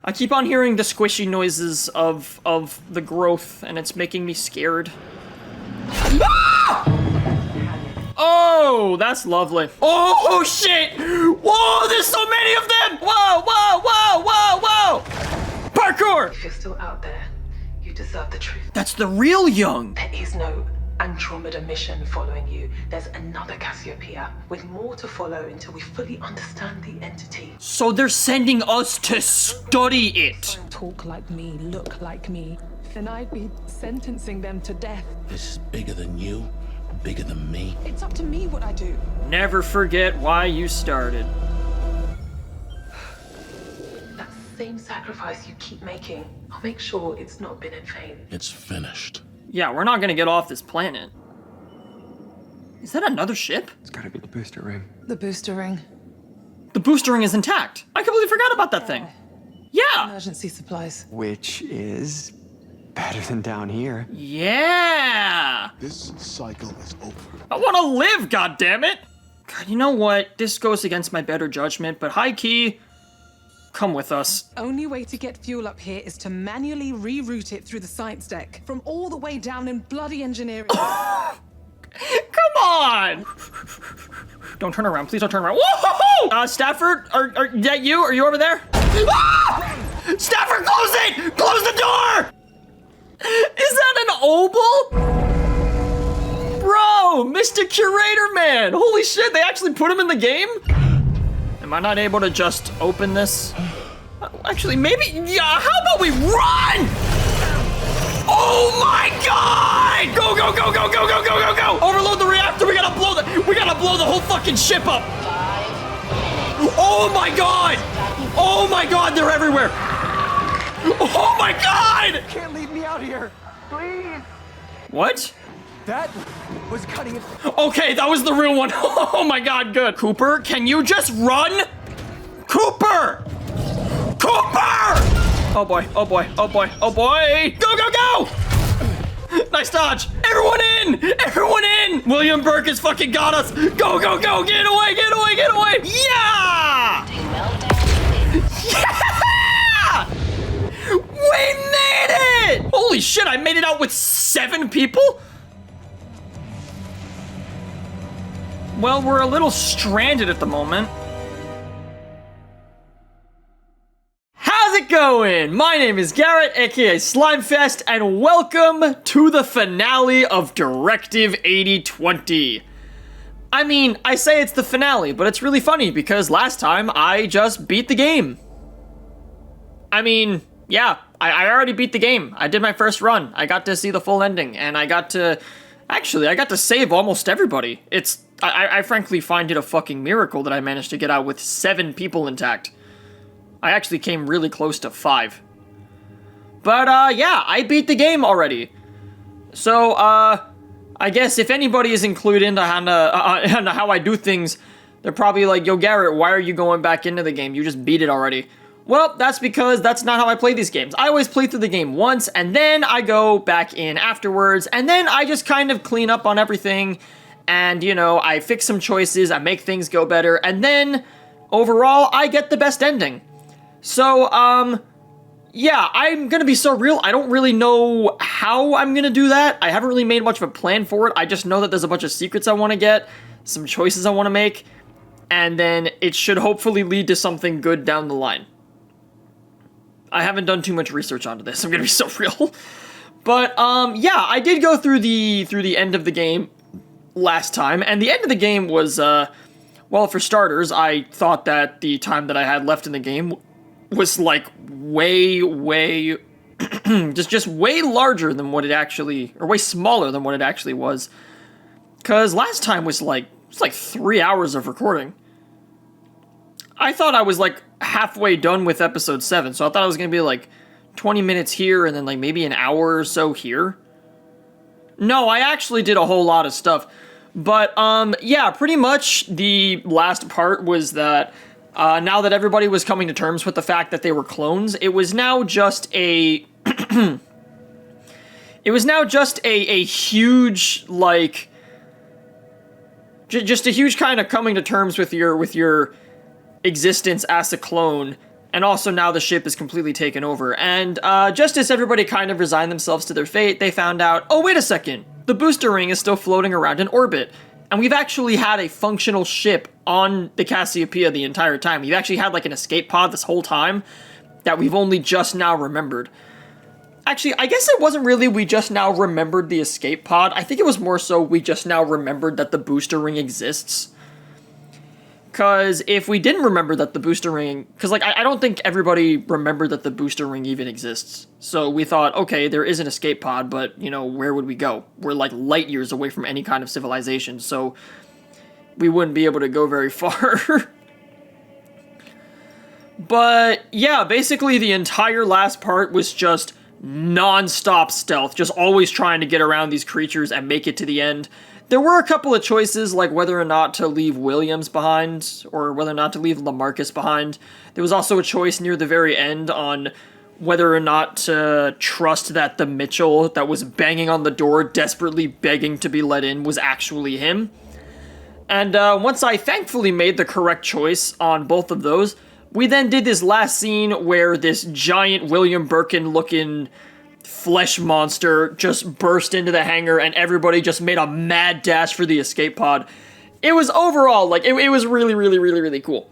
I keep on hearing the squishy noises of the growth, and it's making me scared. Ah! Oh, that's lovely. Oh, shit! Whoa, there's so many of them! Whoa, whoa, whoa, whoa, whoa! Parkour! If you're still out there, you deserve the truth. That's the real Young. There is no Andromeda mission following you. There's another Cassiopeia, with more to follow until we fully understand the entity. So they're sending us to study it. Talk like me, look like me, then I'd be sentencing them to death. This is bigger than you, bigger than me. It's up to me what I do. Never forget why you started. That same sacrifice you keep making, I'll make sure it's not been in vain. It's finished. Yeah, we're not gonna get off this planet. Is that another ship? It's gotta be the booster ring. The booster ring. The booster ring is intact. I completely forgot about that thing. Yeah. Emergency supplies. Which is better than down here. Yeah. This cycle is over. I want to live, goddammit. God, you know what? This goes against my better judgment, but high key, come with us. Only way to get fuel up here is to manually reroute it through the science deck, from all the way down in bloody engineering. Come on! Don't turn around, please don't turn around. Whoa! Stafford, are that you? Are you over there? Ah! Stafford, close it! Close the door! Is that an oboe? Bro, Mr. Curator Man! Holy shit, they actually put him in the game? Am I not able to just open this? Actually, maybe, yeah, how about we run? Oh my god! Go, go, go, go, go, go, go, go, go! Overload the reactor, we gotta blow the whole fucking ship up! Oh my god! Oh my god, they're everywhere! Oh my god! Can't leave me out here, please. What? That was cutting it. Okay, that was the real one. Oh my god, good. Cooper, can you just run? Cooper! Cooper! Oh boy, oh boy, oh boy, oh boy! Go, go, go! Nice dodge! Everyone in! Everyone in! William Burke has fucking got us! Go, go, go! Get away, get away, get away! Yeah! Yeah! We made it! Holy shit, I made it out with 7 people? Well, we're a little stranded at the moment. How's it going? My name is Garrett, aka Slimefest, and welcome to the finale of Directive 8020. I mean, I say it's the finale, but it's really funny because last time I just beat the game. I mean, yeah, I already beat the game. I did my first run. I got to see the full ending, and I got to save almost everybody. I frankly find it a fucking miracle that I managed to get out with 7 people intact. I actually came really close to 5. But, yeah, I beat the game already. So, I guess if anybody is included into how I do things, they're probably like, yo, Garrett, why are you going back into the game? You just beat it already. Well, that's because that's not how I play these games. I always play through the game once, and then I go back in afterwards, and then I just kind of clean up on everything, and, you know, I fix some choices, I make things go better, and then, overall, I get the best ending. So, yeah, I'm gonna be so real, I don't really know how I'm gonna do that. I haven't really made much of a plan for it. I just know that there's a bunch of secrets I want to get, some choices I want to make, and then it should hopefully lead to something good down the line. I haven't done too much research onto this, I'm gonna be so real. But, yeah, I did go through the end of the game last time, and the end of the game was, well, for starters, I thought that the time that I had left in the game was, like, way, just way larger than what it actually, or way smaller than what it actually was. Because last time was, like, it's like 3 hours of recording. I thought I was, like, halfway done with episode 7, so I thought I was gonna be, like, 20 minutes here and then, like, maybe an hour or so here. No, I actually did a whole lot of stuff. But, yeah, pretty much the last part was that, now that everybody was coming to terms with the fact that they were clones, it was now just a... it was now just a huge, like... just a huge kind of coming to terms with your existence as a clone, And also now the ship is completely taken over. And just as everybody kind of resigned themselves to their fate, they found out, oh, wait a second, the booster ring is still floating around in orbit. And we've actually had a functional ship on the Cassiopeia the entire time. We've actually had like an escape pod this whole time that we've only just now remembered. Actually, I guess it wasn't really we just now remembered the escape pod. I think it was more so we just now remembered that the booster ring exists. Because if we didn't remember that the booster ring... Because, like, I don't think everybody remembered that the booster ring even exists. So we thought, okay, there is an escape pod, but, you know, where would we go? We're, like, light years away from any kind of civilization, so we wouldn't be able to go very far. But, yeah, basically the entire last part was just non-stop stealth, just always trying to get around these creatures and make it to the end. There were a couple of choices, like whether or not to leave Williams behind, or whether or not to leave LaMarcus behind. There was also a choice near the very end on whether or not to trust that the Mitchell that was banging on the door, desperately begging to be let in, was actually him. And once I thankfully made the correct choice on both of those, we then did this last scene where this giant William Birkin-looking flesh monster just burst into the hangar and everybody just made a mad dash for the escape pod. It was overall, like, it was really, really, really, really cool.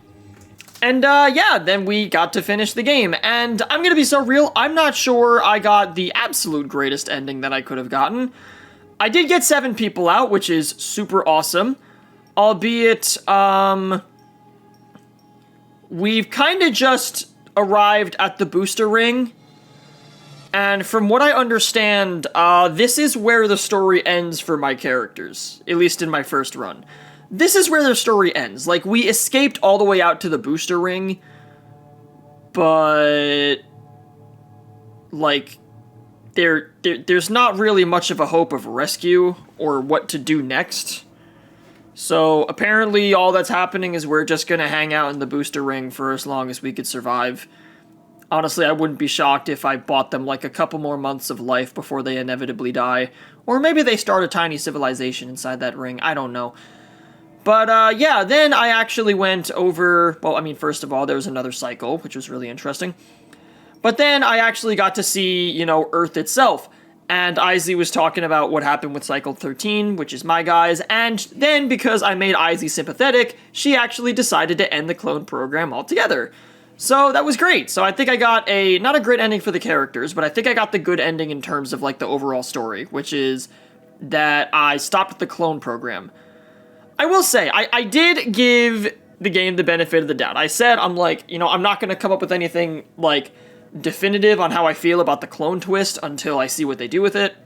And, yeah, then we got to finish the game. And I'm gonna be so real, I'm not sure I got the absolute greatest ending that I could have gotten. I did get 7 people out, which is super awesome. Albeit, we've kind of just arrived at the booster ring. And from what I understand, this is where the story ends for my characters, at least in my first run. This is where their story ends. Like, we escaped all the way out to the booster ring, but, like, there's not really much of a hope of rescue or what to do next. So, apparently all that's happening is we're just gonna hang out in the booster ring for as long as we could survive. Honestly, I wouldn't be shocked if I bought them like a couple more months of life before they inevitably die. Or maybe they start a tiny civilization inside that ring, I don't know. But, yeah, then I actually went over... Well, I mean, first of all, there was another cycle, which was really interesting. But then I actually got to see, you know, Earth itself. And Izzy was talking about what happened with Cycle 13, which is my guys. And then, because I made Izzy sympathetic, she actually decided to end the clone program altogether. So that was great. So I think I got not a great ending for the characters, but I think I got the good ending in terms of, like, the overall story, which is that I stopped the clone program. I will say, I did give the game the benefit of the doubt. I said, I'm like, you know, I'm not going to come up with anything, like, definitive on how I feel about the clone twist until I see what they do with it.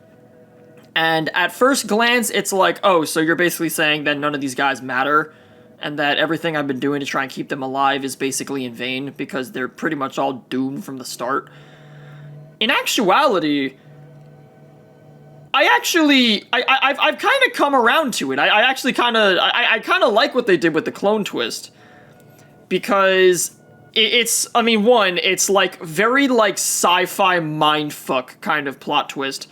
And at first glance, it's like, oh, so you're basically saying that none of these guys matter, and that everything I've been doing to try and keep them alive is basically in vain, because they're pretty much all doomed from the start. In actuality, I've kind of come around to it. I actually kind of like what they did with the clone twist, because it's, I mean, one, it's like very like sci-fi mindfuck kind of plot twist,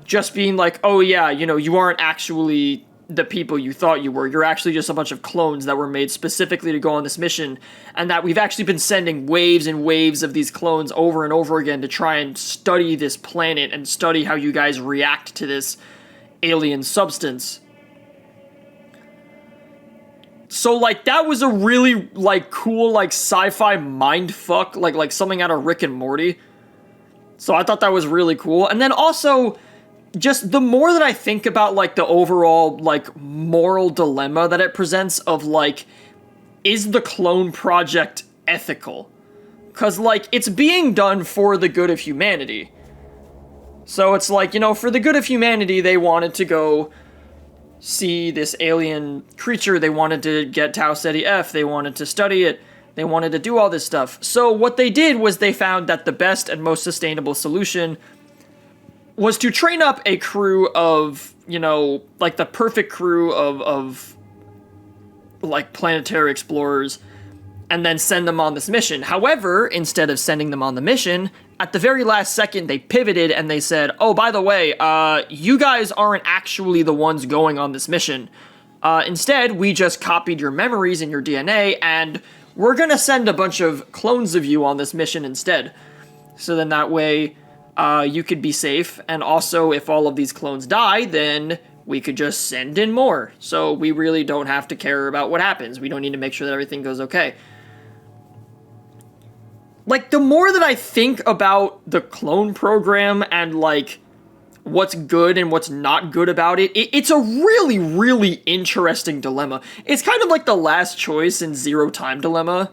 just being like, oh yeah, you know, you aren't actually the people you thought you were. You're actually just a bunch of clones that were made specifically to go on this mission, and that we've actually been sending waves and waves of these clones over and over again to try and study this planet and study how you guys react to this alien substance. So, like, that was a really, like, cool, like, sci-fi mindfuck, like something out of Rick and Morty. So I thought that was really cool. And then also, just the more that I think about, like, the overall, like, moral dilemma that it presents of, like, is the clone project ethical? Because, like, it's being done for the good of humanity. So it's like, you know, for the good of humanity, they wanted to go see this alien creature, they wanted to get Tau Ceti F, they wanted to study it, they wanted to do all this stuff. So what they did was they found that the best and most sustainable solution was to train up a crew of, you know, like the perfect crew of like planetary explorers, and then send them on this mission. However, instead of sending them on the mission, at the very last second they pivoted and they said, oh, by the way, you guys aren't actually the ones going on this mission. Instead, we just copied your memories and your DNA, and we're gonna send a bunch of clones of you on this mission instead. So then that way, you could be safe, and also if all of these clones die, then we could just send in more. So we really don't have to care about what happens. We don't need to make sure that everything goes okay. Like, the more that I think about the clone program and, like, what's good and what's not good about it, it's a really, really interesting dilemma. It's kind of like the last choice in Zero Time Dilemma,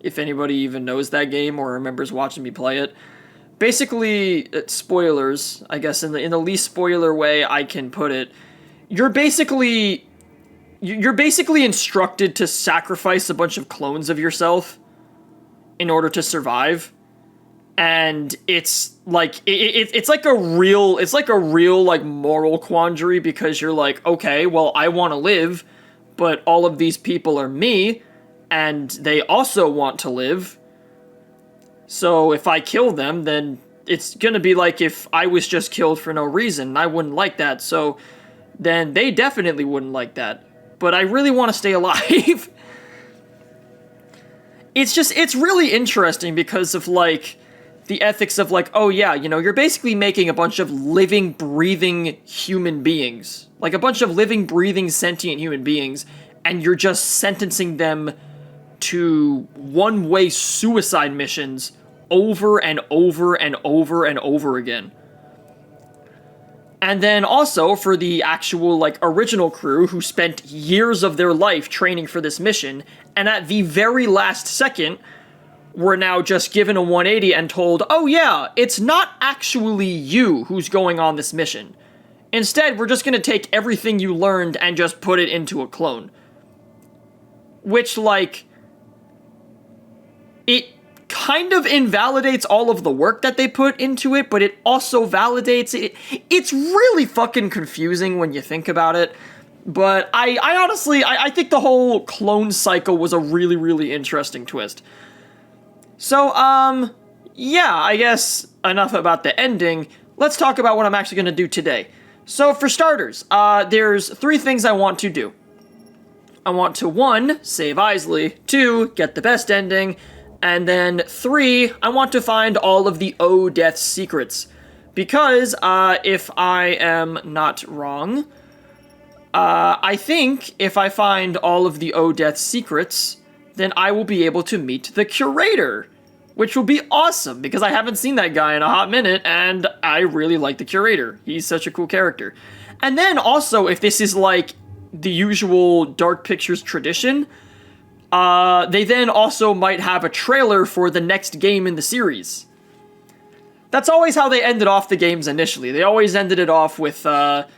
if anybody even knows that game or remembers watching me play it. Basically, spoilers, I guess in the least spoiler way I can put it, you're basically instructed to sacrifice a bunch of clones of yourself in order to survive. And it's like it's like a real like moral quandary, because you're like, okay, well, I want to live, but all of these people are me and they also want to live. So if I kill them, then it's gonna be like if I was just killed for no reason, and I wouldn't like that. So then they definitely wouldn't like that. But I really want to stay alive. It's really interesting because of, like, the ethics of, like, oh yeah, you know, you're basically making a bunch of living, breathing human beings. Like, a bunch of living, breathing, sentient human beings, and you're just sentencing them to one-way suicide missions over and over and over and over again. And then also for the actual, like, original crew who spent years of their life training for this mission, and at the very last second were now just given a 180 and told, oh yeah, it's not actually you who's going on this mission. Instead, we're just gonna take everything you learned and just put it into a clone. Which, like, it kind of invalidates all of the work that they put into it, but it also validates it. It's really fucking confusing when you think about it. But I honestly, I think the whole clone cycle was a really, really interesting twist. So, yeah, I guess enough about the ending. Let's talk about what I'm actually going to do today. So, for starters, there's 3 things I want to do. I want to, 1, save Isley, 2, get the best ending, and then 3, I want to find all of the O-Death secrets. Because, if I am not wrong, I think if I find all of the O-Death secrets, then I will be able to meet the Curator, which will be awesome, because I haven't seen that guy in a hot minute, and I really like the Curator. He's such a cool character. And then also, if this is like the usual Dark Pictures tradition, they then also might have a trailer for the next game in the series. That's always how they ended off the games initially. They always ended it off with a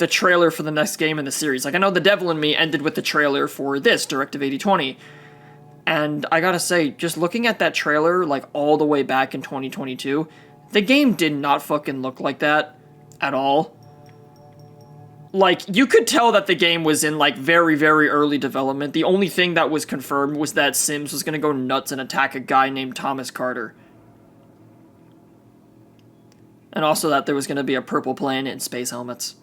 trailer for the next game in the series. Like, I know The Devil in Me ended with the trailer for this, Directive 8020. And I gotta say, just looking at that trailer, like, all the way back in 2022, the game did not fucking look like that at all. Like, you could tell that the game was in, like, very, very early development. The only thing that was confirmed was that Sims was gonna go nuts and attack a guy named Thomas Carter. And also that there was gonna be a purple planet and space helmets.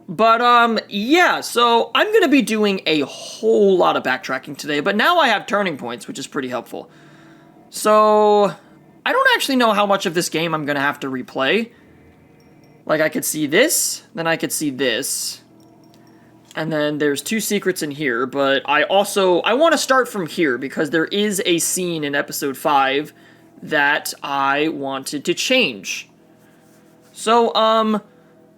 But, yeah, so I'm gonna be doing a whole lot of backtracking today, but now I have turning points, which is pretty helpful. So, I don't actually know how much of this game I'm gonna have to replay. Like, I could see this, then I could see this, and then there's 2 secrets in here, but I want to start from here, because there is a scene in episode 5 that I wanted to change. So,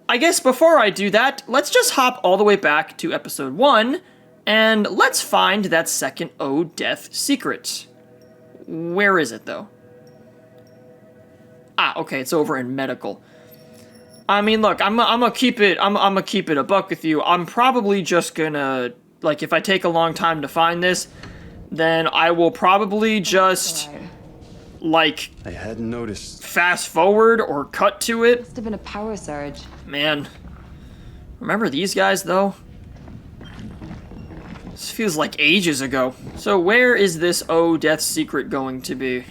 I guess before I do that, let's just hop all the way back to episode 1, and let's find that second O-Death secret. Where is it, though? Ah, okay, it's over in medical. I mean, look, I'm gonna keep it a buck with you. I'm probably just gonna, like, if I take a long time to find this, then I will probably just, like, I hadn't noticed. Fast forward or cut to it. Must have been a power surge. Man, remember these guys, though? This feels like ages ago. So where is this O-Death secret going to be?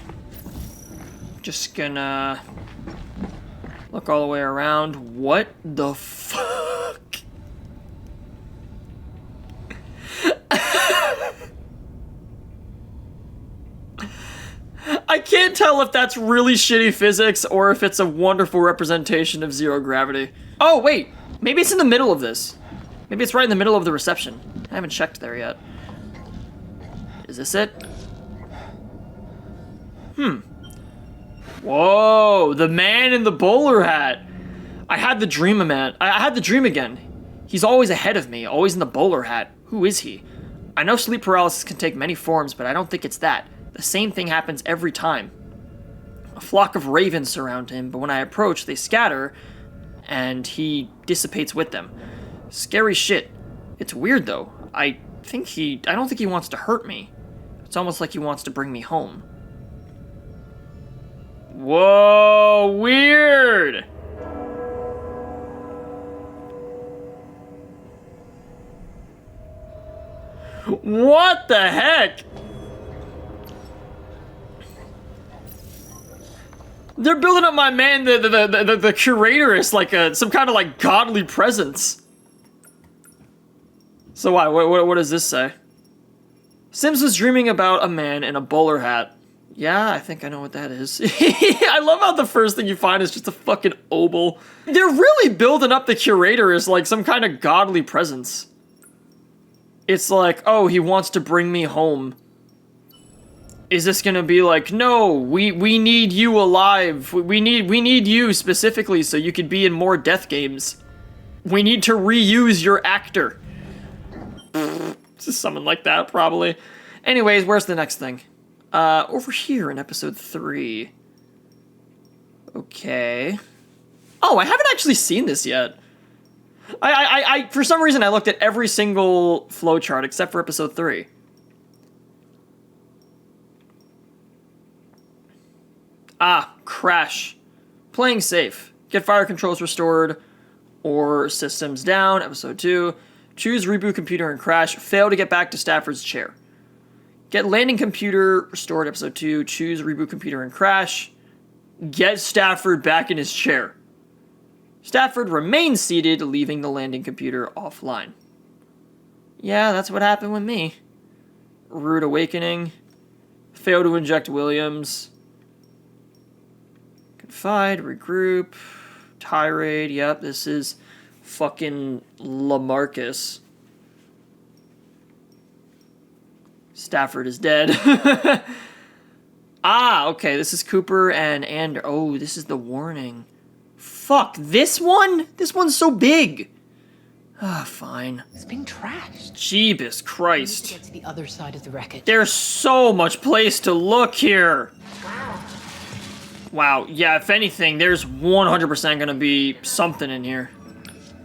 Just gonna look all the way around. What the fuck? tell if that's really shitty physics or if it's a wonderful representation of zero gravity. Oh, wait. Maybe it's in the middle of this. Maybe it's right in the middle of the reception. I haven't checked there yet. Is this it? Whoa, the man in the bowler hat. I had the dream again. He's always ahead of me, always in the bowler hat. Who is he? I know sleep paralysis can take many forms, but I don't think it's that. The same thing happens every time. A flock of ravens surround him, but when I approach, they scatter, and he dissipates with them. Scary shit. It's weird, though. I don't think he wants to hurt me. It's almost like he wants to bring me home. Whoa, weird! What the heck? They're building up my man, the curator, is like some kind of like godly presence. So why? What does this say? Sims was dreaming about a man in a bowler hat. Yeah, I think I know what that is. I love how the first thing you find is just a fucking oboe. They're really building up the curator as like some kind of godly presence. It's like, oh, he wants to bring me home. Is this gonna be like, no, we need you alive. We need you specifically so you could be in more death games. We need to reuse your actor. Just something like that, probably. Anyways, where's the next thing? Over here in episode 3. Okay. Oh, I haven't actually seen this yet. I for some reason I looked at every single flowchart except for episode 3. Ah, crash. Playing safe. Get fire controls restored or systems down, episode 2. Choose reboot computer and crash. Fail to get back to Stafford's chair. Get landing computer restored, episode 2. Choose reboot computer and crash. Get Stafford back in his chair. Stafford remains seated, leaving the landing computer offline. Yeah, that's what happened with me. Rude awakening. Fail to inject Williams. Confide, regroup. Tirade, yep, this is fucking LaMarcus. Stafford is dead. Ah, okay, this is Cooper and oh, this is the warning. Fuck, this one? This one's so big. Ah, fine. It's being trashed. Jeebus Christ. Get to the other side of the wreckage. There's so much place to look here. Wow, yeah, if anything, there's 100% gonna be something in here.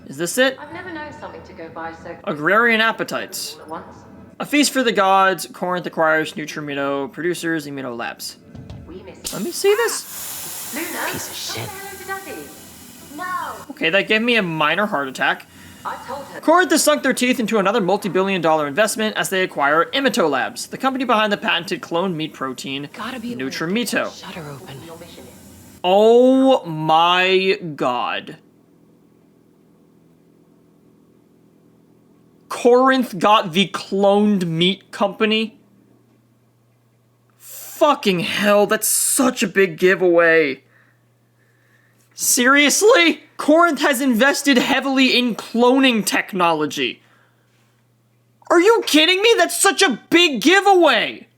Is this it? I've never known something to go by so Agrarian appetites. at once. A feast for the gods. Corinth acquires Nutrimito. Producers, Imito Labs. We missed Let me see this. Luna. Piece of shit. No. Okay, that gave me a minor heart attack. I told her. Corinth has sunk their teeth into another multi-billion-dollar investment as they acquire Imito Labs, the company behind the patented cloned meat protein, Gotta be Nutrimito. Shutter open. Your mission is. Oh my god. Corinth got the cloned meat company? Fucking hell, that's such a big giveaway. Seriously? Corinth has invested heavily in cloning technology. Are you kidding me? That's such a big giveaway.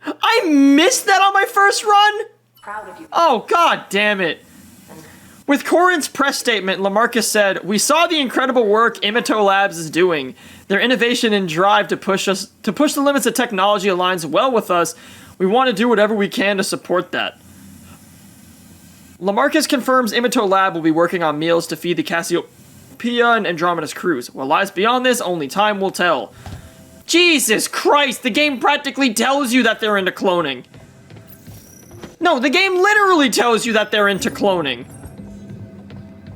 I missed that on my first run? Proud of you. Oh, god damn it. With Corinth's press statement, LaMarcus said, "We saw the incredible work Imito Labs is doing. Their innovation and drive to push the limits of technology aligns well with us. We want to do whatever we can to support that." LaMarcus confirms Imito Lab will be working on meals to feed the Cassiopeia and Andromeda's crews. What lies beyond this, only time will tell. Jesus Christ, the game practically tells you that they're into cloning. No, the game literally tells you that they're into cloning.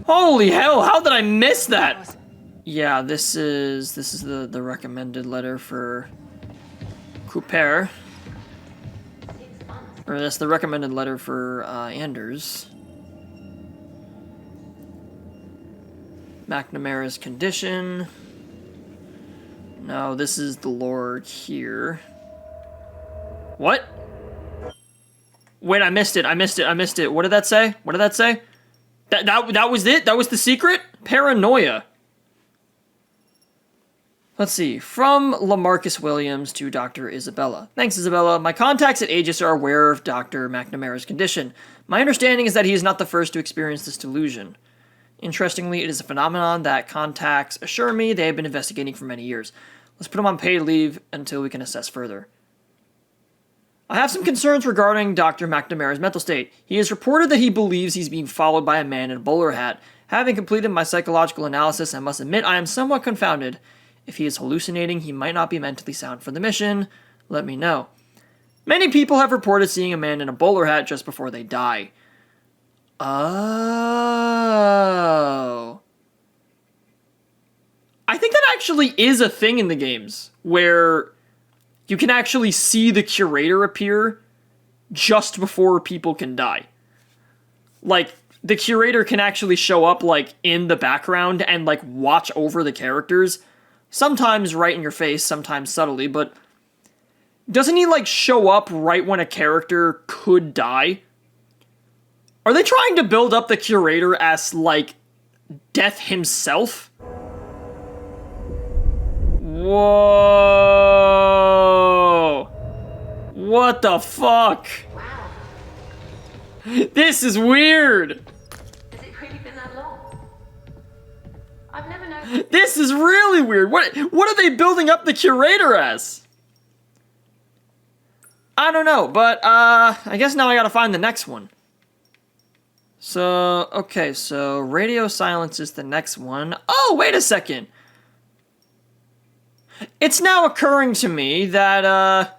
Holy hell, how did I miss that? Yeah, this is the recommended letter for Cooper. Or that's the recommended letter for Anders. McNamara's condition. No, this is the lore here. What? Wait, I missed it. What did that say? That was it? That was the secret? Paranoia. Let's see. From LaMarcus Williams to Dr. Isabella. Thanks, Isabella. My contacts at Aegis are aware of Dr. McNamara's condition. My understanding is that he is not the first to experience this delusion. Interestingly, it is a phenomenon that contacts assure me they have been investigating for many years. Let's put him on paid leave until we can assess further. I have some concerns regarding Dr. McNamara's mental state. He has reported that he believes he's being followed by a man in a bowler hat. Having completed my psychological analysis, I must admit I am somewhat confounded. If he is hallucinating, he might not be mentally sound for the mission. Let me know. Many people have reported seeing a man in a bowler hat just before they die. Oh. I think that actually is a thing in the games, where you can actually see the curator appear just before people can die. Like, the curator can actually show up, like, in the background and, like, watch over the characters. Sometimes right in your face, sometimes subtly, but doesn't he, like, show up right when a character could die? Are they trying to build up the curator as, like, death himself? Whoa! What the fuck? Wow. This is weird! Has it really been that long? I've never known. This is really weird. What are they building up the curator as? I don't know, but I guess now I gotta find the next one. So, okay, so radio silence is the next one. Oh, wait a second. It's now occurring to me that,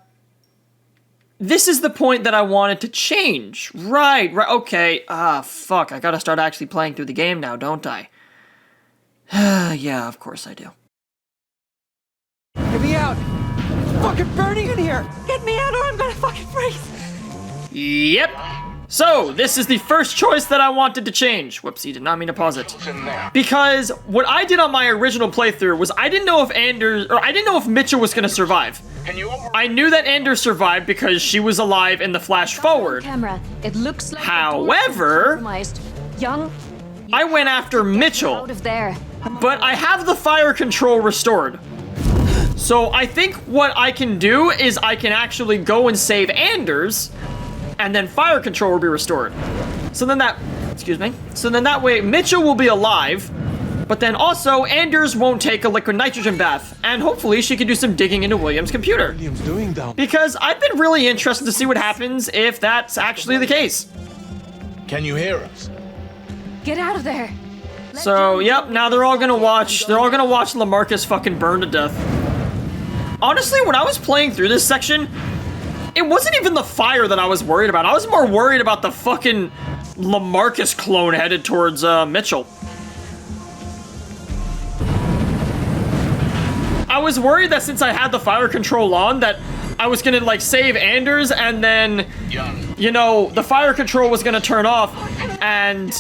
this is the point that I wanted to change. Right, okay. Fuck, I gotta start actually playing through the game now, don't I? Yeah, of course I do. Get me out! It's fucking burning in here! Get me out or I'm gonna fucking freeze! Yep. So, this is the first choice that I wanted to change. Whoopsie, did not mean to pause it. Because what I did on my original playthrough was I didn't know if Mitchell was gonna survive. I knew that Anders survived because she was alive in the flash forward. Camera. It looks like However, young. I went after Mitchell, Out of there. but I have the fire control restored. So I think what I can do is I can actually go and save Anders, and then fire control will be restored. So then that way Mitchell will be alive, but then also Anders won't take a liquid nitrogen bath, and hopefully she can do some digging into William's computer. William's doing down. Because I've been really interested to see what happens if that's actually the case. Can you hear us? Get out of there. So, yep, now they're all gonna watch LaMarcus fucking burn to death. Honestly, when I was playing through this section, it wasn't even the fire that I was worried about. I was more worried about the fucking LaMarcus clone headed towards Mitchell. I was worried that since I had the fire control on, that I was gonna, like, save Anders, and then, you know, the fire control was gonna turn off, and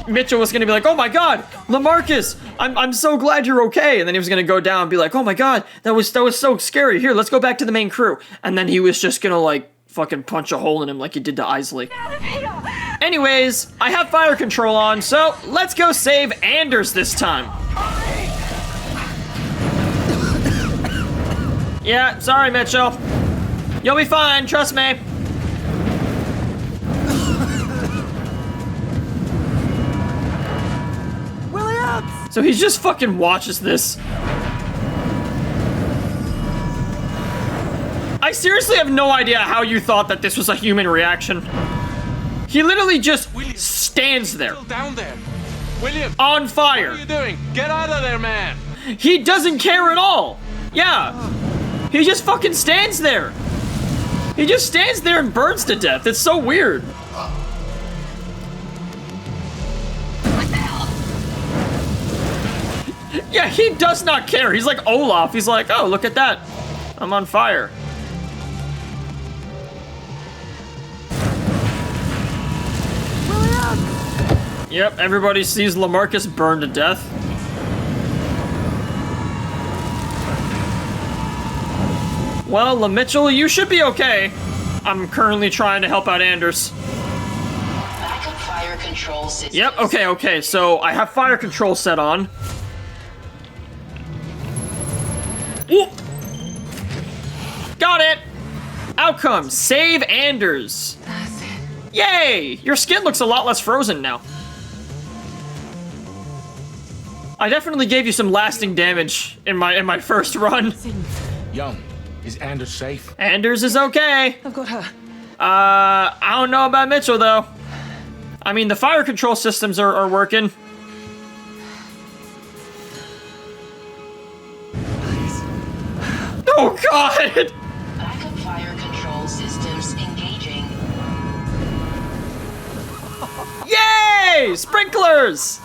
Mitchell was gonna be like, oh my god, LaMarcus, I'm so glad you're okay, and then he was gonna go down and be like, oh my god, that was so scary, here, let's go back to the main crew, and then he was just gonna, like, fucking punch a hole in him like he did to Isley. Anyways, I have fire control on, so let's go save Anders this time. Yeah, sorry, Mitchell. You'll be fine, trust me. Williams! So he just fucking watches this. I seriously have no idea how you thought that this was a human reaction. He literally just stands there. Down there. William, on fire. what are you doing? Get out of there, man. He doesn't care at all. Yeah. He just fucking stands there. He just stands there and burns to death. It's so weird. Yeah, he does not care. He's like Olaf. He's like, oh, look at that. I'm on fire. Yep, everybody sees LaMarcus burn to death. Well, LaMitchell, you should be okay. I'm currently trying to help out Anders. Backup fire control system. Yep, okay, so I have fire control set on. Ooh. Got it! Outcome, save Anders. That's it. Yay! Your skin looks a lot less frozen now. I definitely gave you some lasting damage in my first run. Young, is Anders safe? Anders is okay. I've got her. I don't know about Mitchell though. I mean, the fire control systems are working. Oh God! Backup fire control systems engaging. Yay! Sprinklers!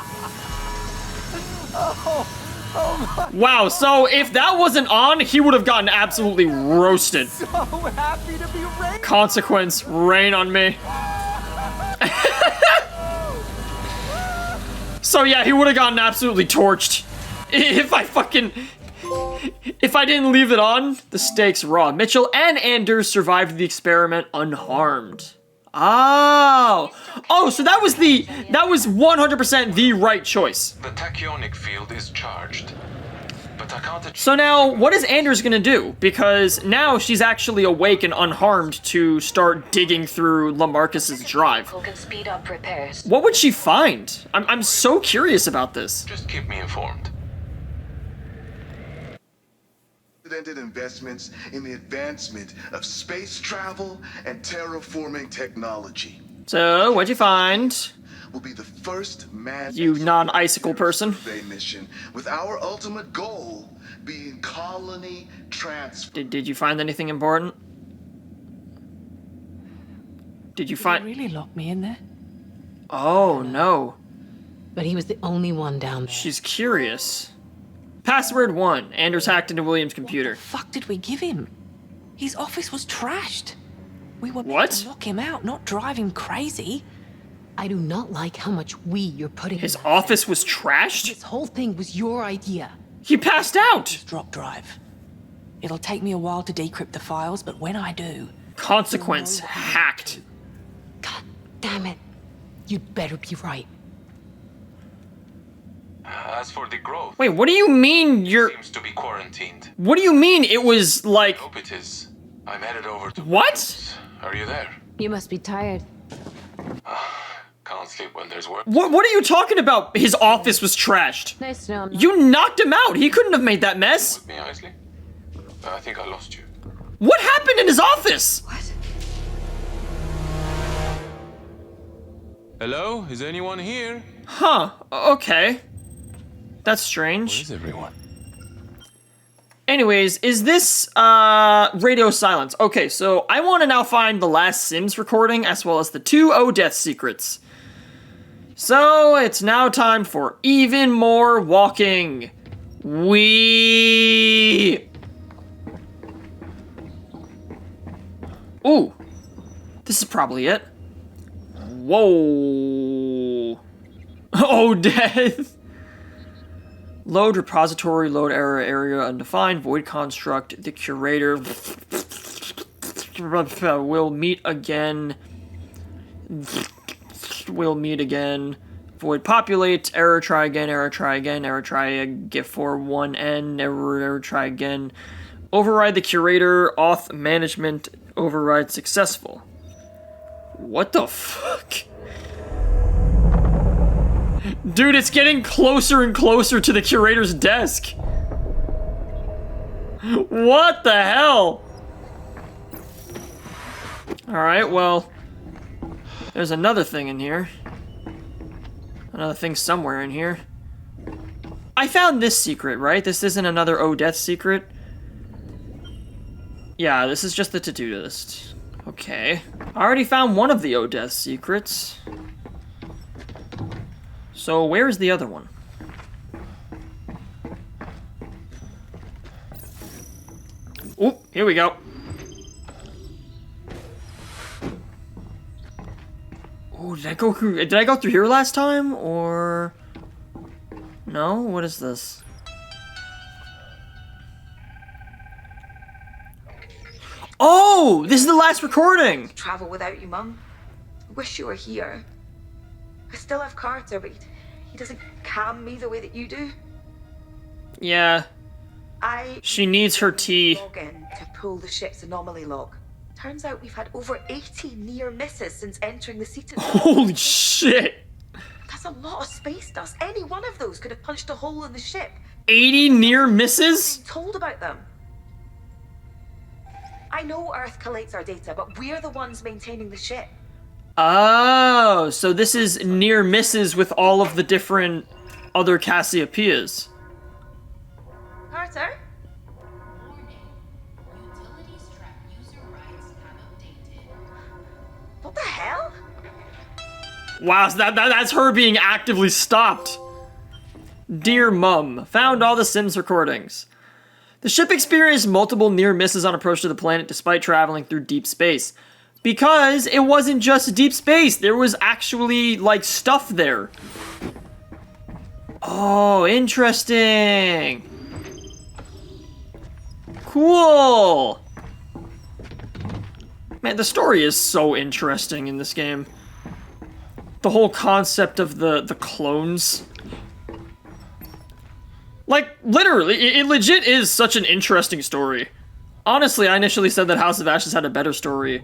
Wow, so if that wasn't on, he would have gotten absolutely roasted. So happy to be raised. Consequence, rain on me. So yeah, he would have gotten absolutely torched. If I didn't leave it on, the stakes raw. Mitchell and Anders survived the experiment unharmed. Oh, so that was 100% the right choice. The tachyonic field is charged, but I can't achieve. So now, what is Anders gonna do? Because now she's actually awake and unharmed to start digging through Lamarcus's drive. Who can speed up repairs? What would she find? I'm so curious about this. Just keep me informed. Investments in the advancement of space travel and terraforming technology. So, what'd you find? Will be the first manned You non-icicle person. survey mission, with our ultimate goal being colony transfer. Did you find anything important? Did you find? Really locked me in there? Oh no, But he was the only one down there. she's curious. Password 1. Anders hacked into William's computer. Fuck did we give him? His office was trashed. We were meant What? to lock him out, not drive him crazy. I do not like how much you're putting His in that. office was trashed? This whole thing was your idea. He passed out! Drop drive. It'll take me a while to decrypt the files, but when I do, Consequence, hacked. God damn it. You'd better be right. As for the growth, Wait, what do you mean you're... seems to be quarantined. What do you mean it was like... Hope it is. I'm headed over to. What? Are you there? You must be tired. Can't sleep when there's work. What are you talking about? His office was trashed. Nice to know. I'm not- You knocked him out. He couldn't have made that mess. With me, Isley? I think I lost you. What happened in his office? Hello? Is anyone here? Huh, okay. That's strange. Where's everyone? Anyways, is this radio silence? Okay, so I want to now find the last Sims recording as well as the 2 O-Death secrets. So it's now time for even more walking. Ooh, this is probably it. Whoa. O-Death. Load repository, load error area undefined, void construct, the curator will meet again. We'll meet again. Void populate, error try again, error try again, error try get for 1N, error try again. Override the curator, auth management, override successful. What the fuck? Dude, it's getting closer and closer to the curator's desk. What the hell? Alright, well, there's another thing in here. Another thing somewhere in here. I found this secret, right? This isn't another O-Death secret. Yeah, this is just the to-do list. Okay. I already found one of the O-Death secrets. So where is the other one? Oop, here we go. Oh, did I go through here last time, or... No? What is this? Oh, Oh, this is the last recording. Travel without you, Mum. I wish you were here. I still have Carter, but he doesn't calm me the way that you do. Yeah. She needs her tea. Log in to pull the ship's anomaly log. Turns out we've had over 80 near misses since entering the Cetus. Holy shit. That's a lot of space dust. Any one of those could have punched a hole in the ship. 80 near misses? Told about them. I know Earth collates our data, but we're the ones maintaining the ship. Oh, so this is near misses with all of the different other Cassiopeias. Carter? What the hell? Wow, so that's her being actively stopped. Dear Mum, found all the Sims recordings. The ship experienced multiple near misses on approach to the planet despite traveling through deep space. Because it wasn't just deep space, there was actually, like, stuff there. Oh, interesting. Cool. Man, the story is so interesting in this game. The whole concept of the clones. Like, literally, it legit is such an interesting story. Honestly, I initially said that House of Ashes had a better story.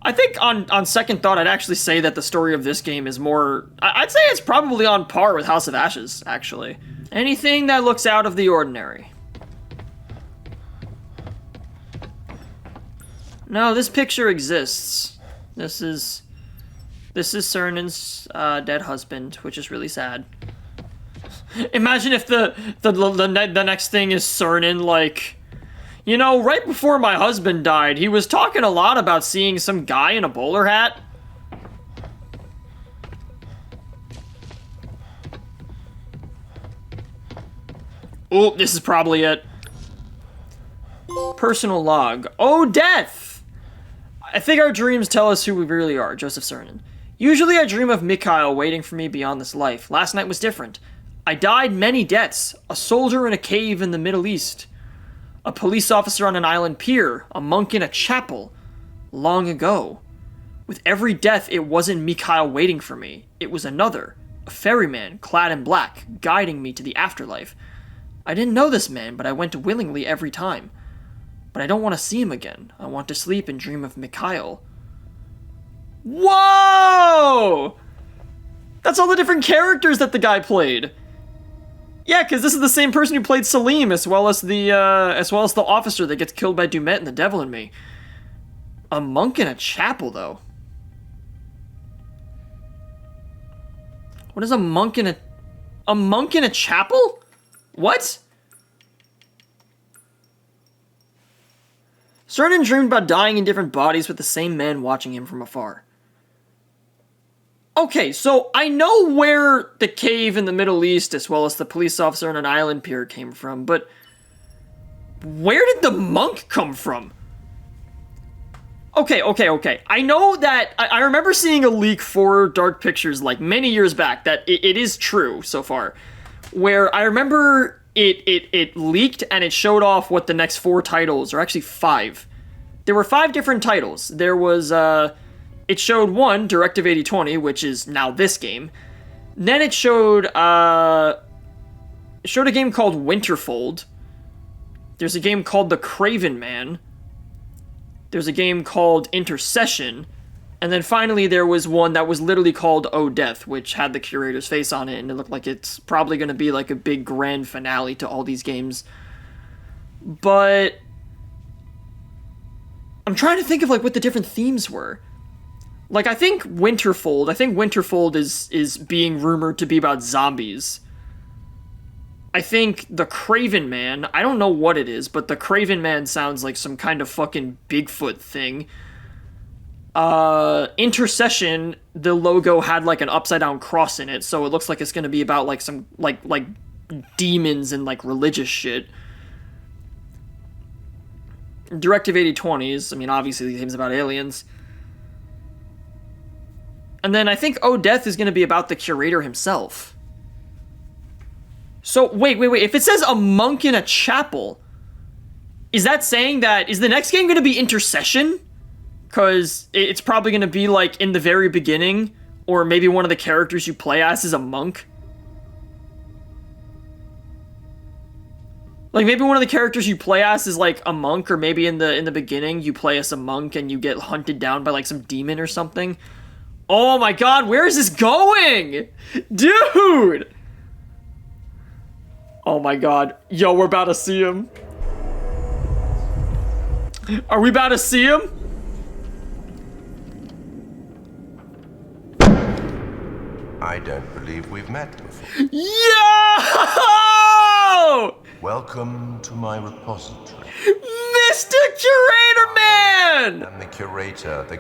I think on second thought, I'd actually say that the story of this game is more... I'd say it's probably on par with House of Ashes, actually. Anything that looks out of the ordinary. No, this picture exists. This is Cernan's dead husband, which is really sad. Imagine if the next thing is Cernan, like, you know, right before my husband died, he was talking a lot about seeing some guy in a bowler hat. Oh, this is probably it. Personal log. Oh, death! I think our dreams tell us who we really are, Joseph Cernan. Usually I dream of Mikhail waiting for me beyond this life. Last night was different. I died many deaths. A soldier in a cave in the Middle East. A police officer on an island pier. A monk in a chapel. Long ago. With every death, it wasn't Mikhail waiting for me. It was another. A ferryman, clad in black, guiding me to the afterlife. I didn't know this man, but I went willingly every time. But I don't want to see him again. I want to sleep and dream of Mikhail. Whoa! That's all the different characters that the guy played. Yeah, because this is the same person who played Salim, as well as the officer that gets killed by Dumet in The Devil in Me. A monk in a chapel, though. What is a monk in a chapel? What? Cernan dreamed about dying in different bodies with the same man watching him from afar. Okay, so I know where the cave in the Middle East, as well as the police officer on an island pier came from, but where did the monk come from? Okay. I know that, I remember seeing a leak for Dark Pictures, like, many years back, that it is true so far, where I remember it leaked and it showed off what the next 4 titles, or actually 5. There were 5 different titles. There was, it showed 1, Directive 8020, which is now this game. Then it showed a game called Winterfold. There's a game called The Craven Man. There's a game called Intercession. And then finally there was one that was literally called Oh Death, which had the curator's face on it, and it looked like it's probably going to be like a big grand finale to all these games. But I'm trying to think of like what the different themes were. Like, I think Winterfold is being rumored to be about zombies. I think The Craven Man, I don't know what it is, but The Craven Man sounds like some kind of fucking Bigfoot thing. Intercession, the logo had like an upside down cross in it, so it looks like it's gonna be about like some, like demons and like religious shit. Directive 8020s, I mean, obviously the game's about aliens. And then I think Oh Death is going to be about the curator himself. So, wait. If it says a monk in a chapel, is that saying that, is the next game going to be Intercession? because it's probably going to be like in the very beginning, or maybe one of the characters you play as is a monk. Like maybe one of the characters you play as is like a monk, or maybe in the beginning you play as a monk and you get hunted down by like some demon or something. Oh my god, where is this going? Dude! Oh my god. Yo, we're about to see him. Are we about to see him? I don't believe we've met before. Yo! Welcome to my repository. Mr. Curator Man! I'm the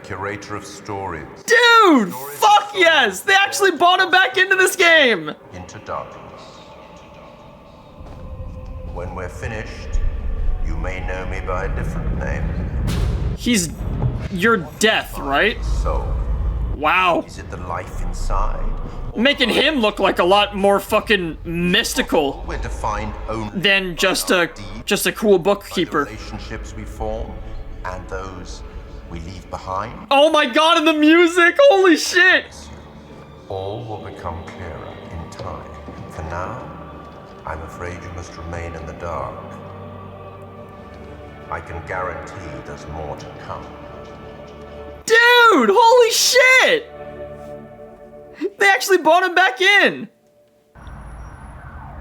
curator of stories. Dude, fuck yes! They actually brought him back into this game! Into darkness. When we're finished, you may know me by a different name. He's your death, right? So, wow. Is it the life inside? Making him look like a lot more fucking mystical We're defined only than just a cool bookkeeper. Relationships we form and those we leave behind. Oh my god, and the music! Holy shit! All will become clearer in time. For now, I'm afraid you must remain in the dark. I can guarantee there's more to come. Dude, holy shit! They actually brought him back in!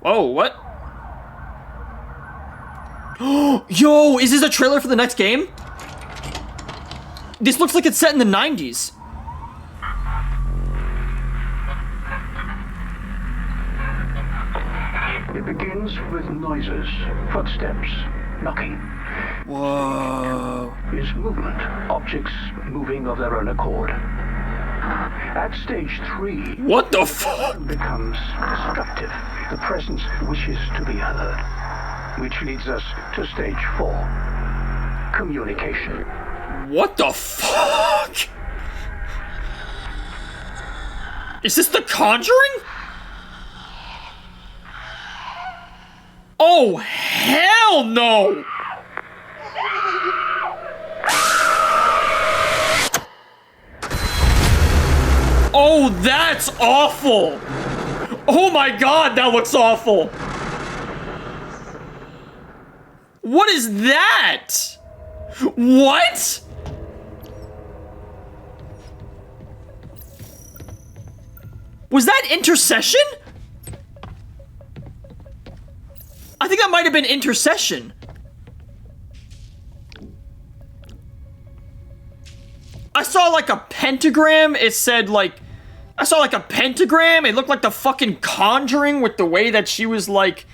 Whoa, what? Yo, is this a trailer for the next game? This looks like it's set in the 90s. It begins with noises, footsteps, knocking. Whoa. Is movement, objects moving of their own accord. At stage 3, what the fuck? Becomes destructive. The presence wishes to be heard, which leads us to stage 4, communication. What the fuck? Is this The Conjuring? Oh, hell no! Oh, that's awful! Oh my god, that looks awful! What is that? What? Was that Intercession? I think that might have been Intercession. I saw like a pentagram. It said like, I saw like a pentagram. It looked like the fucking Conjuring with the way that she was like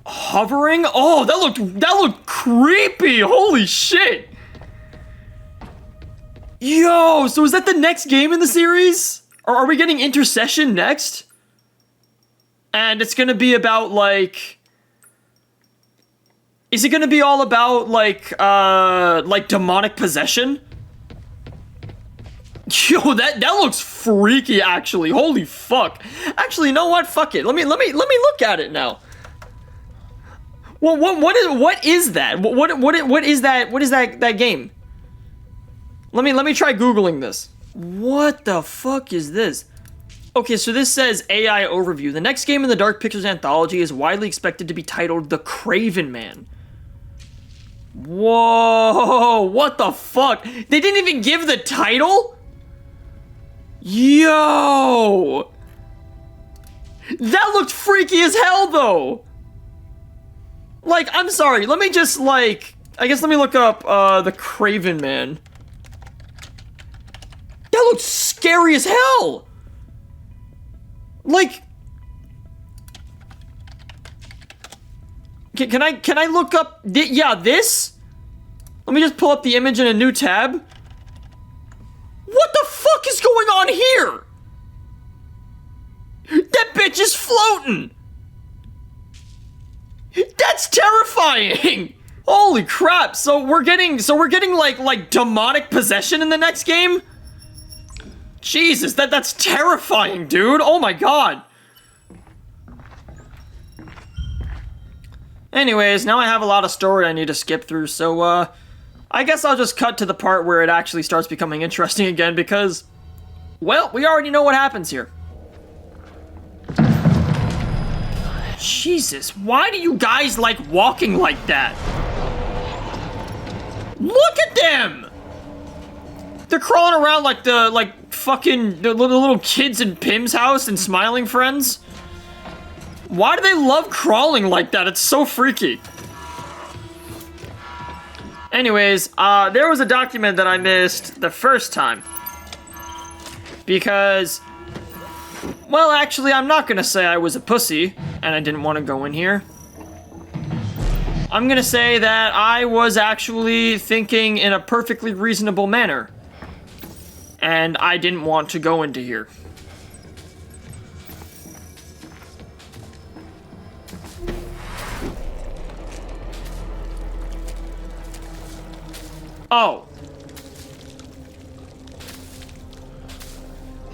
hovering. Oh, that looked creepy. Holy shit. Yo, so is that the next game in the series? Or are we getting Intercession next? And it's gonna be about like... Is it gonna be all about like demonic possession? Yo, that looks freaky actually. Holy fuck. Actually, you know what? Fuck it. Let me look at it now. Well, what is that? What is that game? Let me try Googling this. What the fuck is this? Okay, so this says AI overview. The next game in the Dark Pictures anthology is widely expected to be titled The Craven Man. Whoa, what the fuck? They didn't even give the title? Yo! That looked freaky as hell, though! Like, I'm sorry, let me just, like... I guess let me look up, The Craven Man. That looks scary as hell! Like... Can I look up... Yeah, this? Let me just pull up the image in a new tab. What the fuck is going on here? That bitch is floating! That's terrifying! Holy crap, so we're getting like demonic possession in the next game? Jesus, that's terrifying, dude. Oh my god. Anyways, now I have a lot of story I need to skip through, so I guess I'll just cut to the part where it actually starts becoming interesting again because, well, we already know what happens here. Jesus, why do you guys like walking like that? Look at them! They're crawling around like the little kids in Pim's house and Smiling Friends. Why do they love crawling like that? It's so freaky. Anyways, there was a document that I missed the first time. Because, well, actually, I'm not gonna say I was a pussy and I didn't want to go in here. I'm gonna say that I was actually thinking in a perfectly reasonable manner. And I didn't want to go into here. Oh.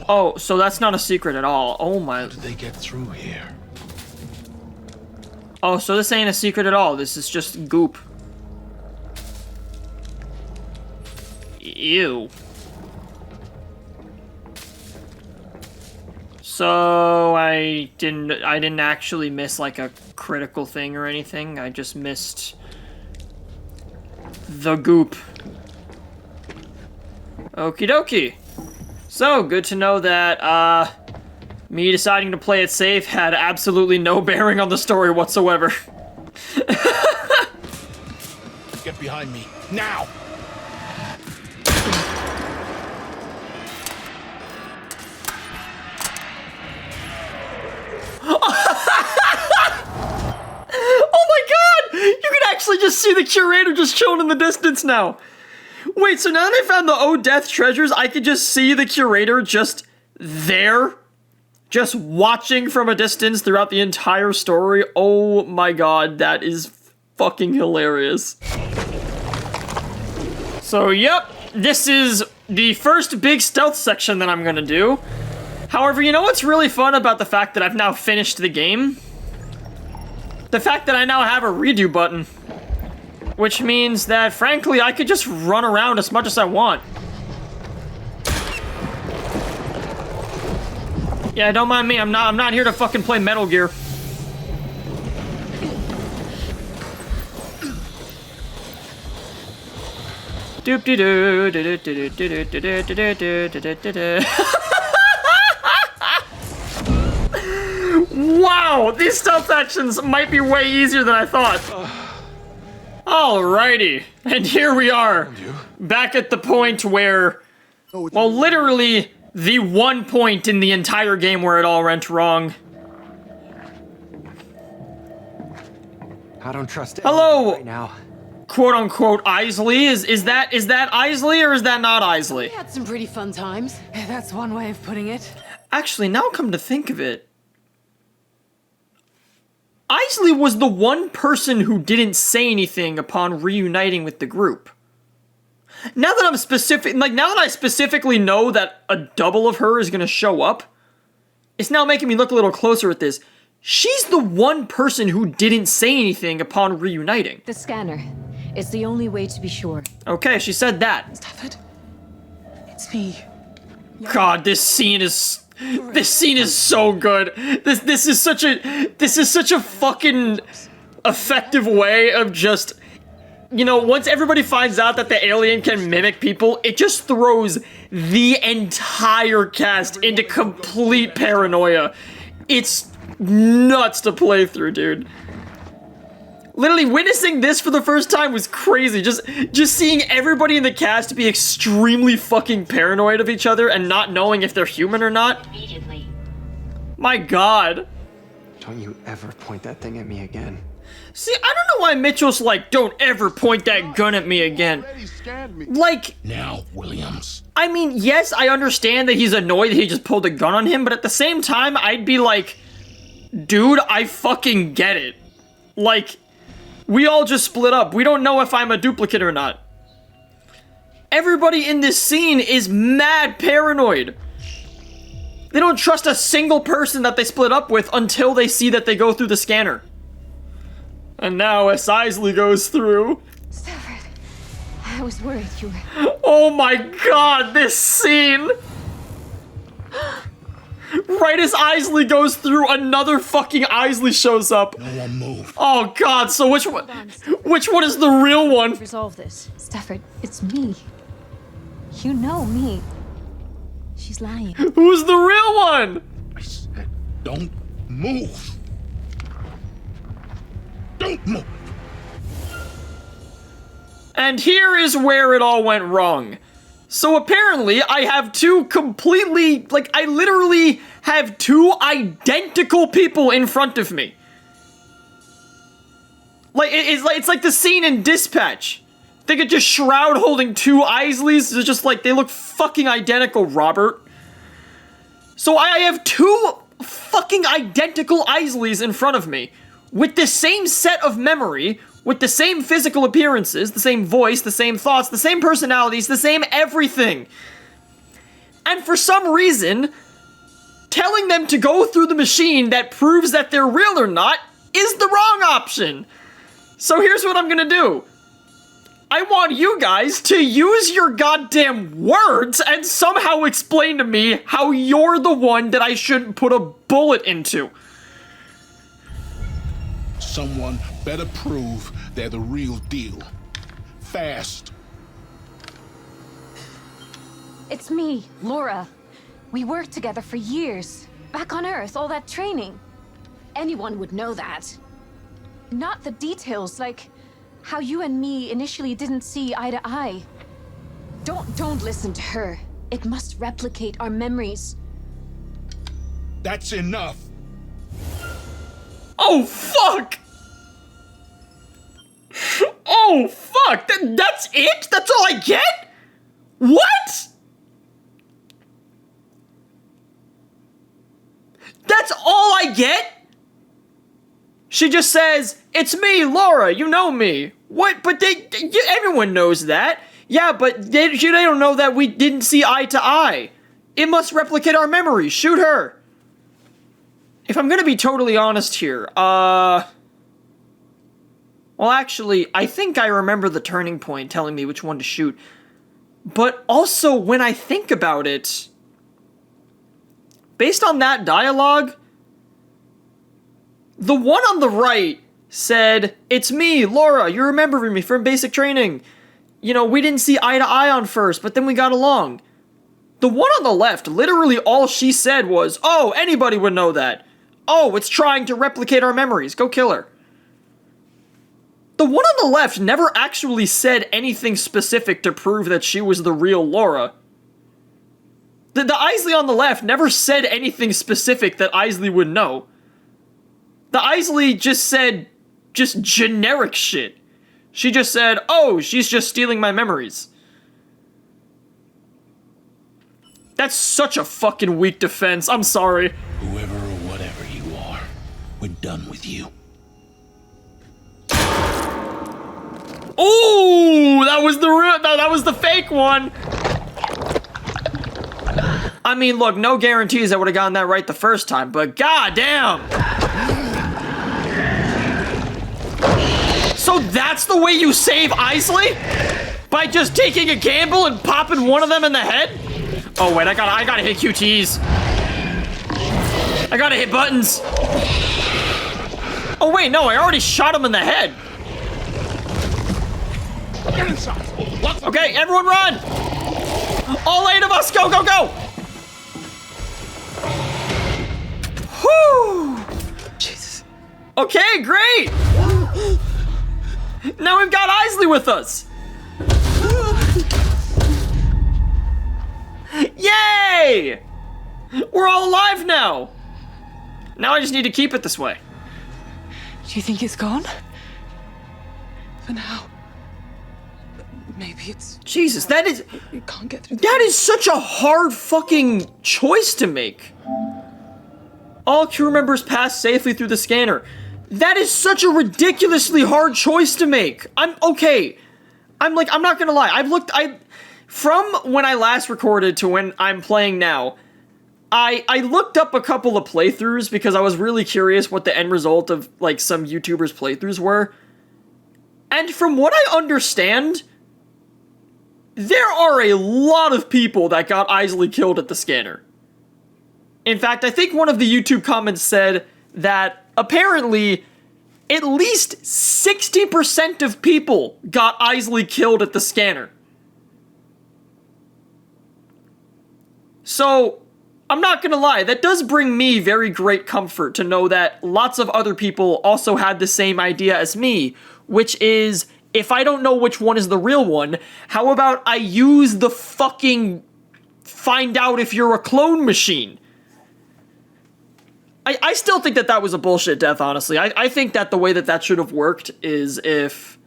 Oh, so that's not a secret at all. Oh my. How did they get through here? Oh, so this ain't a secret at all. This is just goop. Ew. So I didn't actually miss like a critical thing or anything. I just missed the goop. Okie dokie. So, good to know that, me deciding to play it safe had absolutely no bearing on the story whatsoever. Get behind me, now! Oh my god! You can actually just see the curator just chilling in the distance now. Wait, so now that I found the Oh Death treasures, I could just see the curator just there? Just watching from a distance throughout the entire story? Oh my god, that is fucking hilarious. So, yep, this is the first big stealth section that I'm gonna do. However, you know what's really fun about the fact that I've now finished the game? The fact that I now have a redo button. Which means that, frankly, I could just run around as much as I want. Yeah, don't mind me. I'm not here to fucking play Metal Gear. Doop de doo doo doo doo doo doo doo doo doo doo doo. Wow, these stealth actions might be way easier than I thought. Alrighty, and here we are, back at the point where, well, literally the one point in the entire game where it all went wrong. I don't trust Hello, right now. Quote unquote Isley. Is that Isley or is that not Isley? We had some pretty fun times. That's one way of putting it. Actually, now come to think of it, Isley was the one person who didn't say anything upon reuniting with the group. Now that now that I specifically know that a double of her is gonna show up, it's now making me look a little closer at this. She's the one person who didn't say anything upon reuniting. The scanner. It's the only way to be sure. Okay, she said that. Stafford, it's me. God, this scene is so good. This is such a fucking effective way of just, you know, once everybody finds out that the alien can mimic people, it just throws the entire cast into complete paranoia. It's nuts to play through, dude. Literally witnessing this for the first time was crazy. Just seeing everybody in the cast be extremely fucking paranoid of each other and not knowing if they're human or not. Immediately. My god. Don't you ever point that thing at me again. See, I don't know why Mitchell's like, don't ever point that gun at me again. Like, now, Williams. I mean, yes, I understand that he's annoyed that he just pulled a gun on him, but at the same time, I'd be like, dude, I fucking get it. Like, we all just split up. We don't know if I'm a duplicate or not. Everybody in this scene is mad paranoid. They don't trust a single person that they split up with until they see that they go through the scanner. And now as Isley goes through... Stafford, I was worried you were... Oh my god, this scene! Right as Isley goes through, another fucking Isley shows up. No one move. Oh god, so which one is the real one? Resolve this. Stafford, it's me. You know me. She's lying. Who's the real one? I said, don't move. Don't move. And here is where it all went wrong. So apparently, I have two completely, like, I literally have two identical people in front of me. Like, it's like the scene in Dispatch. They could just Shroud holding two Isleys. They're just like, they look fucking identical, Robert. So I have two fucking identical Isleys in front of me, with the same set of memory, with the same physical appearances, the same voice, the same thoughts, the same personalities, the same everything. And for some reason, telling them to go through the machine that proves that they're real or not is the wrong option. So here's what I'm gonna do. I want you guys to use your goddamn words and somehow explain to me how you're the one that I shouldn't put a bullet into. Someone better prove they're the real deal. Fast. It's me, Laura. We worked together for years. Back on Earth, all that training. Anyone would know that. Not the details, like how you and me initially didn't see eye to eye. Don't listen to her. It must replicate our memories. That's enough. Oh, fuck! Oh, fuck! That's it? That's all I get? What? That's all I get? She just says, it's me, Laura, you know me. What? But everyone knows that. Yeah, but they don't know that we didn't see eye to eye. It must replicate our memories. Shoot her. If I'm gonna be totally honest here, well, actually, I think I remember the turning point telling me which one to shoot. But also, when I think about it, based on that dialogue, the one on the right said, it's me, Laura, you remember me from basic training. You know, we didn't see eye to eye on first, but then we got along. The one on the left, literally all she said was, oh, anybody would know that. Oh, it's trying to replicate our memories. Go kill her. The one on the left never actually said anything specific to prove that she was the real Laura. The Isley on the left never said anything specific that Isley would know. The Isley just said just generic shit. She just said, oh, she's just stealing my memories. That's such a fucking weak defense. I'm sorry. Whoever or whatever you are, we're done with you. Ooh, that was the real, that was the fake one. I mean, look, no guarantees I would have gotten that right the first time, but goddamn. So that's the way you save Isley? By just taking a gamble and popping one of them in the head? Oh wait, I gotta hit QTs. I gotta hit buttons. Oh wait, no, I already shot him in the head. Get inside. Okay, everyone run! All 8 of us, go, go, go! Whew! Jesus. Okay, great! Now we've got Isley with us! Yay! We're all alive now! Now I just need to keep it this way. Do you think it's gone? For now. Maybe it's... Jesus, that is... You can't get through... That is such a hard fucking choice to make. All crew members pass safely through the scanner. That is such a ridiculously hard choice to make. I'm not gonna lie. From when I last recorded to when I'm playing now, I looked up a couple of playthroughs because I was really curious what the end result of, like, some YouTubers' playthroughs were. And from what I understand, there are a lot of people that got Isley killed at the scanner. In fact, I think one of the YouTube comments said that apparently at least 60% of people got Isley killed at the scanner. So, I'm not gonna lie, that does bring me very great comfort to know that lots of other people also had the same idea as me, which is, if I don't know which one is the real one, how about I use the fucking find out if you're a clone machine? I still think that that was a bullshit death, honestly. I think that the way that that should have worked is if...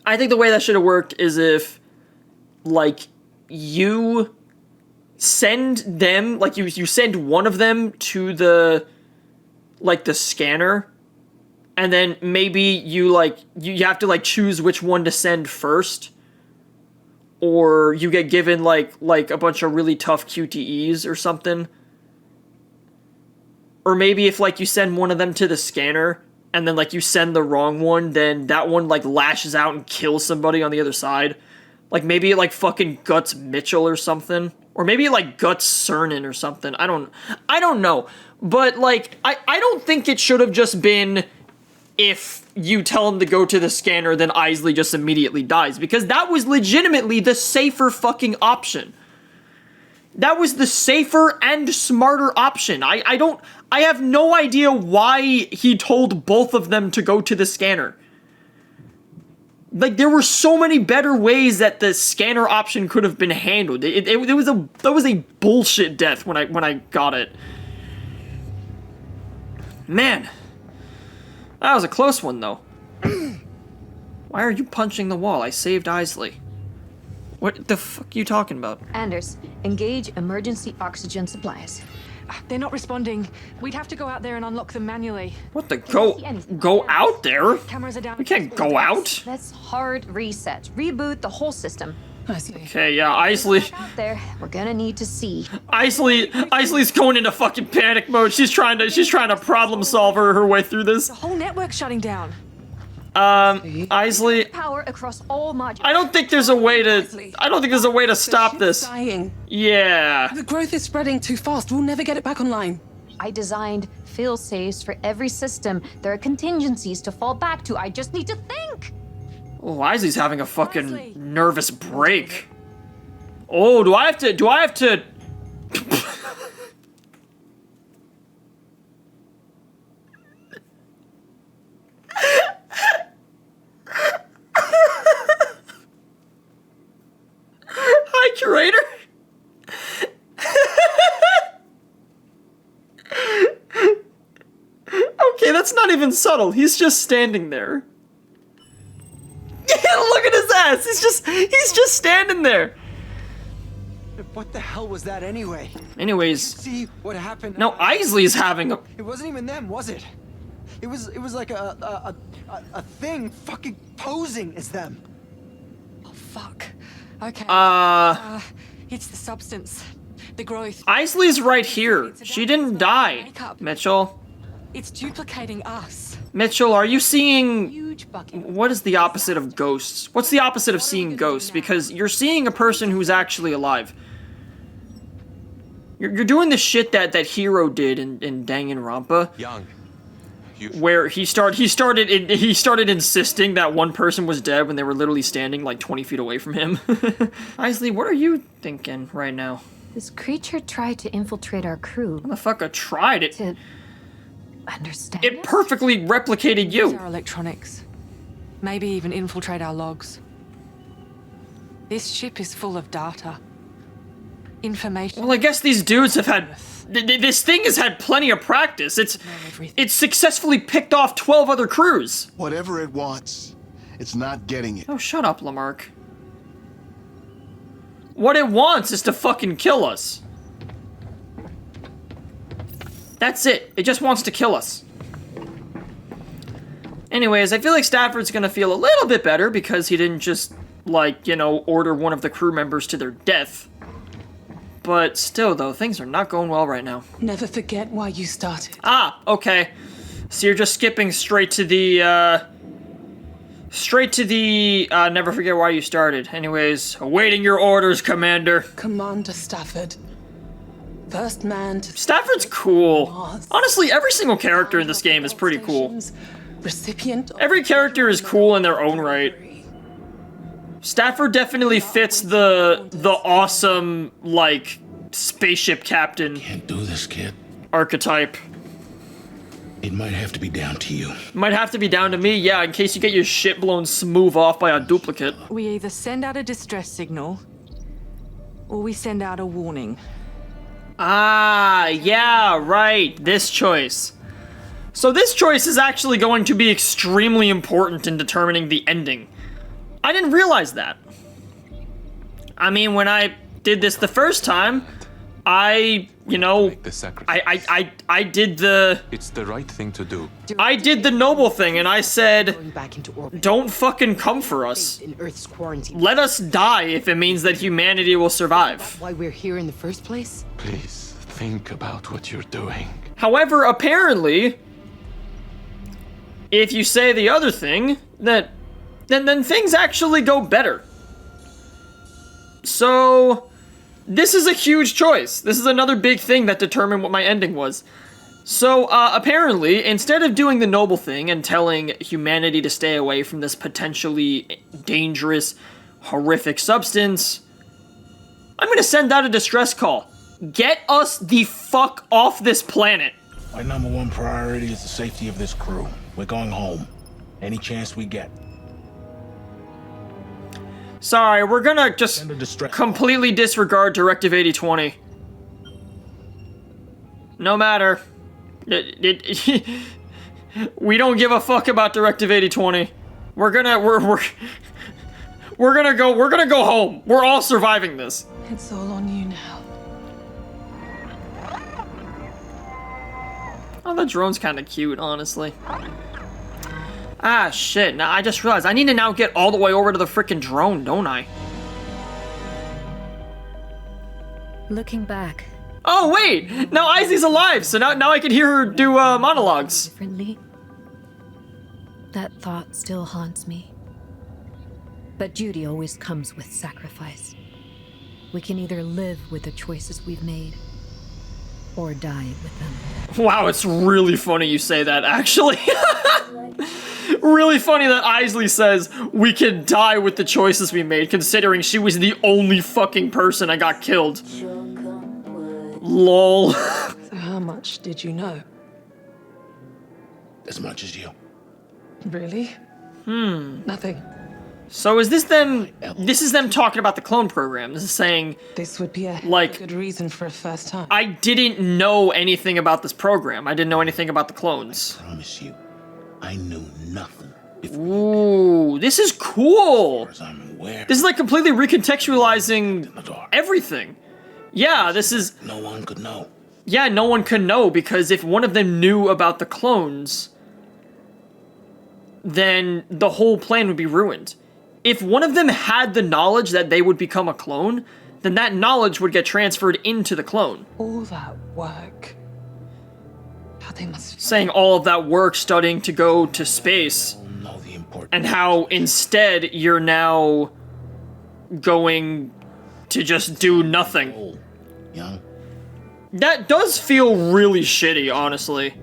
I think the way that should have worked is if, like, you send them, like, you send one of them to the, like, the scanner, and then maybe you, like, you have to, like, choose which one to send first, or you get given, like a bunch of really tough QTEs or something. Or maybe if, like, you send one of them to the scanner, and then, like, you send the wrong one, then that one, like, lashes out and kills somebody on the other side. Like, maybe it, like, fucking guts Mitchell or something. Or maybe it, like, guts Cernan or something. I don't know. But, like, I don't think it should have just been if you tell him to go to the scanner, then Isley just immediately dies. Because that was legitimately the safer fucking option. That was the safer and smarter option. I have no idea why he told both of them to go to the scanner. Like, there were so many better ways that the scanner option could have been handled. That was a bullshit death when I got it. Man. That was a close one, though. Why are you punching the wall? I saved Isley. What the fuck are you talking about? Anders, engage emergency oxygen supplies. They're not responding. We'd have to go out there and unlock them manually. What the go out there? Cameras are down. We can't go out. Let's hard reset. Reboot the whole system. Okay, yeah, Isley. Out there, we're gonna need to see. Isley's going into fucking panic mode. She's trying to problem solve her way through this. The whole network's shutting down. Isley. Power across all modules. I don't think there's a way to stop this. Dying. Yeah. The growth is spreading too fast. We'll never get it back online. I designed fail-safes for every system. There are contingencies to fall back to. I just need to think. Oh, Isley's having a fucking nervous break. Oh, do I have to Hi, curator. Okay, that's not even subtle. He's just standing there. Look at his ass. He's just standing there. What the hell was that anyway? Anyways, See what happened? no, Isley's having a. It wasn't even them, was it? It was like a thing fucking posing as them. Oh fuck. Okay. It's the substance. The growth. Isley's right here. She didn't die. Mitchell. It's duplicating us. Mitchell, are you seeing... What is the opposite of ghosts? What's the opposite of seeing ghosts? Because you're seeing a person who's actually alive. You're doing the shit that Hero did in Danganronpa. Young. Where he started insisting that one person was dead when they were literally standing like 20 feet away from him. Isley, what are you thinking right now? This creature tried to infiltrate our crew. Motherfucker tried it. To understand it perfectly replicated you. Use our electronics. Maybe even infiltrate our logs. This ship is full of data. Information. Well, I guess these dudes have had... This thing has had plenty of practice. It's successfully picked off 12 other crews. Whatever it wants, it's not getting it. Oh, shut up, Lamarck. What it wants is to fucking kill us. That's it. It just wants to kill us. Anyways, I feel like Stafford's gonna feel a little bit better because he didn't just, like, you know, order one of the crew members to their death. But still, though, things are not going well right now. Never forget why you started. Ah, okay. So you're just skipping straight to the Straight to the, never forget why you started. Anyways, awaiting your orders, Commander. Commander Stafford. First man to... Stafford's cool. Honestly, every single character in this game is pretty cool. Recipient... Every character is cool in their own right. Stafford definitely fits the awesome, like, spaceship captain. Can't do this, kid. Archetype. It might have to be down to you. Might have to be down to me, yeah, in case you get your shit blown smooth off by a duplicate. We either send out a distress signal, or we send out a warning. Ah, yeah, right. This choice. So this choice is actually going to be extremely important in determining the ending. I didn't realize that. I mean, when I did this the first time, I, you know, I did the... It's the right thing to do. I did the noble thing, and I said, don't fucking come for us. In Earth's quarantine. Let us die if it means that humanity will survive. Why we're here in the first place? Please, think about what you're doing. However, apparently, if you say the other thing, then things actually go better. So... this is a huge choice. This is another big thing that determined what my ending was. So, apparently, instead of doing the noble thing and telling humanity to stay away from this potentially dangerous, horrific substance, I'm gonna send out a distress call. Get us the fuck off this planet. My #1 priority is the safety of this crew. We're going home. Any chance we get. Sorry, we're gonna just completely disregard Directive 8020. No matter. We don't give a fuck about Directive 8020. We're gonna go home. We're all surviving this. It's all on you now. Oh, the drone's kind of cute, honestly. Ah, shit. Now, I just realized I need to now get all the way over to the frickin' drone, don't I? Looking back. Oh, wait! Now Isley's alive, so now I can hear her do, monologues. Differently. That thought still haunts me. But duty always comes with sacrifice. We can either live with the choices we've made, or die with them. Wow, it's really funny you say that, actually. Really funny that Isley says we can die with the choices we made, considering she was the only fucking person I got killed. Lol. So how much did you know? As much as you. Really? Nothing. So is this them? This is them talking about the clone program. This is saying this would be a good reason for a first time. I didn't know anything about this program. I didn't know anything about the clones. I promise you, I knew nothing. Ooh, this is cool. As I'm aware, this is like completely recontextualizing everything. Yeah, this is... no one could know. Yeah, no one could know, because if one of them knew about the clones, then the whole plan would be ruined. If one of them had the knowledge that they would become a clone, then that knowledge would get transferred into the clone. All that work. How they must... Saying all of that work studying to go to space, and how instead you're now going to just do nothing. Young. That does feel really shitty, honestly.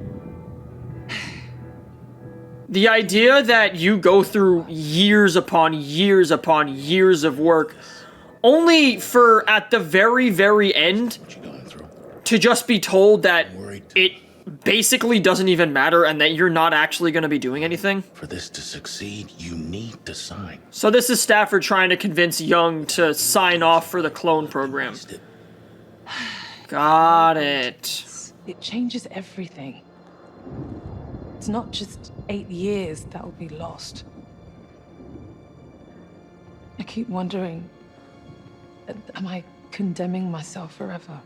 The idea that you go through years upon years upon years of work, only for, at the very, very end, to just be told that it basically doesn't even matter and that you're not actually going to be doing anything. For this to succeed, you need to sign. So this is Stafford trying to convince Young to sign off for the clone program. Got it. It changes everything. It's not just 8 years that will be lost. I keep wondering, am I condemning myself forever?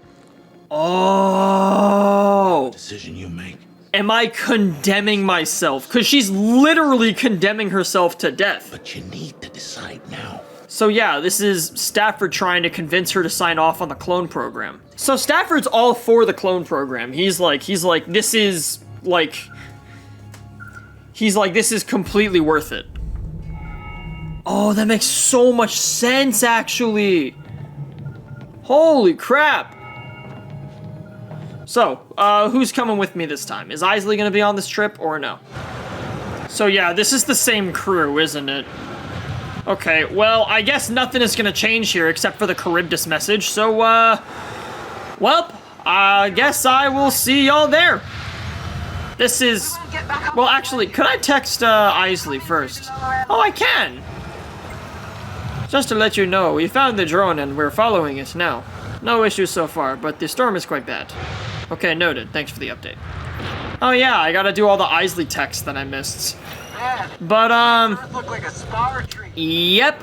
Oh. Decision you make. Am I condemning myself? Because she's literally condemning herself to death. But you need to decide now. So yeah, this is Stafford trying to convince her to sign off on the clone program. So Stafford's all for the clone program. He's like, this is completely worth it. Oh, that makes so much sense, actually. Holy crap. So, who's coming with me this time? Is Isley gonna be on this trip or no? So yeah, this is the same crew, isn't it? Okay, well, I guess nothing is gonna change here except for the Charybdis message, so, well, I guess I will see y'all there. This is... Well, actually, could I text, Isley first? Oh, I can! Just to let you know, we found the drone and we're following it now. No issues so far, but the storm is quite bad. Okay, noted. Thanks for the update. Oh yeah, I gotta do all the Isley texts that I missed. But, yep.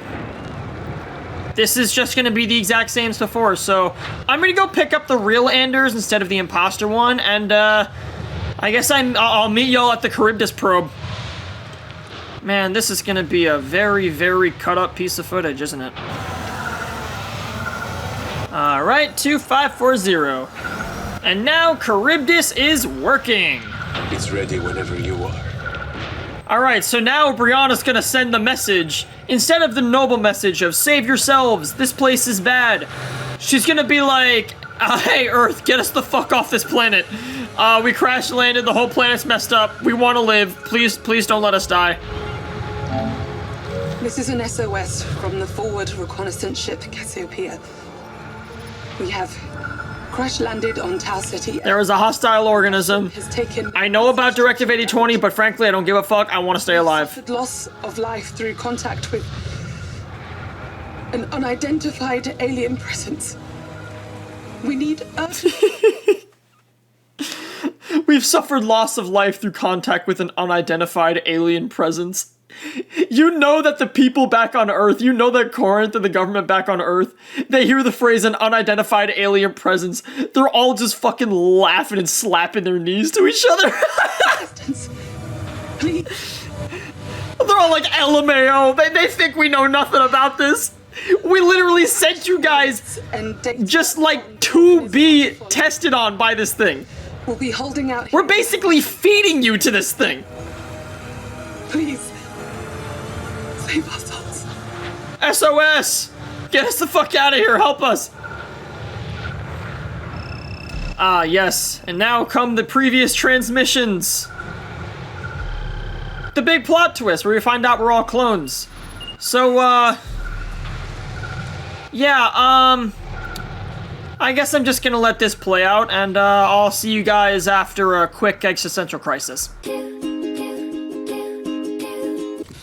This is just gonna be the exact same as before, so I'm gonna go pick up the real Anders instead of the imposter one, and, I guess I'll meet y'all at the Charybdis probe. Man, this is gonna be a very, very cut-up piece of footage, isn't it? Alright, 2540. And now Charybdis is working. It's ready whenever you are. Alright, so now Brianna's gonna send the message. Instead of the noble message of save yourselves, this place is bad. She's gonna be like, hey Earth, get us the fuck off this planet. We crash landed, the whole planet's messed up. We wanna live. Please don't let us die. This is an SOS from the forward reconnaissance ship Cassiopeia. We have crash-landed on Tau City. There is a hostile organism. I know about Directive 8020, but frankly, I don't give a fuck. I want to stay alive. Suffered loss of life through contact with an unidentified alien presence. We need We've suffered loss of life through contact with an unidentified alien presence. You know that the people back on Earth, you know that Corinth and the government back on Earth, they hear the phrase an unidentified alien presence, they're all just fucking laughing and slapping their knees to each other. They're all like, LMAO, they think we know nothing about this. We literally sent you guys just like to be tested on by this thing. We'll be holding out. We're basically feeding you to this thing. Please. Save our souls. SOS! Get us the fuck out of here, help us! Ah, yes, and now come the previous transmissions. The big plot twist where we find out we're all clones. So, yeah, I guess I'm just gonna let this play out, and I'll see you guys after a quick existential crisis.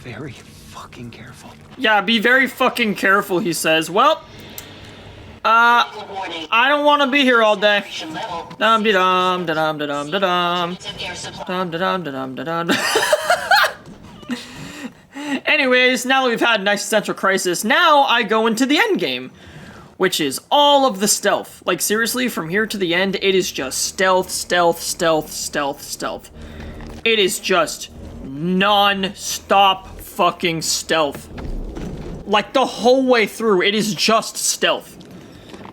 Very fucking careful. Yeah, be very fucking careful, he says. Well, I don't want to be here all day. Dum de dum da dum da dum da dum. Dum da dum da dum da dum. Anyways, now that we've had an existential crisis, now I go into the end game, which is all of the stealth. Like, seriously, from here to the end, it is just stealth, stealth, stealth, stealth, stealth. It is just non-stop fucking stealth. Like, the whole way through, it is just stealth.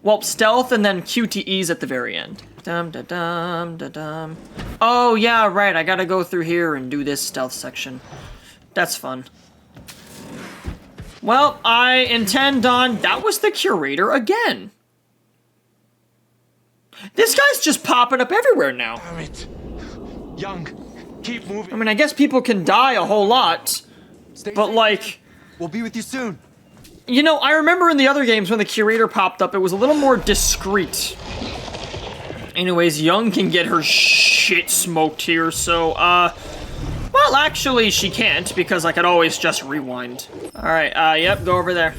Well, stealth and then QTEs at the very end. Dum da dum da dum. Oh, yeah, right, I gotta go through here and do this stealth section. That's fun. Well, I intend on... That was the curator again. This guy's just popping up everywhere now. Damn it. Young, keep moving. I mean, I guess people can die a whole lot. But, like... We'll be with you soon. You know, I remember in the other games when the curator popped up, it was a little more discreet. Anyways, Young can get her shit smoked here, so, well, actually, she can't, because I could always just rewind. Alright, yep, go over there.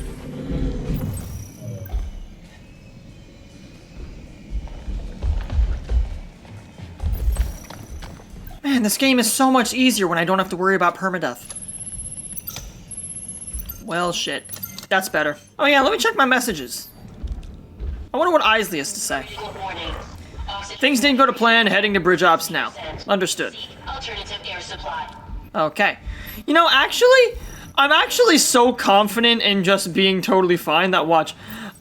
Man, this game is so much easier when I don't have to worry about permadeath. Well, shit. That's better. Oh yeah, let me check my messages. I wonder what Isley has to say. Things didn't go to plan, heading to bridge ops now. Understood. Okay. You know, actually, I'm actually so confident in just being totally fine that, watch,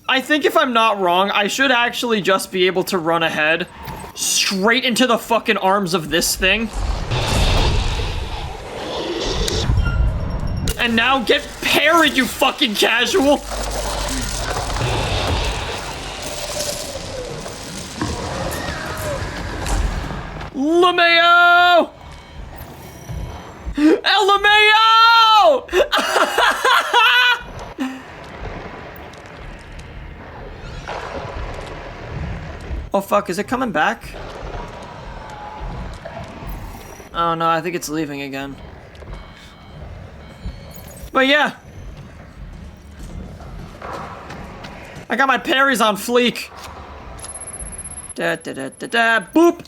I think if I'm not wrong, I should actually just be able to run ahead straight into the fucking arms of this thing. And now get parried, you fucking casual! LeMayo! LeMayo! Oh fuck, is it coming back? Oh no, I think it's leaving again. But yeah. I got my parries on fleek. Da da da da da, boop!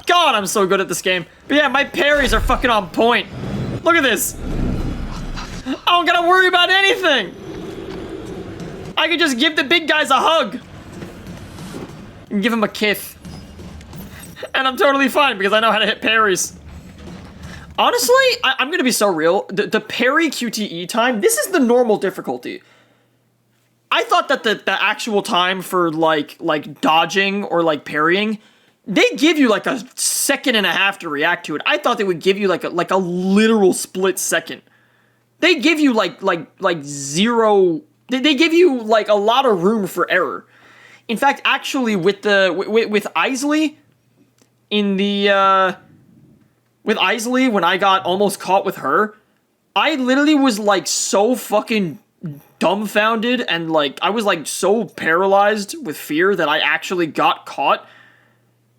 God, I'm so good at this game. But yeah, my parries are fucking on point. Look at this. I don't gotta worry about anything. I can just give the big guys a hug. And give him a kiss. And I'm totally fine because I know how to hit parries. Honestly, I'm gonna be so real. The parry QTE time, this is the normal difficulty. I thought that the actual time for like dodging or like parrying, they give you like a second and a half to react to it. I thought they would give you like a literal split second. They give you like zero. They give you like a lot of room for error. In fact, actually, with Isley, with Isley, when I got almost caught with her, I literally was like so fucking dumbfounded and like I was like so paralyzed with fear that I actually got caught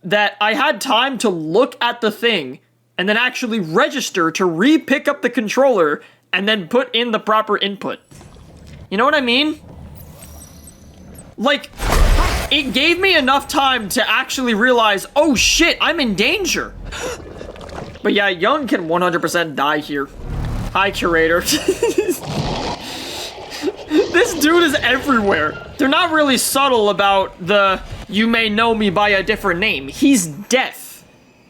that I had time to look at the thing and then actually register to re-pick up the controller and then put in the proper input. You know what I mean? Like, it gave me enough time to actually realize, oh shit, I'm in danger. But yeah, Young can 100% die here. Hi, Curator. This dude is everywhere. They're not really subtle about the, you may know me by a different name. He's death.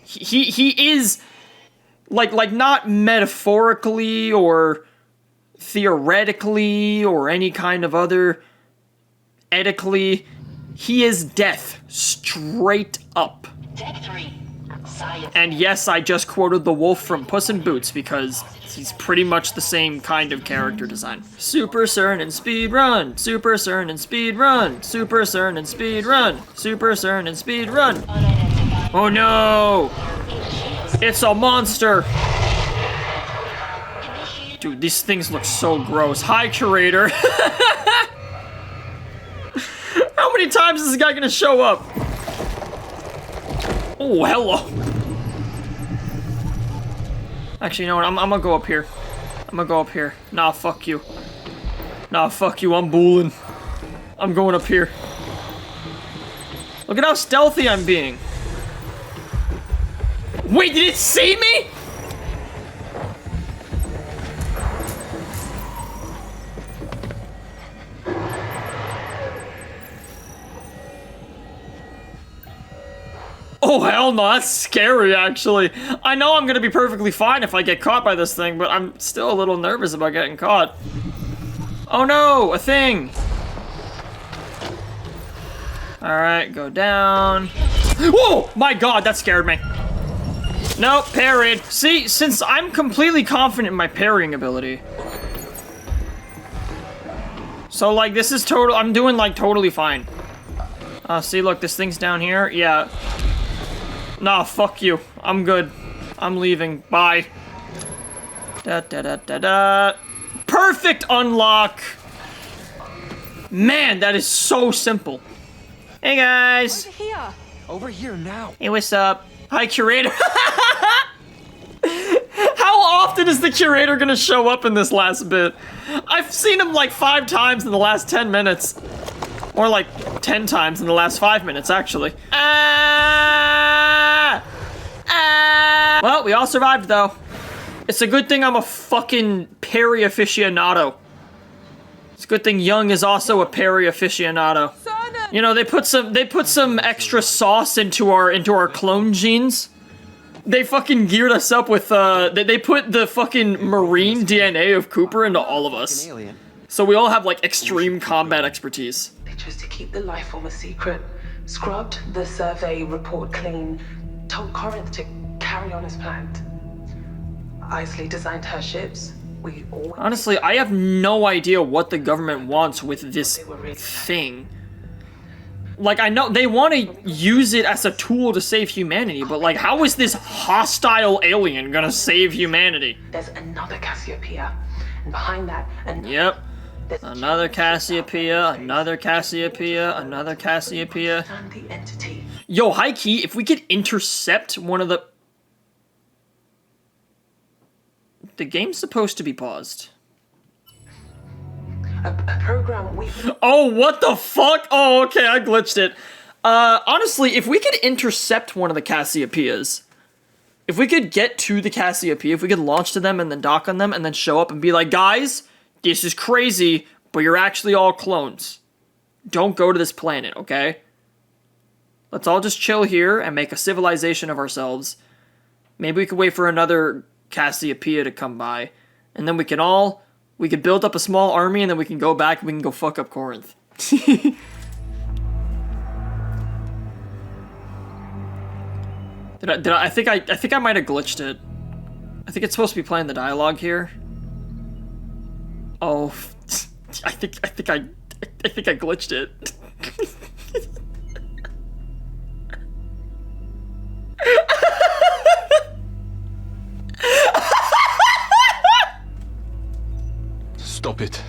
He is, like not metaphorically or theoretically or any kind of other ethically. He is death, straight up. Deck 3. Science. And yes, I just quoted the wolf from Puss in Boots because he's pretty much the same kind of character design. Super CERN and speed run. Super CERN and speed run. Super CERN and speed run. Super CERN and speed run. Oh no! It's a monster! Dude, these things look so gross. Hi, Curator. How many times is this guy gonna show up? Oh, hello. Actually, you know what? I'm gonna go up here. I'm gonna go up here. Nah, fuck you. Nah, fuck you. I'm booling. I'm going up here. Look at how stealthy I'm being. Wait, did it see me? Oh, hell no, that's scary, actually. I know I'm gonna be perfectly fine if I get caught by this thing, but I'm still a little nervous about getting caught. Oh no, a thing! Alright, go down. Whoa! My god, that scared me. Nope, parried. See, since I'm completely confident in my parrying ability. So, like, this is total. I'm doing, like, totally fine. See, look, this thing's down here. Yeah. Nah, fuck you. I'm good. I'm leaving. Bye. Da da da da da. Perfect unlock! Man, that is so simple. Hey, guys. Over here. Over here now. Hey, what's up? Hi, Curator. How often is the Curator gonna show up in this last bit? I've seen him like 5 times in the last 10 minutes. Or like 10 times in the last 5 minutes, actually. Well, we all survived, though. It's a good thing I'm a fucking parry aficionado. It's a good thing Young is also a parry aficionado. You know, they put some extra sauce into our clone genes. They fucking geared us up with they put the fucking marine DNA of Cooper into all of us. So we all have like extreme combat expertise. They chose to keep the life form a secret, scrubbed the survey report clean, told Corinth to carry on as planned. Isley designed her ships we always... Honestly, I have no idea what the government wants with this thing. Like, I know they want to use it as a tool to save humanity, but like, how is this hostile alien gonna save humanity? There's another Cassiopeia, and behind that, Yep. Another Cassiopeia, another Cassiopeia, another Cassiopeia. the entity. Yo, high key, if we could intercept one of the... The game's supposed to be paused. A program we... Oh, what the fuck? Oh, okay, I glitched it. Honestly, if we could intercept one of the Cassiopeias, if we could get to the Cassiopeia, if we could launch to them and then dock on them and then show up and be like, guys, this is crazy, but you're actually all clones. Don't go to this planet, okay? Let's all just chill here and make a civilization of ourselves. Maybe we could wait for another Cassiopeia to come by, and then we could build up a small army, and then we can go back and we can go fuck up Corinth. I think I might have glitched it. I think it's supposed to be playing the dialogue here. Oh, I think I glitched it. Stop it.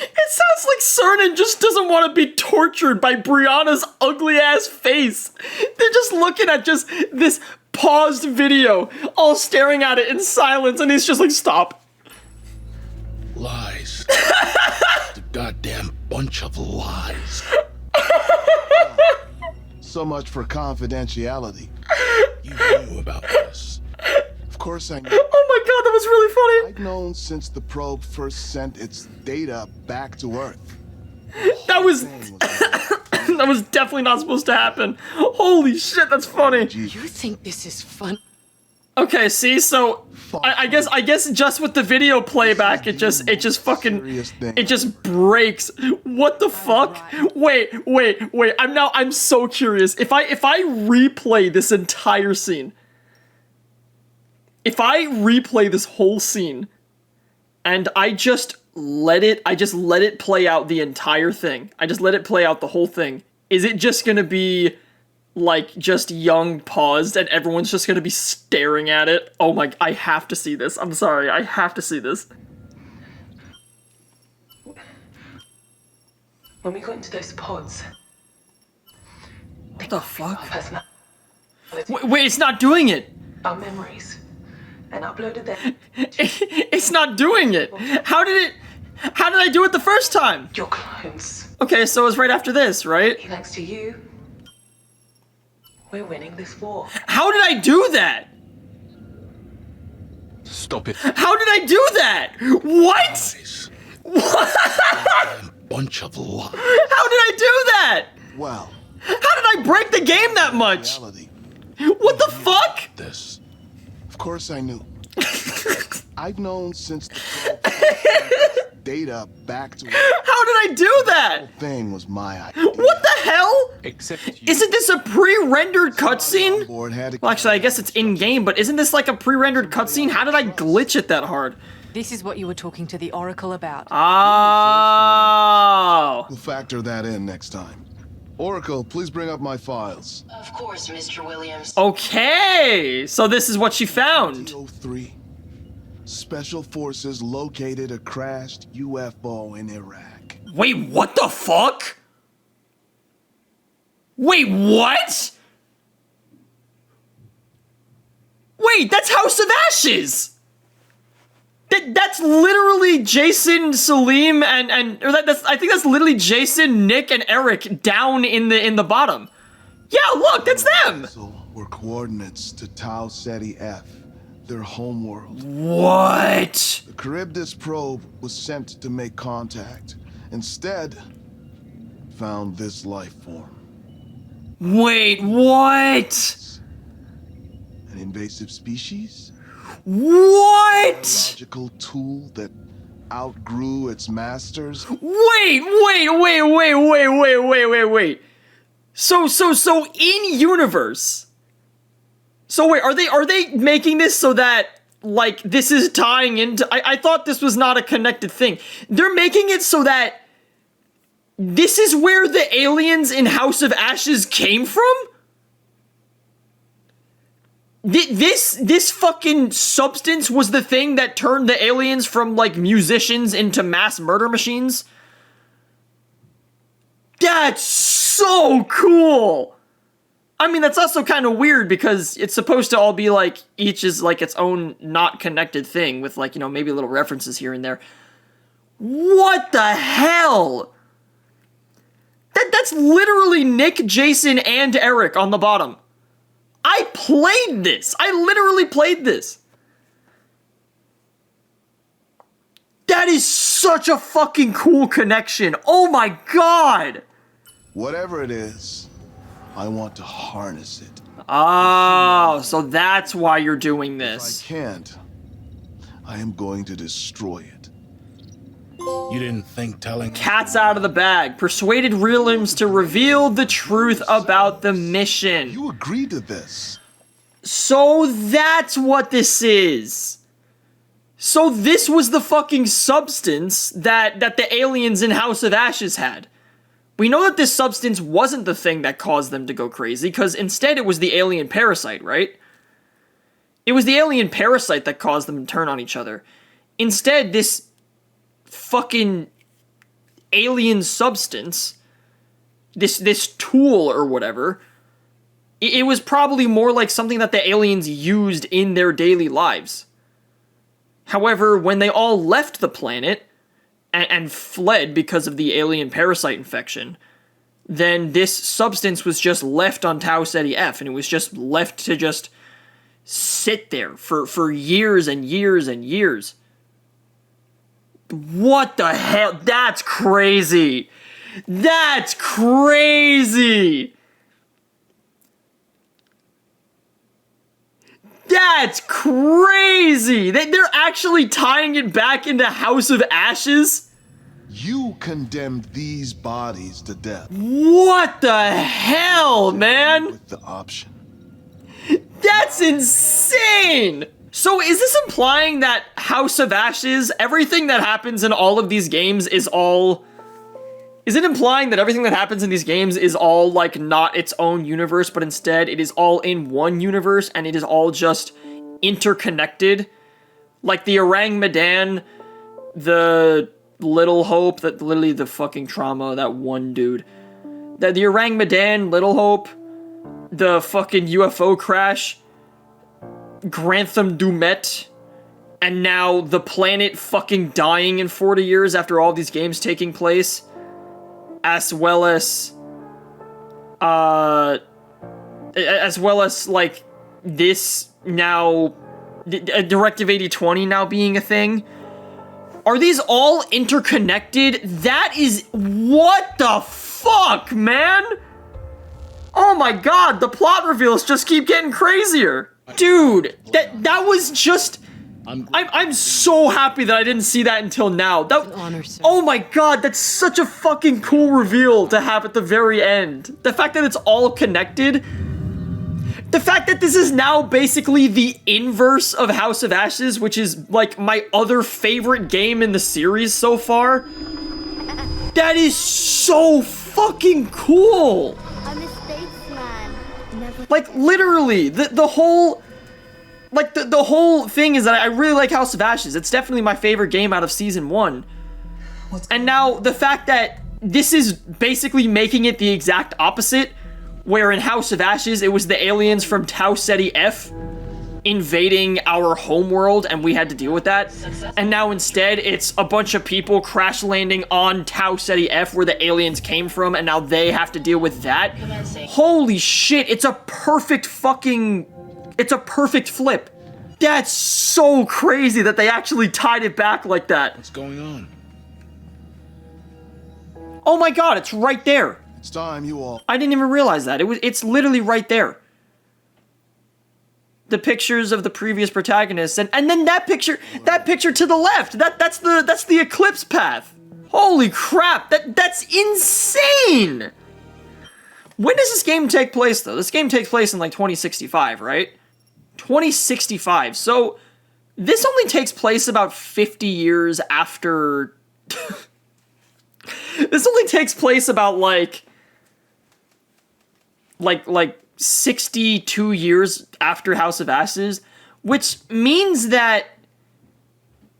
It sounds like Cernan just doesn't want to be tortured by Brianna's ugly ass face. They're just looking at just this paused video, all staring at it in silence, and he's just like, stop. Lies. The goddamn bunch of lies. So much for confidentiality. You knew about this. Of course I knew. Oh my god, that was really funny. I've known since the probe first sent its data back to Earth. That was that was definitely not supposed to happen. Holy shit, that's funny. You think this is fun? Okay, see, so I guess just with the video playback, it just breaks. What the fuck? Wait. I'm so curious. If I replay this entire scene, if I replay this whole scene, and I just let it play out the entire thing. I just let it play out the whole thing. Is it just gonna be like just young paused and everyone's just gonna be staring at it? Oh my, I have to see this. I'm sorry, I have to see this. When we got into those pods... What the fuck? Wait, it's not doing it! Our memories. And uploaded them. It's not doing it! How did I do it the first time? Your clones. Okay, so it was right after this, right? Thanks to you, we're winning this war. How did I do that? Stop it. How did I do that? What? What? Bunch of lies. How did I do that? Well. How did I break the game that much? Reality. What the fuck? This. Of course I knew. I've known since the probe data back to... How did I do that? The whole thing was my idea. What the hell? Except you. Isn't this a pre-rendered cutscene? Well, actually, I guess it's in-game, but isn't this like a pre-rendered cutscene? How did I glitch it that hard? This is what you were talking to the Oracle about. Oh. We'll factor that in next time. Oracle, please bring up my files. Of course, Mr. Williams. Okay, so this is what she found. 03. Special forces located a crashed UFO in Iraq. Wait, what the fuck? Wait, what? Wait, that's House of Ashes! That's literally Jason, Salim, I think that's literally Jason, Nick, and Eric down in the bottom. Yeah, look, that's them! Were coordinates to Tau Ceti F, their homeworld. What? The Charybdis probe was sent to make contact. Instead, found this life form. Wait, what? An invasive species? What? A biological tool that outgrew its masters. Wait. So in universe. So wait, are they making this so that like this is tying into? I thought this was not a connected thing. They're making it so that this is where the aliens in House of Ashes came from? This fucking substance was the thing that turned the aliens from, like, musicians into mass murder machines? That's so cool! I mean, that's also kind of weird because it's supposed to all be, like, each is, like, its own not connected thing with, like, you know, maybe little references here and there. What the hell? That's literally Nick, Jason, and Eric on the bottom. I played this. I literally played this. That is such a fucking cool connection. Oh my god. Whatever it is, I want to harness it. Oh, so that's why you're doing this. If I can't, I am going to destroy it. You didn't think telling... Cat's out of the bag. Persuaded Realms to reveal the truth about the mission. You agreed to this. So that's what this is. So this was the fucking substance that the aliens in House of Ashes had. We know that this substance wasn't the thing that caused them to go crazy, because instead it was the alien parasite, right? It was the alien parasite that caused them to turn on each other. Instead, this fucking alien substance, this tool or whatever, it was probably more like something that the aliens used in their daily lives. However, when they all left the planet and fled because of the alien parasite infection, then this substance was just left on Tau Ceti F, and it was just left to just sit there for years and years and years. What the hell? That's crazy. That's crazy. That's crazy. They're actually tying it back into House of Ashes? You condemned these bodies to death. What the hell, man? With the option. That's insane. So is this implying that House of Ashes, everything that happens in all of these games is all... Is it implying that everything that happens in these games is all, like, not its own universe, but instead it is all in one universe, and it is all just interconnected? Like the Orang Medan, the Little Hope, that literally the fucking trauma, that one dude. The Orang Medan, Little Hope, the fucking UFO crash, Grantham Dumet, and now the planet fucking dying in 40 years after all these games taking place, as well as like this now, Directive 8020 now being a thing. Are these all interconnected? That is, what the fuck, man? Oh my god, the plot reveals just keep getting crazier. Dude, that was just... I'm so happy that I didn't see that until now. That, an honor, sir. Oh my god, that's such a fucking cool reveal to have at the very end. The fact that it's all connected. The fact that this is now basically the inverse of House of Ashes, which is like my other favorite game in the series so far. That is so fucking cool. I'm a statesman. Never... Like literally, the whole... Like, the whole thing is that I really like House of Ashes. It's definitely my favorite game out of Season 1. And now, the fact that this is basically making it the exact opposite, where in House of Ashes, it was the aliens from Tau Ceti F invading our homeworld, and we had to deal with that. And now, instead, it's a bunch of people crash landing on Tau Ceti F, where the aliens came from, and now they have to deal with that. Holy shit, it's a perfect fucking... It's a perfect flip. That's so crazy that they actually tied it back like that. What's going on? Oh my god, it's right there. It's time you all... I didn't even realize that. It's literally right there. the pictures of the previous protagonists, and then that picture to the left, that's the eclipse path. Holy crap, that's insane! When does this game take place, though? This game takes place in, like, 2065, right? 2065. So, this only takes place about 50 years after... This only takes place about, like 62 years after House of Ashes, which means that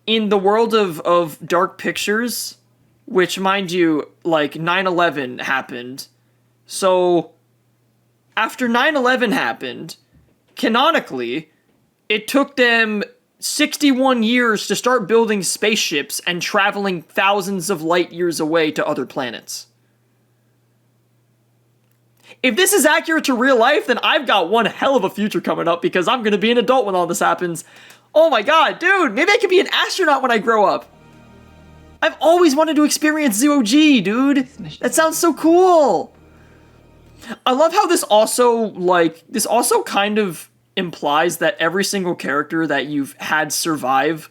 in the world of Dark Pictures, which, mind you, like, 9/11 happened. So, after 9/11 happened, canonically, it took them 61 years to start building spaceships and traveling thousands of light years away to other planets. If this is accurate to real life, then I've got one hell of a future coming up because I'm going to be an adult when all this happens. Oh my god, dude, maybe I could be an astronaut when I grow up. I've always wanted to experience zero-G, dude. That sounds so cool. I love how this also kind of implies that every single character that you've had survive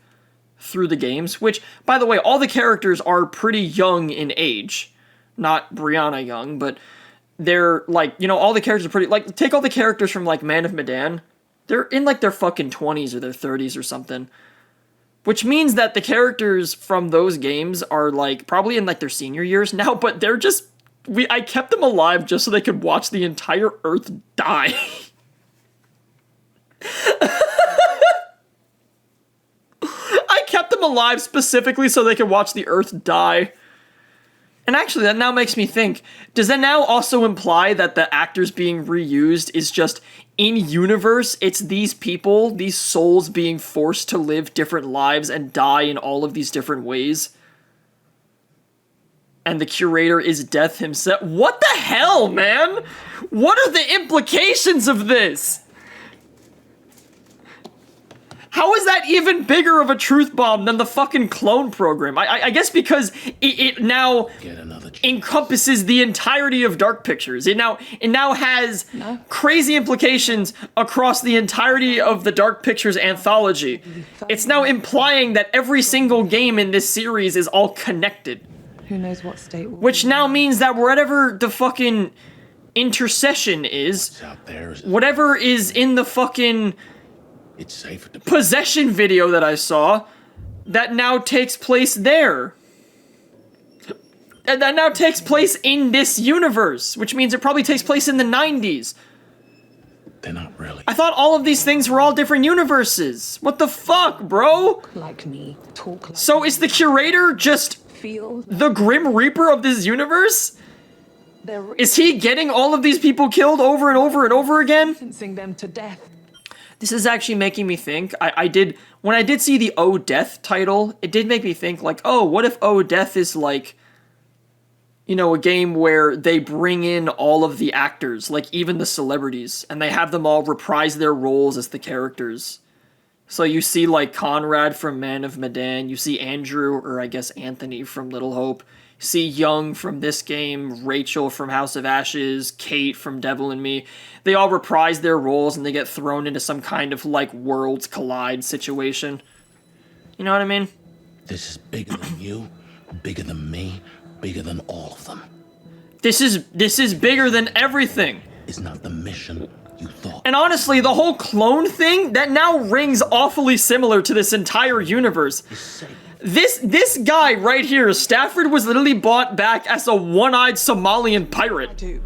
through the games, which, by the way, all the characters are pretty young in age. Not Brianna young, but they're, like, you know, all the characters are pretty, like, take all the characters from, like, Man of Medan. They're in, like, their fucking 20s or their 30s or something. Which means that the characters from those games are, like, probably in, like, their senior years now, but they're just... I kept them alive just so they could watch the entire Earth die. I kept them alive specifically so they could watch the Earth die. And actually, that now makes me think, does that now also imply that the actors being reused is just, in-universe, it's these people, these souls being forced to live different lives and die in all of these different ways? And the curator is death himself. What the hell, man? What are the implications of this? How is that even bigger of a truth bomb than the fucking clone program? I guess because it now encompasses the entirety of Dark Pictures. It now has crazy implications across the entirety of the Dark Pictures anthology. It's now implying that every single game in this series is all connected. Who knows what state? Which now means that wherever the fucking intercession is, whatever is in the fucking possession video that I saw, that now takes place there. And that now takes place in this universe, which means it probably takes place in the 90s. They're not really. I thought all of these things were all different universes. What the fuck, bro? Like me, talk like so is the curator just the Grim Reaper of this universe? Is he getting all of these people killed over and over and over again? Sentencing them to death. This is actually making me think, when I did see the Oh Death title, it did make me think, like, oh, what if Oh Death is like, you know, a game where they bring in all of the actors, like even the celebrities, and they have them all reprise their roles as the characters. So you see, like, Conrad from Man of Medan, you see Andrew, or I guess Anthony from Little Hope, you see Young from this game, Rachel from House of Ashes, Kate from Devil and Me. They all reprise their roles and they get thrown into some kind of, like, worlds collide situation. You know what I mean? This is bigger than you, bigger than me, bigger than all of them. This is bigger than everything. It's not the mission you thought. And honestly, the whole clone thing, that now rings awfully similar to this entire universe. This guy right here, Stafford, was literally brought back as a one-eyed Somalian pirate.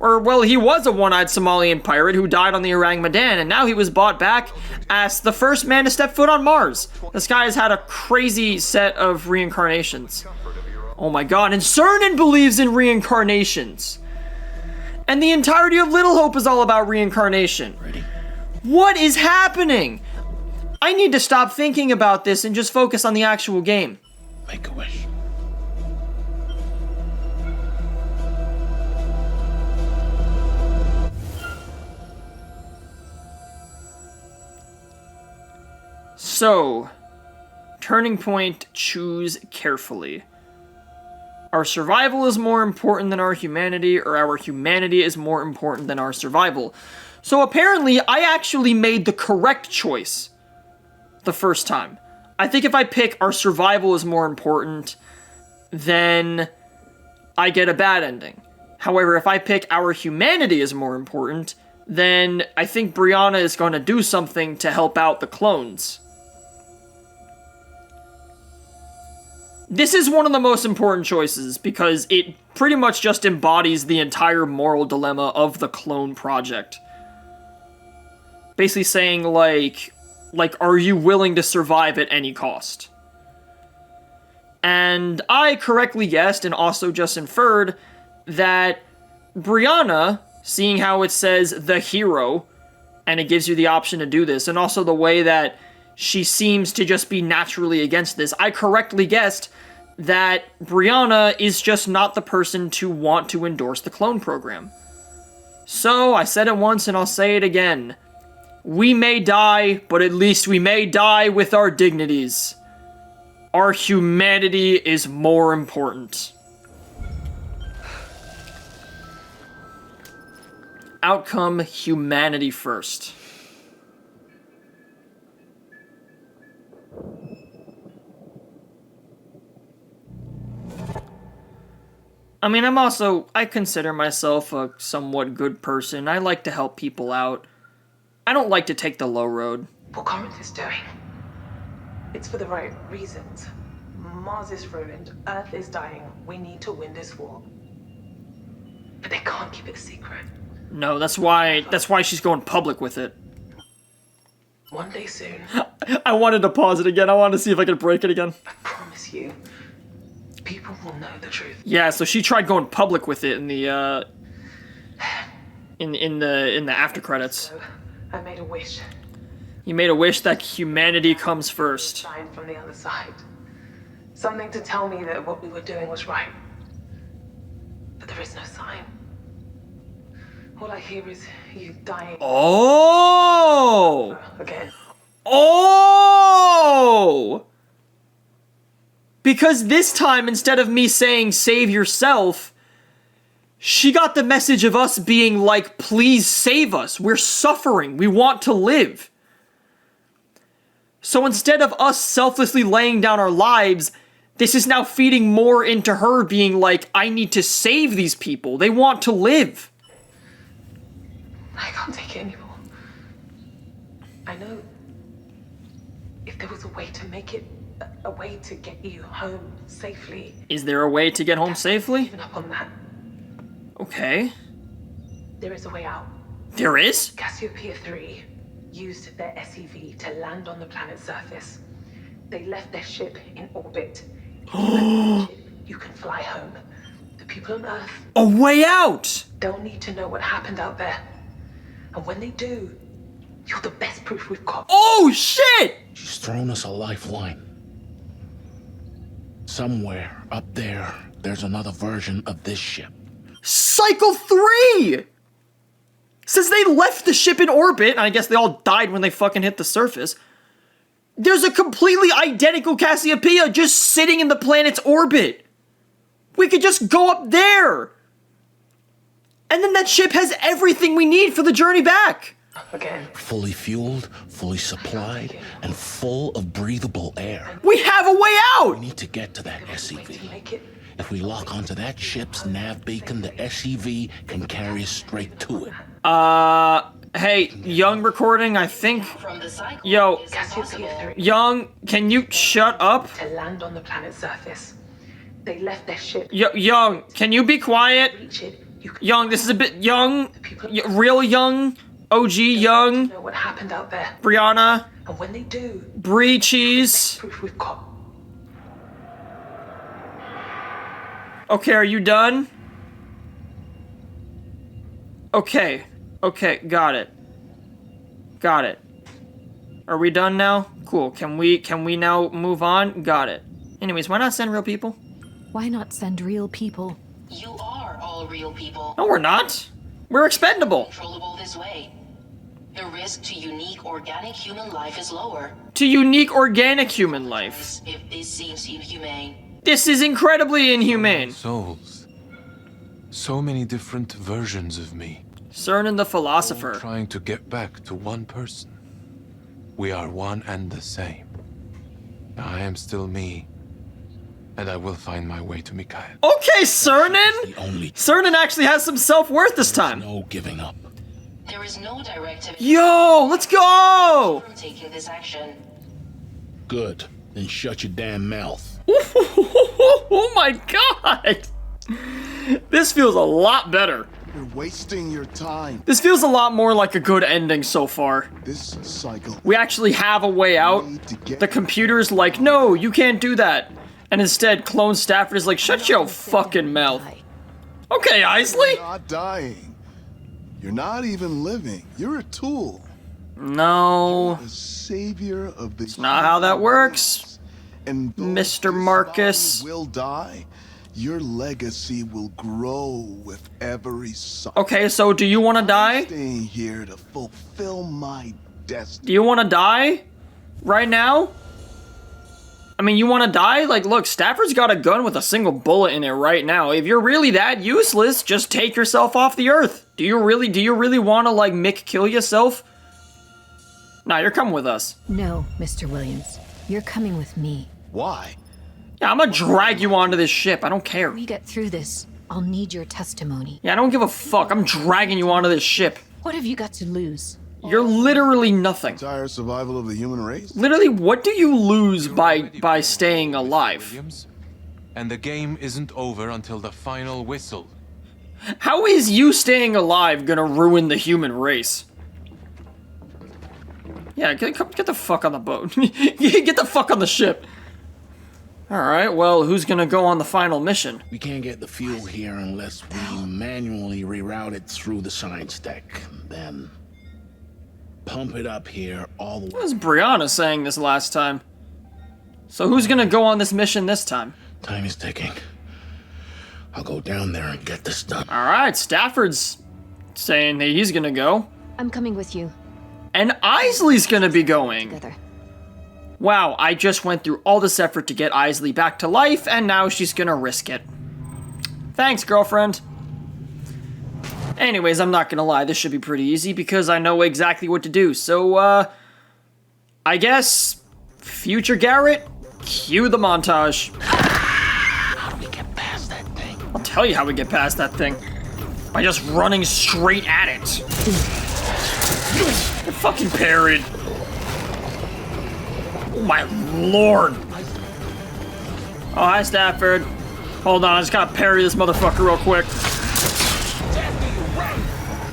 Or, well, he was a one-eyed Somalian pirate who died on the Orang Medan, and now he was brought back as the first man to step foot on Mars. This guy has had a crazy set of reincarnations. Oh my god, and Cernan believes in reincarnations. And the entirety of Little Hope is all about reincarnation. Ready? What is happening? I need to stop thinking about this and just focus on the actual game. Make a wish. So, turning point, choose carefully. our survival is more important than our humanity, or our humanity is more important than our survival. So apparently, I actually made the correct choice the first time. I think if I pick our survival is more important, then I get a bad ending. However, if I pick our humanity is more important, then I think Brianna is going to do something to help out the clones. This is one of the most important choices because it pretty much just embodies the entire moral dilemma of the clone project. Basically saying, like, are you willing to survive at any cost? And I correctly guessed and also just inferred that Brianna, seeing how it says the hero, and it gives you the option to do this, and also the way that she seems to just be naturally against this, I correctly guessed that Brianna is just not the person to want to endorse the clone program. So, I said it once and I'll say it again. We may die, but at least we may die with our dignities. Our humanity is more important. Outcome, humanity first. I mean, I consider myself a somewhat good person. I like to help people out. I don't like to take the low road. What Corinth is doing, it's for the right reasons. Mars is ruined, Earth is dying, we need to win this war. But they can't keep it a secret. No, that's why she's going public with it. One day soon. I wanted to pause it again. I wanted to see if I could break it again. I promise you, people will know the truth. Yeah, so she tried going public with it in the in the after credits. So, I made a wish. You made a wish that humanity comes first. Sign from the other side. Something to tell me that what we were doing was right. But there is no sign. All I hear is you dying. Oh! Again. Oh! Because this time, instead of me saying save yourself, she got the message of us being like, please save us. We're suffering. We want to live. So instead of us selflessly laying down our lives, this is now feeding more into her being like, I need to save these people. They want to live. I can't take it anymore. I know if there was a way to make it, a way to get you home safely. Is there a way to get home safely? Given up on that. Okay. There is a way out. There is? Cassiopeia 3 used their SEV to land on the planet's surface. They left their ship in orbit. You can fly home. The people on Earth... A way out! Don't need to know what happened out there. And when they do, you're the best proof we've got. Oh, shit! She's thrown us a lifeline. Somewhere up there, there's another version of this ship. Cycle 3! Since they left the ship in orbit, and I guess they all died when they fucking hit the surface, there's a completely identical Cassiopeia just sitting in the planet's orbit. We could just go up there. And then that ship has everything we need for the journey back. Again. Fully fueled, fully supplied, and full of breathable air. We have a way out! We need to get to that SEV. If we lock onto that ship's nav beacon, the SEV can carry us straight to it. Hey, Young recording, I think... Yo, Young, can you shut up? To land on the planet's surface. They left their ship. Young, can you be quiet? Young, this is a bit young. Real young. OG young. Know what happened out there. Brianna. And when they do, Brie cheese. proof we've got. Okay, are you done? Okay, got it. Got it. Are we done now? Cool. Can we now move on? Got it. Anyways, why not send real people? Why not send real people? You are all real people. No, we're not. We're expendable. Controllable this way. The risk to unique organic human life is lower. To unique organic human life. If this seems inhumane. This is incredibly inhumane. Souls. So many different versions of me. Cernan the philosopher. All trying to get back to one person. We are one and the same. I am still me. And I will find my way to Mikhail. Okay, Cernan! Cernan actually has some self-worth this time. No giving up. There is no directive. Yo, let's go! From taking this action. Good. Then shut your damn mouth. Oh my god! This feels a lot better. You're wasting your time. This feels a lot more like a good ending so far. This cycle. We actually have a way out. The computer's like, no, you can't do that. And instead, Clone Stafford is like, shut your fucking mouth. Okay, Isley. You're not dying. You're not even living. You're a tool. No. You're the savior of the. It's not how that works. And Mr. Marcus will die. Your legacy will grow with every cycle. Okay, so do you want to die? Staying here to fulfill my destiny. Do you want to die? Right now? I mean, you want to die? Like, look, Stafford's got a gun with a single bullet in it right now. If you're really that useless, just take yourself off the earth. Do you really want to, like, Mick kill yourself? Nah, you're coming with us. No, Mr. Williams. You're coming with me. Why? Yeah, I'm gonna drag you onto this ship. I don't care. If we get through this, I'll need your testimony. Yeah, I don't give a fuck. I'm dragging you onto this ship. What have you got to lose? You're literally nothing. Entire survival of the human race? Literally, what do you lose by staying alive? Williams, and the game isn't over until the final whistle. How is you staying alive gonna ruin the human race? Yeah, get the fuck on the boat. Get the fuck on the ship. Alright, well, who's gonna go on the final mission? We can't get the fuel here unless we manually reroute it through the science deck. Then pump it up here all the way. What was Brianna saying this last time? So who's gonna go on this mission this time? Time is ticking. I'll go down there and get this done. Alright, Stafford's saying that he's gonna go. I'm coming with you. And Isley's gonna be going. Together. Wow, I just went through all this effort to get Isley back to life, and now she's gonna risk it. Thanks, girlfriend. Anyways, I'm not gonna lie, this should be pretty easy because I know exactly what to do. So, I guess, future Garrett, cue the montage. How do we get past that thing? I'll tell you how we get past that thing. By just running straight at it. Get fucking parried. Oh my lord. Oh, hi, Stafford. Hold on, I just gotta parry this motherfucker real quick.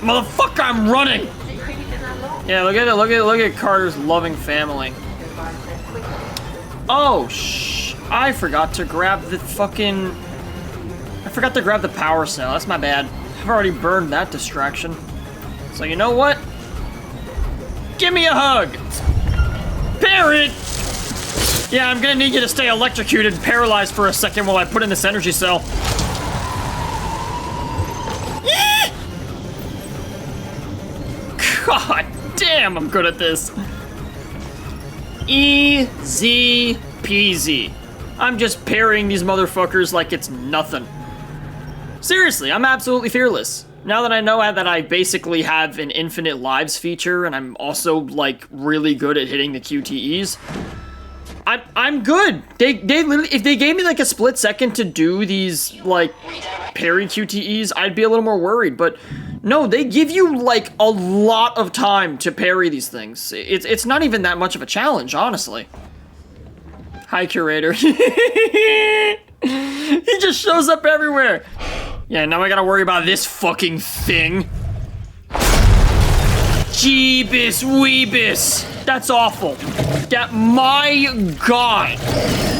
Motherfucker, I'm running! Yeah, look at Carter's loving family. Oh, I forgot to grab the fucking... I forgot to grab the power cell, that's my bad. I've already burned that distraction. So you know what? Give me a hug! Parrot! Yeah, I'm gonna need you to stay electrocuted and paralyzed for a second while I put in this energy cell. God damn, I'm good at this. Easy peasy. I'm just parrying these motherfuckers like it's nothing. Seriously, I'm absolutely fearless. Now that I know that I basically have an infinite lives feature and I'm also, like, really good at hitting the QTEs, I'm good. They literally, if they gave me like a split second to do these like parry QTEs, I'd be a little more worried. But no, they give you like a lot of time to parry these things. It's not even that much of a challenge, honestly. Hi, Curator. He just shows up everywhere. Yeah, now I gotta worry about this fucking thing. Jeebus Weebus. That's awful. My God.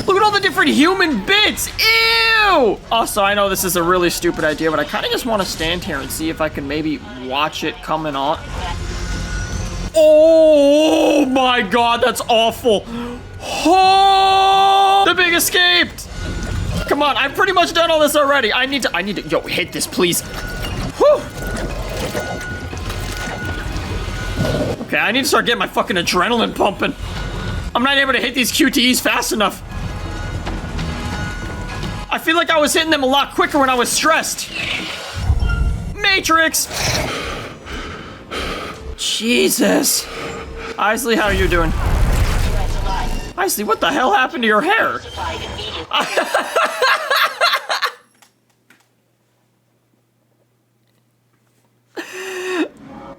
Look at all the different human bits. Ew. Also, I know this is a really stupid idea, but I kind of just want to stand here and see if I can maybe watch it coming on. Oh my God, that's awful. Oh, the Big Escaped. Come on, I've pretty much done all this already. I need to, yo, hit this, please. Whew. Okay, I need to start getting my fucking adrenaline pumping. I'm not able to hit these QTEs fast enough. feel like I was hitting them a lot quicker when I was stressed. Matrix! Jesus. Isley, how are you doing? Isley, what the hell happened to your hair?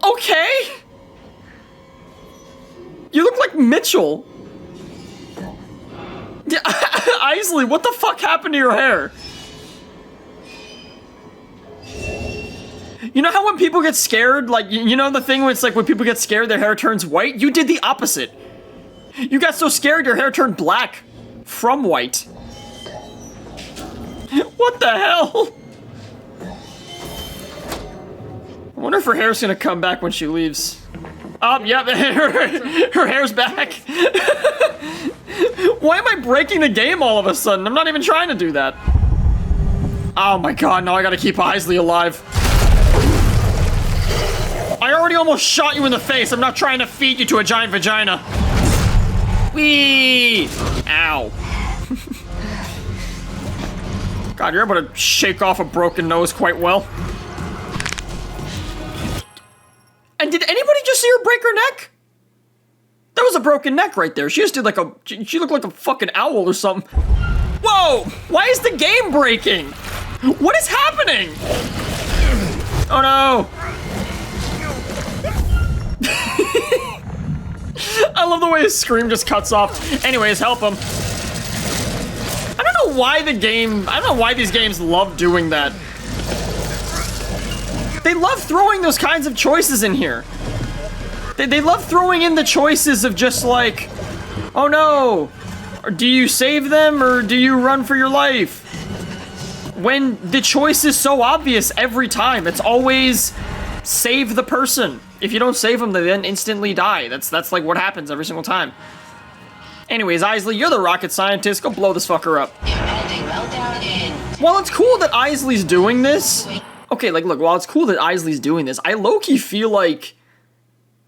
Okay. You look like Mitchell. Yeah, Isley, what the fuck happened to your hair? You know how when people get scared, like, you know the thing where it's like when people get scared, their hair turns white? You did the opposite. You got so scared, your hair turned black from white. What the hell? I wonder if her hair's gonna come back when she leaves. Oh, yep, her hair's back. Why am I breaking the game all of a sudden? I'm not even trying to do that. Oh my god, now I gotta keep Isley alive. I already almost shot you in the face. I'm not trying to feed you to a giant vagina. Whee! Ow. God, you're able to shake off a broken nose quite well. And did anybody just see her break her neck? That was a broken neck right there. She just did like a... She looked like a fucking owl or something. Whoa! Why is the game breaking? What is happening? Oh no! I love the way his scream just cuts off. Anyways, help him. I don't know why the game... I don't know why these games love doing that. They love throwing those kinds of choices in here. They love throwing in the choices of just like, oh no, or do you save them or do you run for your life? When the choice is so obvious every time, it's always save the person. If you don't save them, they then instantly die. That's like what happens every single time. Anyways, Isley, you're the rocket scientist. Go blow this fucker up. While it's cool that Isley's doing this, okay, like, look, while it's cool that Isley's doing this, I low-key feel like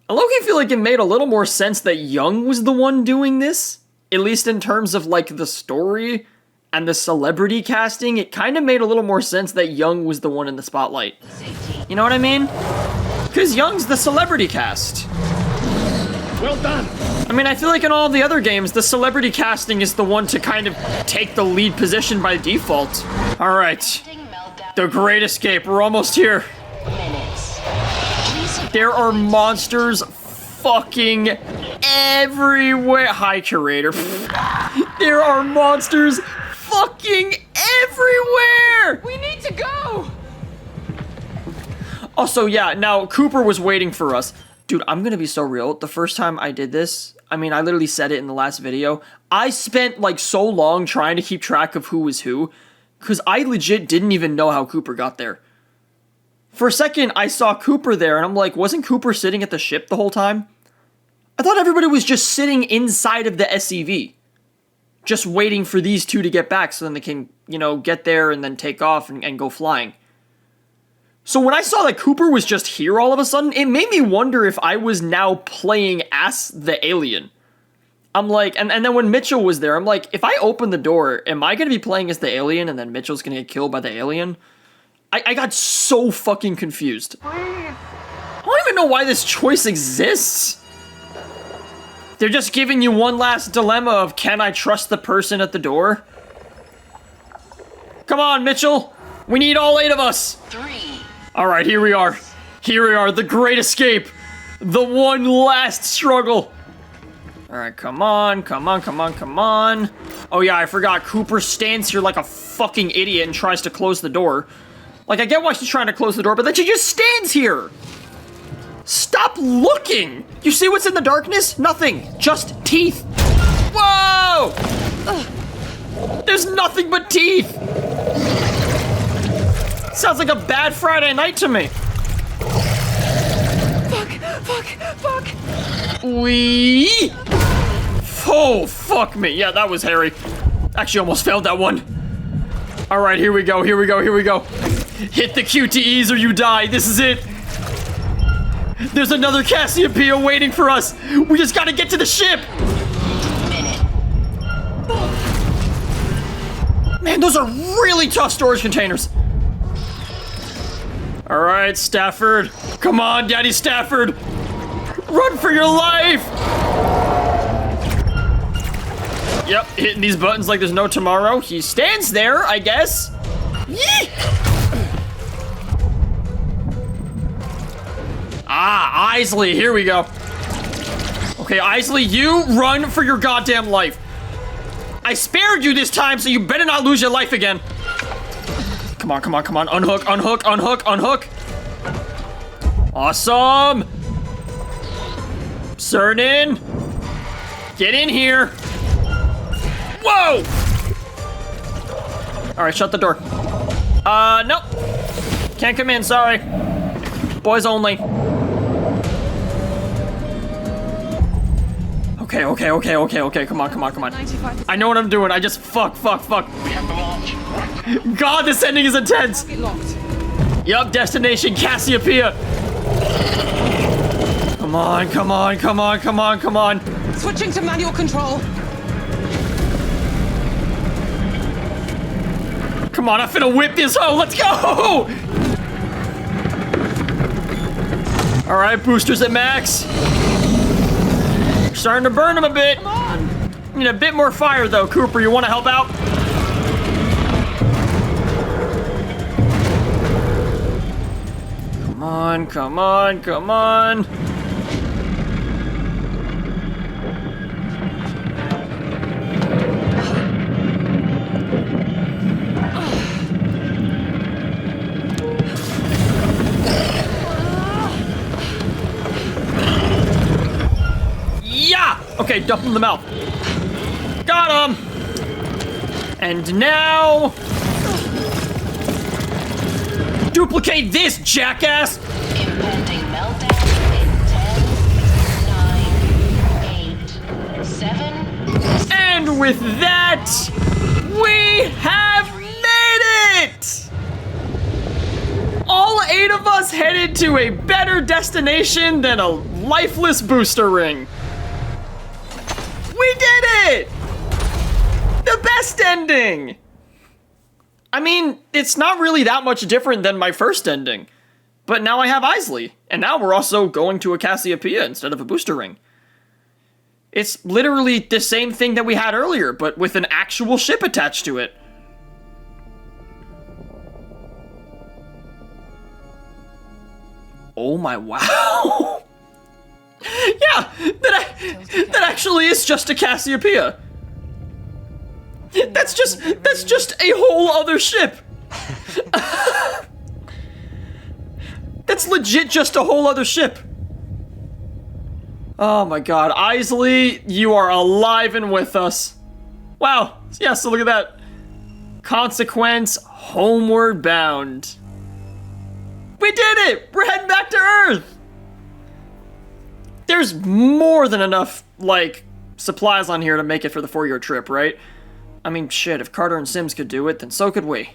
it made a little more sense that Young was the one doing this. At least in terms of, like, the story and the celebrity casting. It kind of made a little more sense that Young was the one in the spotlight. You know what I mean? Because Young's the celebrity cast. Well done. I mean, I feel like in all the other games, the celebrity casting is the one to kind of take the lead position by default. All right. The Great Escape. We're almost here. There are monsters fucking everywhere. Hi, Curator. There are monsters fucking everywhere. We need to go. Also, yeah, now Cooper was waiting for us. Dude, I'm gonna be so real. The first time I did this, I mean, I literally said it in the last video. I spent like so long trying to keep track of who was who, because I legit didn't even know how Cooper got there. For a second, I saw Cooper there, and I'm like, wasn't Cooper sitting at the ship the whole time? I thought everybody was just sitting inside of the SCV. Just waiting for these two to get back so then they can, you know, get there and then take off and go flying. So when I saw that Cooper was just here all of a sudden, it made me wonder if I was now playing as the alien. I'm like, and then when Mitchell was there, I'm like, if I open the door, am I going to be playing as the alien and then Mitchell's going to get killed by the alien? I got so fucking confused. I don't even know why this choice exists. They're just giving you one last dilemma of, can I trust the person at the door? Come on, Mitchell. We need all 8 of us. 3. All right, here we are. Here we are, the Great Escape. The one last struggle. All right, come on, come on, come on, come on. Oh yeah, I forgot. Cooper stands here like a fucking idiot and tries to close the door. Like, I get why she's trying to close the door, but then she just stands here. Stop looking. You see what's in the darkness? Nothing, just teeth. Whoa! Ugh. There's nothing but teeth. Sounds like a bad Friday night to me. Fuck. Oh, fuck me. Yeah, that was hairy. Actually, almost failed that one. All right, here we go. Hit the QTEs or you die. This is it. There's another Cassiopeia waiting for us. We just gotta get to the ship. Man, those are really tough storage containers. All right, Stafford. Come on, Daddy Stafford. Run for your life. Yep, hitting these buttons like there's no tomorrow. He stands there, I guess. Yee! Ah, Isley, here we go. Okay, Isley, you run for your goddamn life. I spared you this time, so you better not lose your life again. Come on, come on, come on. Unhook, unhook, unhook, unhook. Awesome. Cernan. Get in here. Whoa! All right, shut the door. Nope. Can't come in, sorry. Boys only. Okay, okay, okay, okay, okay. Come on, come on, come on. I know what I'm doing. I just fuck. God, this ending is intense. Yup, destination Cassiopeia. Come on, come on, come on, come on, come on. Switching to manual control. Come on, I'm finna whip this hoe. Let's go! All right, boosters at max. Starting to burn them a bit. Come on. Need a bit more fire though. Cooper, you want to help out? Come on, come on, come on. Yeah! Okay, dump him in the mouth. Got him! And now... duplicate this, jackass! Impending meltdown in 10, 9, 8, 7... And with that, we have made it! All 8 of us headed to a better destination than a lifeless booster ring. We did it! The best ending! I mean, it's not really that much different than my first ending. But now I have Isley, and now we're also going to a Cassiopeia instead of a booster ring. It's literally the same thing that we had earlier, but with an actual ship attached to it. Oh my wow. Yeah, that actually is just a Cassiopeia. That's just a whole other ship. That's legit just a whole other ship. Oh my god, Isley, you are alive and with us. Wow, yeah, so look at that. Consequence, homeward bound. We did it! We're heading back to Earth! There's more than enough, like, supplies on here to make it for the 4-year trip, right? I mean, shit, if Carter and Sims could do it, then so could we.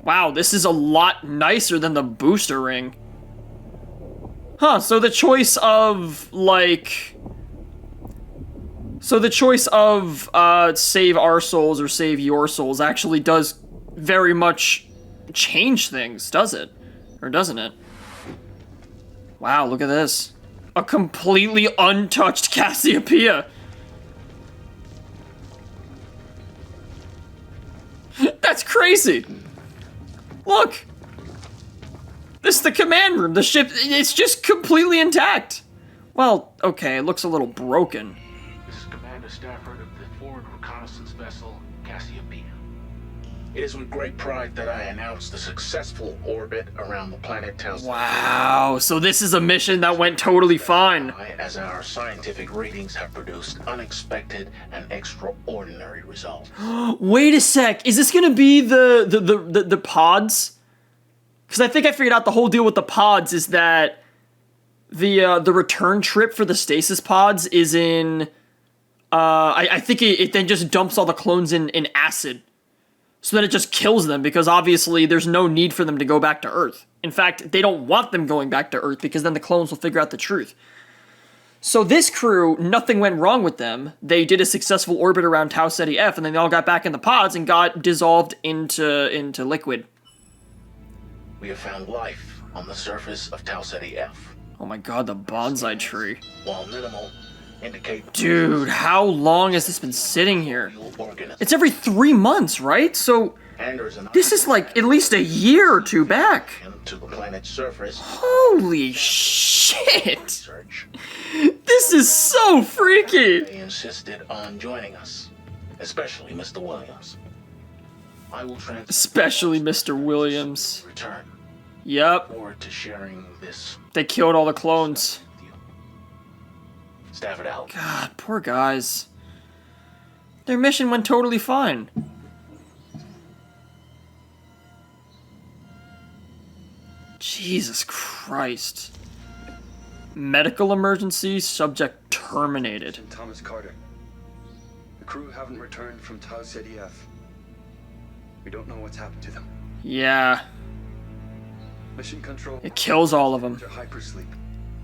Wow, this is a lot nicer than the booster ring. Huh, so the choice of, like... So the choice of, save our souls or save your souls actually does very much change things, does it? Or doesn't it? Wow, look at this. A completely untouched Cassiopeia. That's crazy. Look. This is the command room. The ship, it's just completely intact. Well, okay, it looks a little broken. This is Commander Stafford of the forward reconnaissance vessel, Cassiopeia. It is with great pride that I announce the successful orbit around the planet Telsa. Wow, so this is a mission that went totally fine. As our scientific readings have produced unexpected and extraordinary results. Wait a sec, is this gonna be the pods? Because I think I figured out the whole deal with the pods is that the return trip for the stasis pods is in... I think it then just dumps all the clones in acid. So that it just kills them, because obviously there's no need for them to go back to Earth. In fact, they don't want them going back to Earth, because then the clones will figure out the truth. So this crew, nothing went wrong with them. They did a successful orbit around Tau Ceti F, and then they all got back in the pods and got dissolved into liquid. We have found life on the surface of Tau Ceti F. Oh my god, the bonsai tree. While minimal, indicate... Dude, how long has this been sitting here? It's every 3 months, right? So this is like at least a year or two back. To the planet's surface. Holy shit! This is so freaky! They insisted on joining us, especially Mr. Williams. I will transfer. Especially Mr. Williams. Return. Yep. Forward to sharing this. They killed all the clones. Stafford out. God, poor guys. Their mission went totally fine. Jesus Christ. Medical emergency, subject terminated. Thomas Carter. The crew haven't returned from Tau Ceti F. We don't know what's happened to them. Yeah. Mission control. It kills all of them. Hypersleep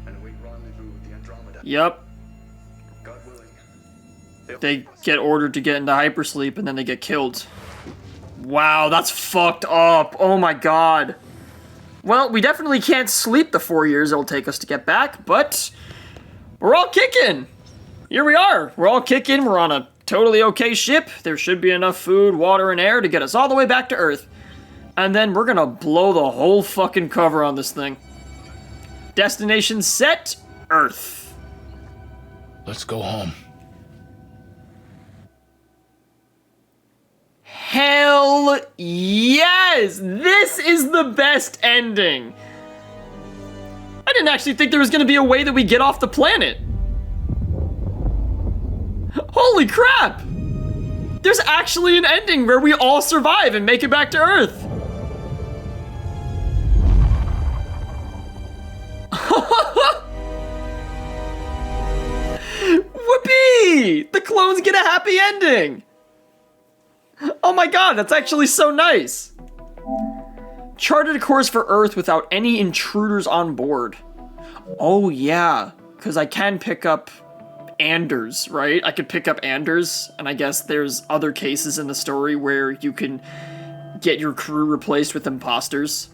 and await rendezvous with the Andromeda. Yep. God willing. They get ordered to get into hypersleep and then they get killed. Wow, that's fucked up. Oh my god. Well, we definitely can't sleep the 4 years it'll take us to get back, but we're all kicking. Here we are. We're all kicking. We're on a totally okay ship. There should be enough food, water, and air to get us all the way back to Earth. And then we're gonna blow the whole fucking cover on this thing. Destination set, Earth. Let's go home. Hell yes! This is the best ending! I didn't actually think there was gonna be a way that we get off the planet. Holy crap! There's actually an ending where we all survive and make it back to Earth. Whoopee! The clones get a happy ending! Oh my god, that's actually so nice! Charted a course for Earth without any intruders on board. Oh yeah, because I can pick up Anders, right? I could pick up Anders, and I guess there's other cases in the story where you can get your crew replaced with imposters.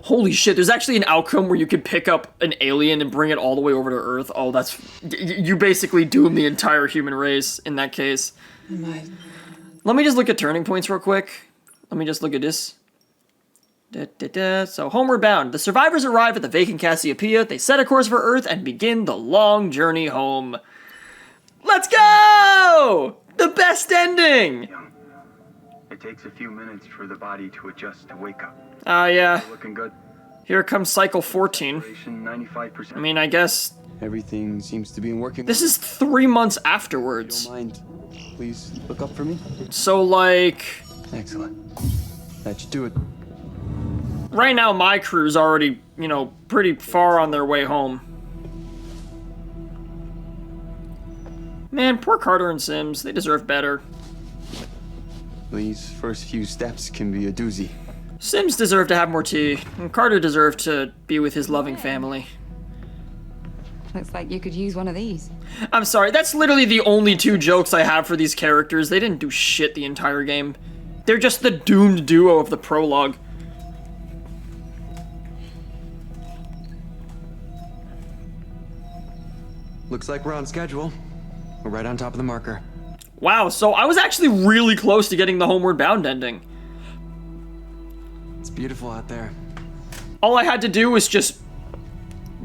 Holy shit, there's actually an outcome where you can pick up an alien and bring it all the way over to Earth. Oh, that's... You basically doom the entire human race in that case. Let me just look at turning points real quick. Let me just look at this. So, homeward bound. The survivors arrive at the vacant Cassiopeia. They set a course for Earth and begin the long journey home. Let's go! The best ending! It takes a few minutes for the body to adjust to wake up. Yeah. Looking good. Here comes cycle 14. 95%. I mean, I guess... Everything seems to be working. This is 3 months afterwards. Don't mind. Please look up for me. So, like... Excellent. That should do it. Right now, my crew's already, you know, pretty far on their way home. Man, poor Carter and Sims. They deserve better. These first few steps can be a doozy. Sims deserve to have more tea, and Carter deserved to be with his loving family. Looks like you could use one of these. I'm sorry, that's literally the only 2 jokes I have for these characters. They didn't do shit the entire game. They're just the doomed duo of the prologue. Looks like we're on schedule. We're right on top of the marker. Wow, so I was actually really close to getting the Homeward Bound ending. It's beautiful out there. All I had to do was just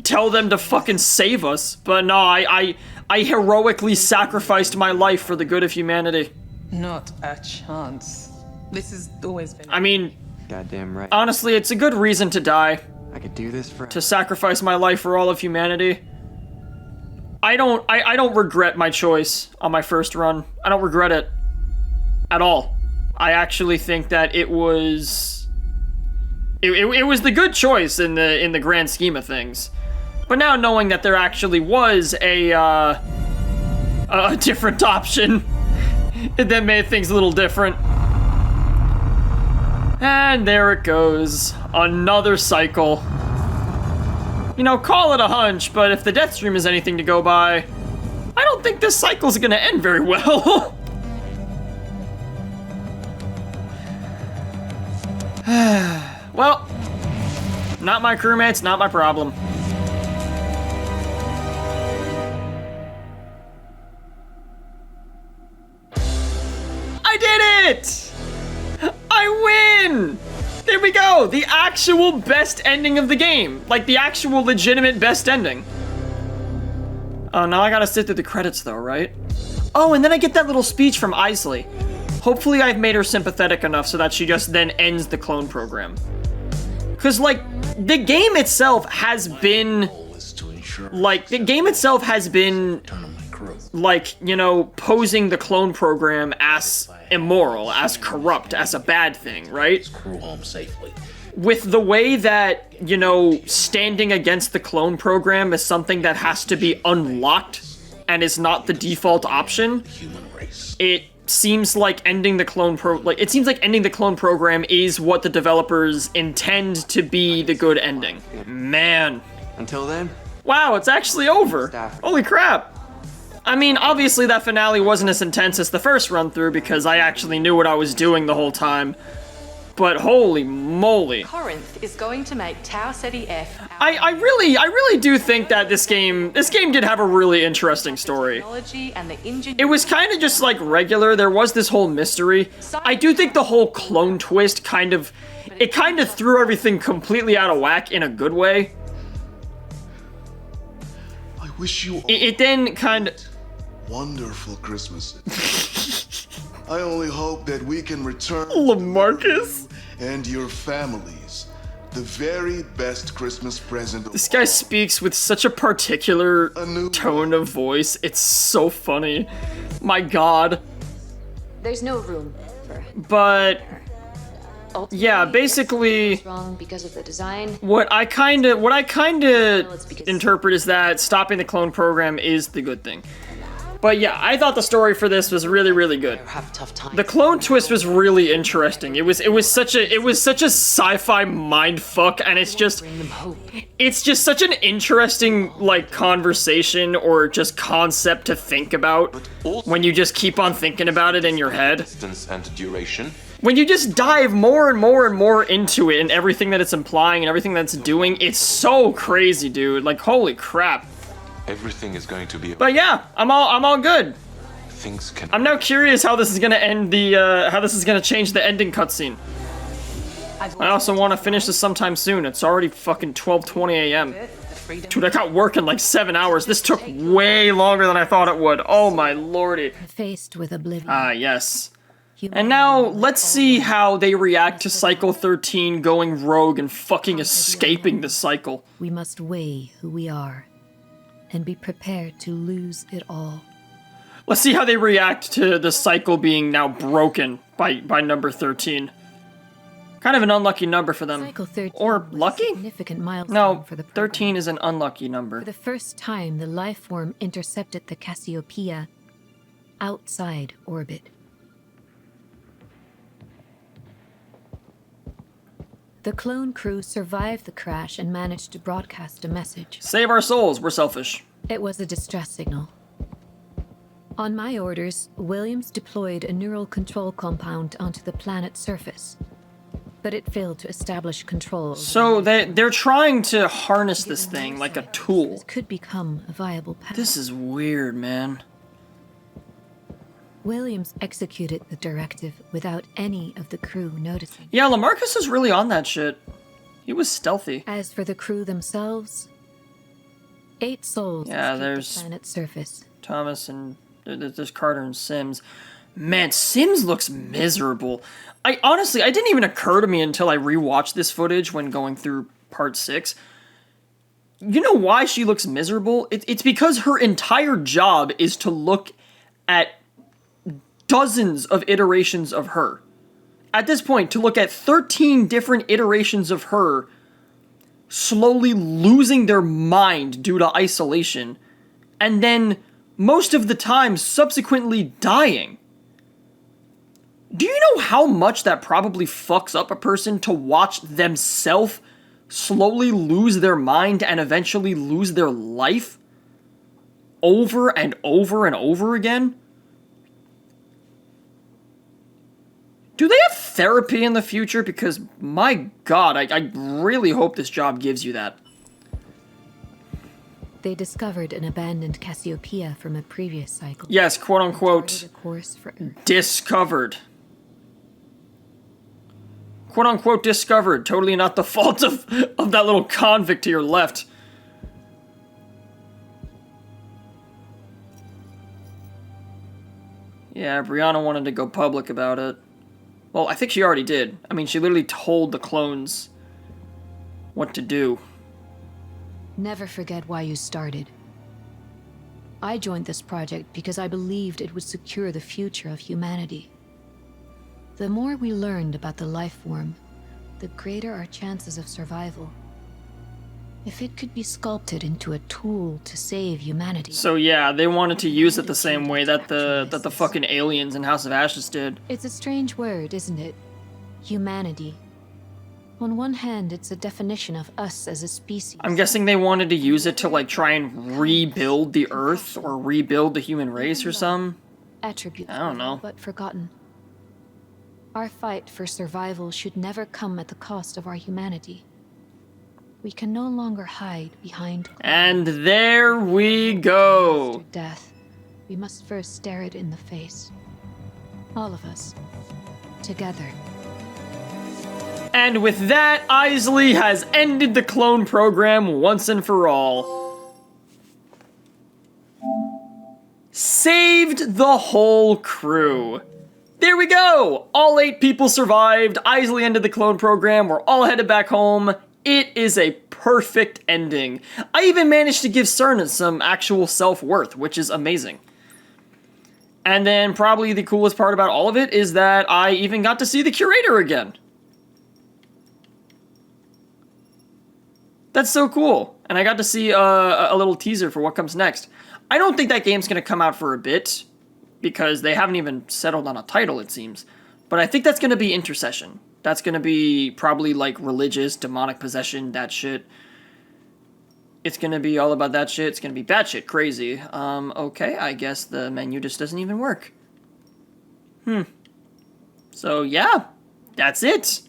tell them to fucking save us, but no, I heroically sacrificed my life for the good of humanity. Not a chance. This has always been... I mean... Goddamn right. Honestly, it's a good reason to die. I could do this for... To sacrifice my life for all of humanity. I don't regret my choice on my first run. I don't regret it. At all. I actually think that it was... It was the good choice in the grand scheme of things. But now knowing that there actually was a different option, it then made things a little different. And there it goes. Another cycle. You know, call it a hunch, but if the death stream is anything to go by, I don't think this cycle's gonna end very well. Well, not my crewmates, not my problem. I did it! I win! There we go! The actual best ending of the game. Like, the actual legitimate best ending. Oh, now I gotta sit through the credits though, right? Oh, and then I get that little speech from Isley. Hopefully I've made her sympathetic enough so that she just then ends the clone program. Cause like, the game itself has been... Like, the game itself has been... Like, you know, posing the clone program as immoral, as corrupt, as a bad thing, right? Crew home safely. With the way that, you know, standing against the clone program is something that has to be unlocked and is not the default option, it seems like ending the clone program is what the developers intend to be the good ending. Man. Until then. Wow, it's actually over. Holy crap. I mean, obviously that finale wasn't as intense as the first run through because I actually knew what I was doing the whole time. But holy moly. Corinth is going to make Tau Ceti F. I really do think that this game did have a really interesting story. It was kind of just like regular. There was this whole mystery. I do think the whole clone twist kind of threw everything completely out of whack in a good way. I wish you all it then kind of wonderful Christmases. I only hope that we can return LaMarcus and your families the very best Christmas present. This guy speaks with such a particular tone of voice. It's so funny. My god. There's no room for... But... yeah, basically... wrong because of the design. What I kinda interpret is that stopping the clone program is the good thing. But yeah, I thought the story for this was really, really good. The clone twist was really interesting. It was such a sci-fi mindfuck, and it's just such an interesting like conversation or just concept to think about when you just keep on thinking about it in your head. Distance and duration. When you just dive more and more and more into it and everything that it's implying and everything that's doing, it's so crazy, dude. Like, holy crap. Everything is going to be. But yeah, I'm all good. Things can. I'm now curious how this is gonna end how this is gonna change the ending cutscene. I also want to finish this sometime soon. It's already fucking 12:20 a.m. Dude, I got work in like 7 hours. This took way longer than I thought it would. Oh my lordy. Faced with oblivion. Ah, yes. And now, let's see how they react to Cycle 13 going rogue and fucking escaping the cycle. We must weigh who we are and be prepared to lose it all. Let's see how they react to the cycle being now broken by number 13. Kind of an unlucky number for them. Cycle 13 or lucky? Significant milestone no, for the 13 is an unlucky number. For the first time, the life form intercepted the Cassiopeia outside orbit. The clone crew survived the crash and managed to broadcast a message. Save our souls, we're selfish. It was a distress signal. On my orders, Williams deployed a neural control compound onto the planet's surface, but it failed to establish control. So they're trying to harness this thing like a tool. It could become a viable path. This is weird, man. Williams executed the directive without any of the crew noticing. Yeah, LaMarcus is really on that shit. He was stealthy. As for the crew themselves, 8 souls escaped the planet's surface. Thomas and there's Carter and Sims. Man, Sims looks miserable. I honestly, it didn't even occur to me until I rewatched this footage when going through part 6. You know why she looks miserable? It's because her entire job is to look at dozens of iterations of her. At this point, to look at 13 different iterations of her slowly losing their mind due to isolation, and then most of the time subsequently dying. Do you know how much that probably fucks up a person to watch themselves slowly lose their mind and eventually lose their life over and over and over again? Do they have therapy in the future? Because, my God, I really hope this job gives you that. They discovered an abandoned Cassiopeia from a previous cycle. Yes, quote-unquote, discovered. Quote-unquote discovered. Totally not the fault of that little convict to your left. Yeah, Brianna wanted to go public about it. Well, I think she already did. I mean, she literally told the clones what to do. Never forget why you started. I joined this project because I believed it would secure the future of humanity. The more we learned about the life form, the greater our chances of survival. If it could be sculpted into a tool to save humanity. So yeah, they wanted to use it the same way that the fucking aliens in House of Ashes did. It's a strange word, isn't it? Humanity. On one hand, it's a definition of us as a species. I'm guessing they wanted to use it to like try and rebuild the Earth or rebuild the human race or something. Attributes, I don't know. But forgotten. Our fight for survival should never come at the cost of our humanity. We can no longer hide behind. And there we go. Death. We must first stare it in the face. All of us. Together. And with that, Isley has ended the clone program once and for all. Saved the whole crew. There we go! All 8 people survived. Isley ended the clone program. We're all headed back home. It is a perfect ending. I even managed to give Cerna some actual self-worth, which is amazing. And then probably the coolest part about all of it is that I even got to see the curator again. That's so cool. And I got to see a little teaser for what comes next. I don't think that game's going to come out for a bit, because they haven't even settled on a title, it seems. But I think that's going to be Intercession. That's going to be probably like religious, demonic possession, that shit. It's going to be all about that shit. It's going to be batshit crazy. Okay, I guess the menu just doesn't even work. So yeah, that's it.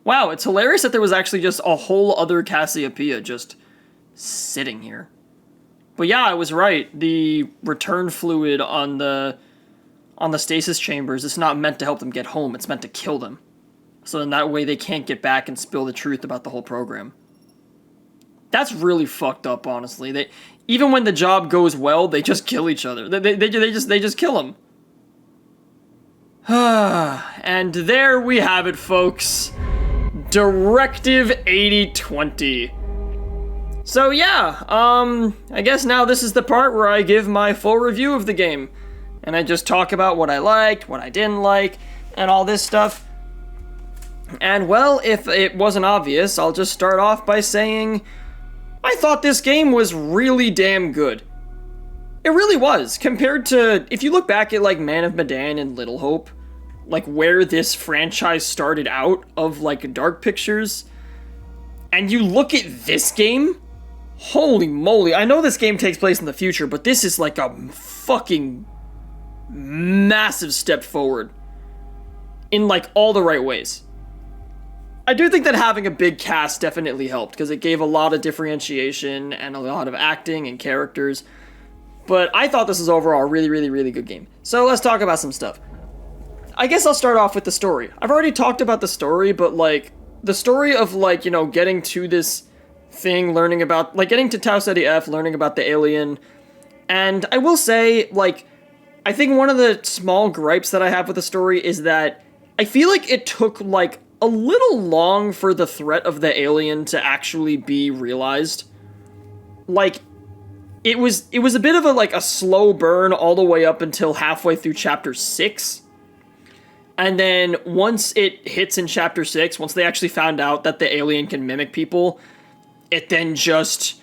Wow, it's hilarious that there was actually just a whole other Cassiopeia just sitting here. But yeah, I was right. The return fluid on the stasis chambers is not meant to help them get home. It's meant to kill them. So in that way they can't get back and spill the truth about the whole program. That's really fucked up, honestly. Even when the job goes well, they just kill each other. They just kill them. And there we have it, folks. Directive 8020. So yeah, I guess now this is the part where I give my full review of the game. And I just talk about what I liked, what I didn't like, and all this stuff. And well, if it wasn't obvious, I'll just start off by saying I thought this game was really damn good. It really was, compared to, if you look back at like Man of Medan and Little Hope, like where this franchise started out of like Dark Pictures, and you look at this game, holy moly, I know this game takes place in the future, but this is like a fucking massive step forward in like all the right ways. I do think that having a big cast definitely helped, because it gave a lot of differentiation and a lot of acting and characters. But I thought this was overall a really, really, really good game. So let's talk about some stuff. I guess I'll start off with the story. I've already talked about the story, but like, the story of like, you know, getting to this thing, learning about, like getting to Tau Ceti F, learning about the alien. And I will say, like, I think one of the small gripes that I have with the story is that I feel like it took like a little long for the threat of the alien to actually be realized. Like, it was a bit of a slow burn all the way up until halfway through chapter 6. And then once it hits in chapter 6, once they actually found out that the alien can mimic people, it then just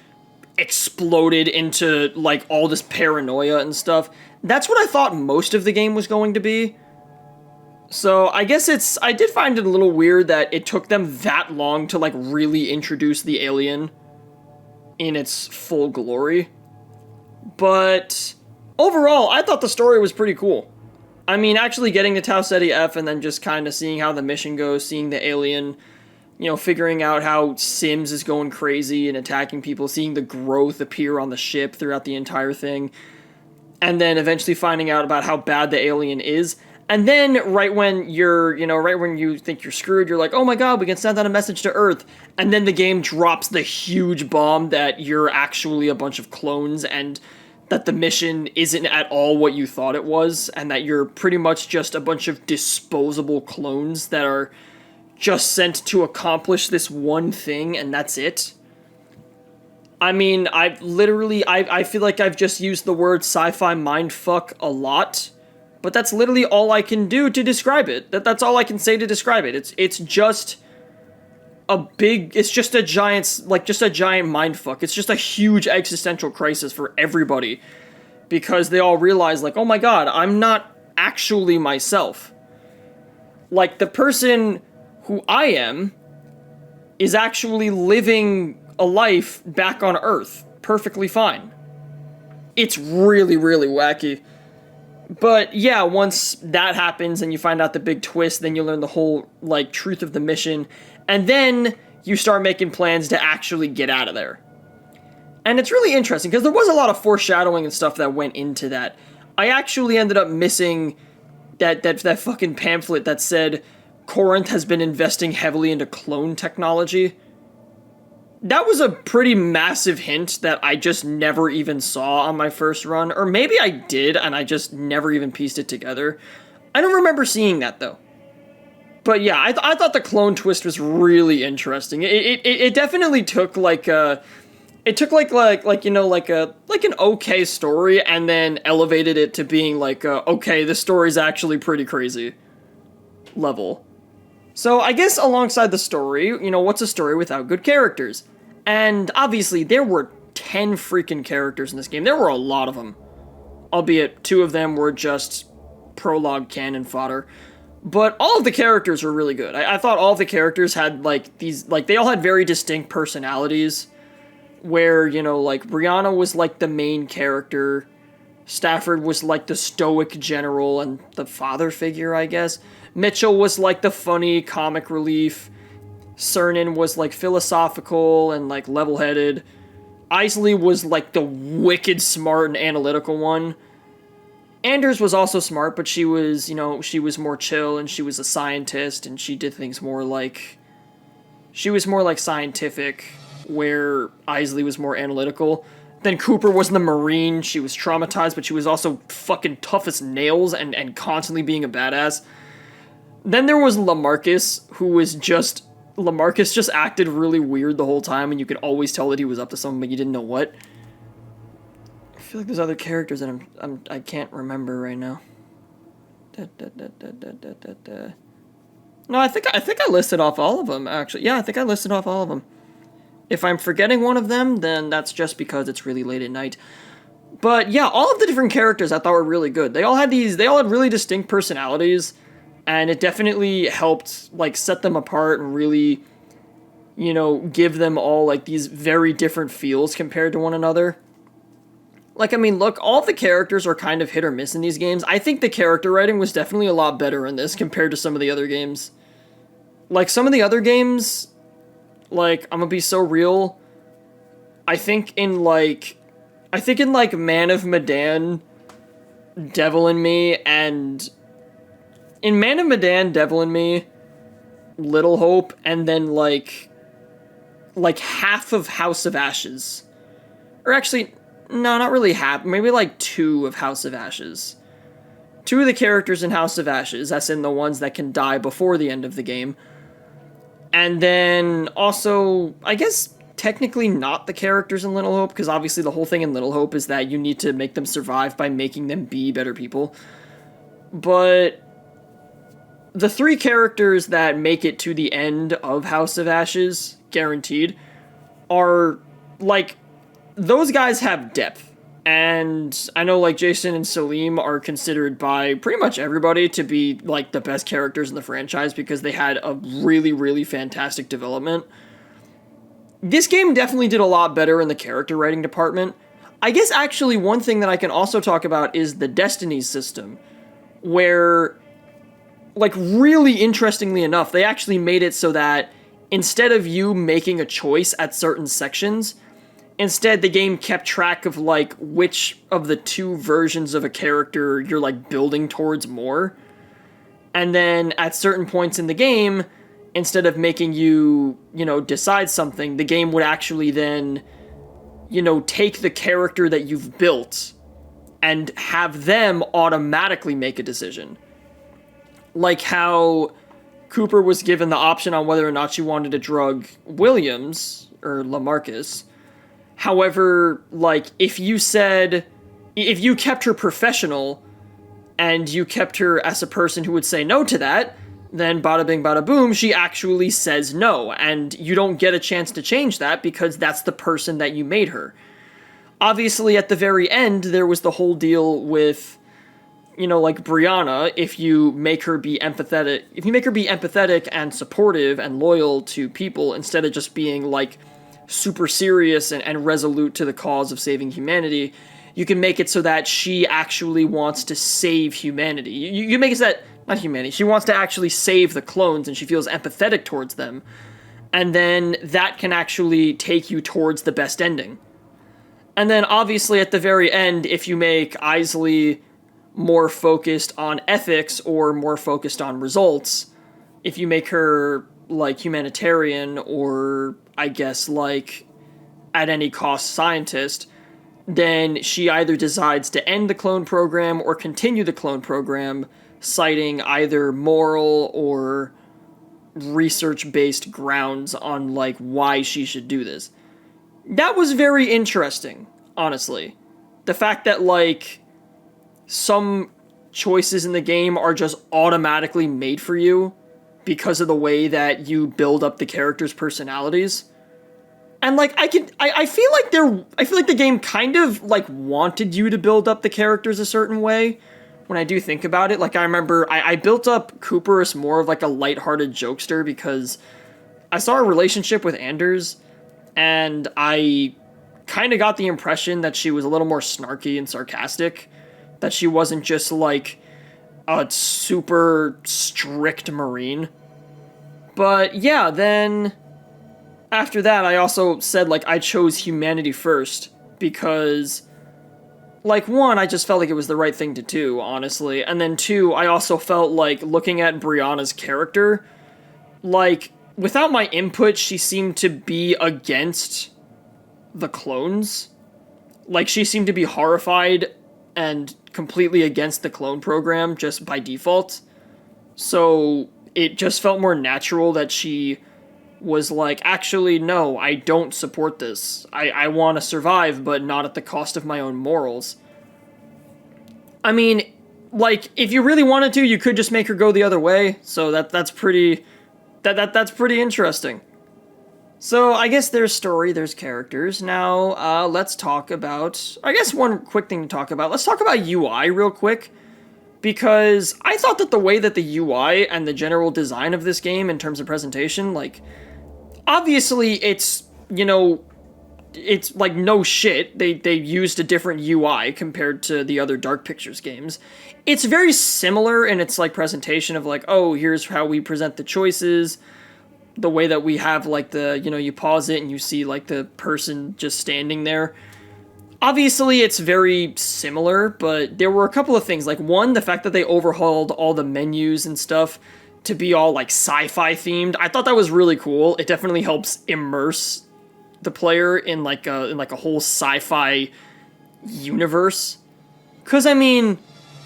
exploded into like all this paranoia and stuff. That's what I thought most of the game was going to be. So I guess I did find it a little weird that it took them that long to like really introduce the alien in its full glory. But overall, I thought the story was pretty cool. I mean, actually getting to Tau Ceti F and then just kind of seeing how the mission goes, seeing the alien, you know, figuring out how Sims is going crazy and attacking people, seeing the growth appear on the ship throughout the entire thing, and then eventually finding out about how bad the alien is. And then right when right when you think you're screwed, you're like, oh my god, we can send out a message to Earth. And then the game drops the huge bomb that you're actually a bunch of clones and that the mission isn't at all what you thought it was, and that you're pretty much just a bunch of disposable clones that are just sent to accomplish this one thing, and that's it. I mean, I feel like I've just used the word sci-fi mindfuck a lot, but that's literally all I can do to describe it. That's all I can say to describe it. It's just a giant mindfuck. It's just a huge existential crisis for everybody, because they all realize, like, oh my god, I'm not actually myself. Like, the person who I am is actually living a life back on Earth perfectly fine. It's really, really wacky. But yeah, once that happens and you find out the big twist, then you learn the whole, like, truth of the mission, and then you start making plans to actually get out of there. And it's really interesting, because there was a lot of foreshadowing and stuff that went into that. I actually ended up missing that fucking pamphlet that said Corinth has been investing heavily into clone technology. That was a pretty massive hint that I just never even saw on my first run. Or maybe I did, and I just never even pieced it together. I don't remember seeing that, though. But yeah, I thought the clone twist was really interesting. It definitely took like a... It took like an okay story and then elevated it to being like okay, this story's actually pretty crazy level. So I guess alongside the story, you know, what's a story without good characters? And obviously there were 10 freaking characters in this game. There were a lot of them. Albeit 2 of them were just prologue cannon fodder. But all of the characters were really good. I thought all of the characters had like these, like, they all had very distinct personalities. Where, you know, like, Brianna was like the main character, Stafford was like the stoic general and the father figure, I guess. Mitchell was like the funny comic relief. Cernan was like philosophical and like level-headed. Isley was like the wicked smart and analytical one. Anders was also smart, but she was, you know, she was more chill and she was a scientist and she did things more like... She was more like scientific, where Isley was more analytical. Then Cooper was in the Marine. She was traumatized, but she was also fucking tough as nails and constantly being a badass. Then there was Lamarcus, who was just... Lamarcus just acted really weird the whole time, and you could always tell that he was up to something, but you didn't know what. I feel like there's other characters that I can't remember right now. No, I think I listed off all of them, actually. Yeah, I think I listed off all of them. If I'm forgetting one of them, then that's just because it's really late at night. But yeah, all of the different characters I thought were really good. They all had really distinct personalities, and it definitely helped, like, set them apart and really, you know, give them all, like, these very different feels compared to one another. Like, I mean, look, all of the characters are kind of hit or miss in these games. I think the character writing was definitely a lot better in this compared to some of the other games. Like, some of the other games... Like, I'm gonna be so real, I think in, like, Man of Medan, Devil in Me, and... In Man of Medan, Devil in Me, Little Hope, and then, like half of House of Ashes. Or actually, no, not really half, maybe, like, 2 of House of Ashes. 2 of the characters in House of Ashes, as in the ones that can die before the end of the game. And then also, I guess, technically not the characters in Little Hope, because obviously the whole thing in Little Hope is that you need to make them survive by making them be better people. But the 3 characters that make it to the end of House of Ashes, guaranteed, are, like, those guys have depth. And I know, like, Jason and Salim are considered by pretty much everybody to be, like, the best characters in the franchise because they had a really, really fantastic development. This game definitely did a lot better in the character writing department. I guess, actually, one thing that I can also talk about is the Destiny system, where, like, really interestingly enough, they actually made it so that instead of you making a choice at certain sections, instead, the game kept track of, like, which of the two versions of a character you're, like, building towards more. And then at certain points in the game, instead of making you, you know, decide something, the game would actually then, you know, take the character that you've built and have them automatically make a decision. Like how Cooper was given the option on whether or not she wanted to drug Williams, or LaMarcus. However, like, if you kept her professional, and you kept her as a person who would say no to that, then bada bing bada boom, she actually says no, and you don't get a chance to change that because that's the person that you made her. Obviously, at the very end, there was the whole deal with, you know, like Brianna, if you make her be empathetic and supportive and loyal to people instead of just being, like, super serious and resolute to the cause of saving humanity, you can make it so that she actually wants to save humanity. You make it so that, not humanity, she wants to actually save the clones and she feels empathetic towards them. And then that can actually take you towards the best ending. And then obviously at the very end, if you make Isley more focused on ethics or more focused on results, if you make her, like, humanitarian or, I guess, like, at any cost scientist, then she either decides to end the clone program or continue the clone program, citing either moral or research-based grounds on, like, why she should do this. That was very interesting, honestly. The fact that, like, some choices in the game are just automatically made for you because of the way that you build up the characters' personalities. And, like, I feel like the game kind of, like, wanted you to build up the characters a certain way when I do think about it. Like, I remember I built up Cooper as more of, like, a lighthearted jokester because I saw a relationship with Anders, and I kind of got the impression that she was a little more snarky and sarcastic, that she wasn't just, like, a super strict Marine. But, yeah, then after that, I also said, like, I chose humanity first because, like, one, I just felt like it was the right thing to do, honestly. And then two, I also felt like looking at Brianna's character, like, without my input, she seemed to be against the clones. Like, she seemed to be horrified and completely against the clone program just by default. So it just felt more natural that she was like, actually, no, I don't support this. I want to survive, but not at the cost of my own morals. I mean, like, if you really wanted to, you could just make her go the other way, so that's pretty interesting. So, I guess there's story, there's characters. Now, let's talk about, I guess one quick thing to talk about. Let's talk about UI real quick, because I thought that the way that the UI and the general design of this game in terms of presentation, like, obviously it's, you know, it's like no shit. They used a different UI compared to the other Dark Pictures games. It's very similar in its, like, presentation of, like, oh, here's how we present the choices. The way that we have, like, the, you know, you pause it and you see, like, the person just standing there. Obviously, it's very similar, but there were a couple of things. Like, one, the fact that they overhauled all the menus and stuff to be all, like, sci-fi themed. I thought that was really cool. It definitely helps immerse the player in, like, a whole sci-fi universe. Because, I mean,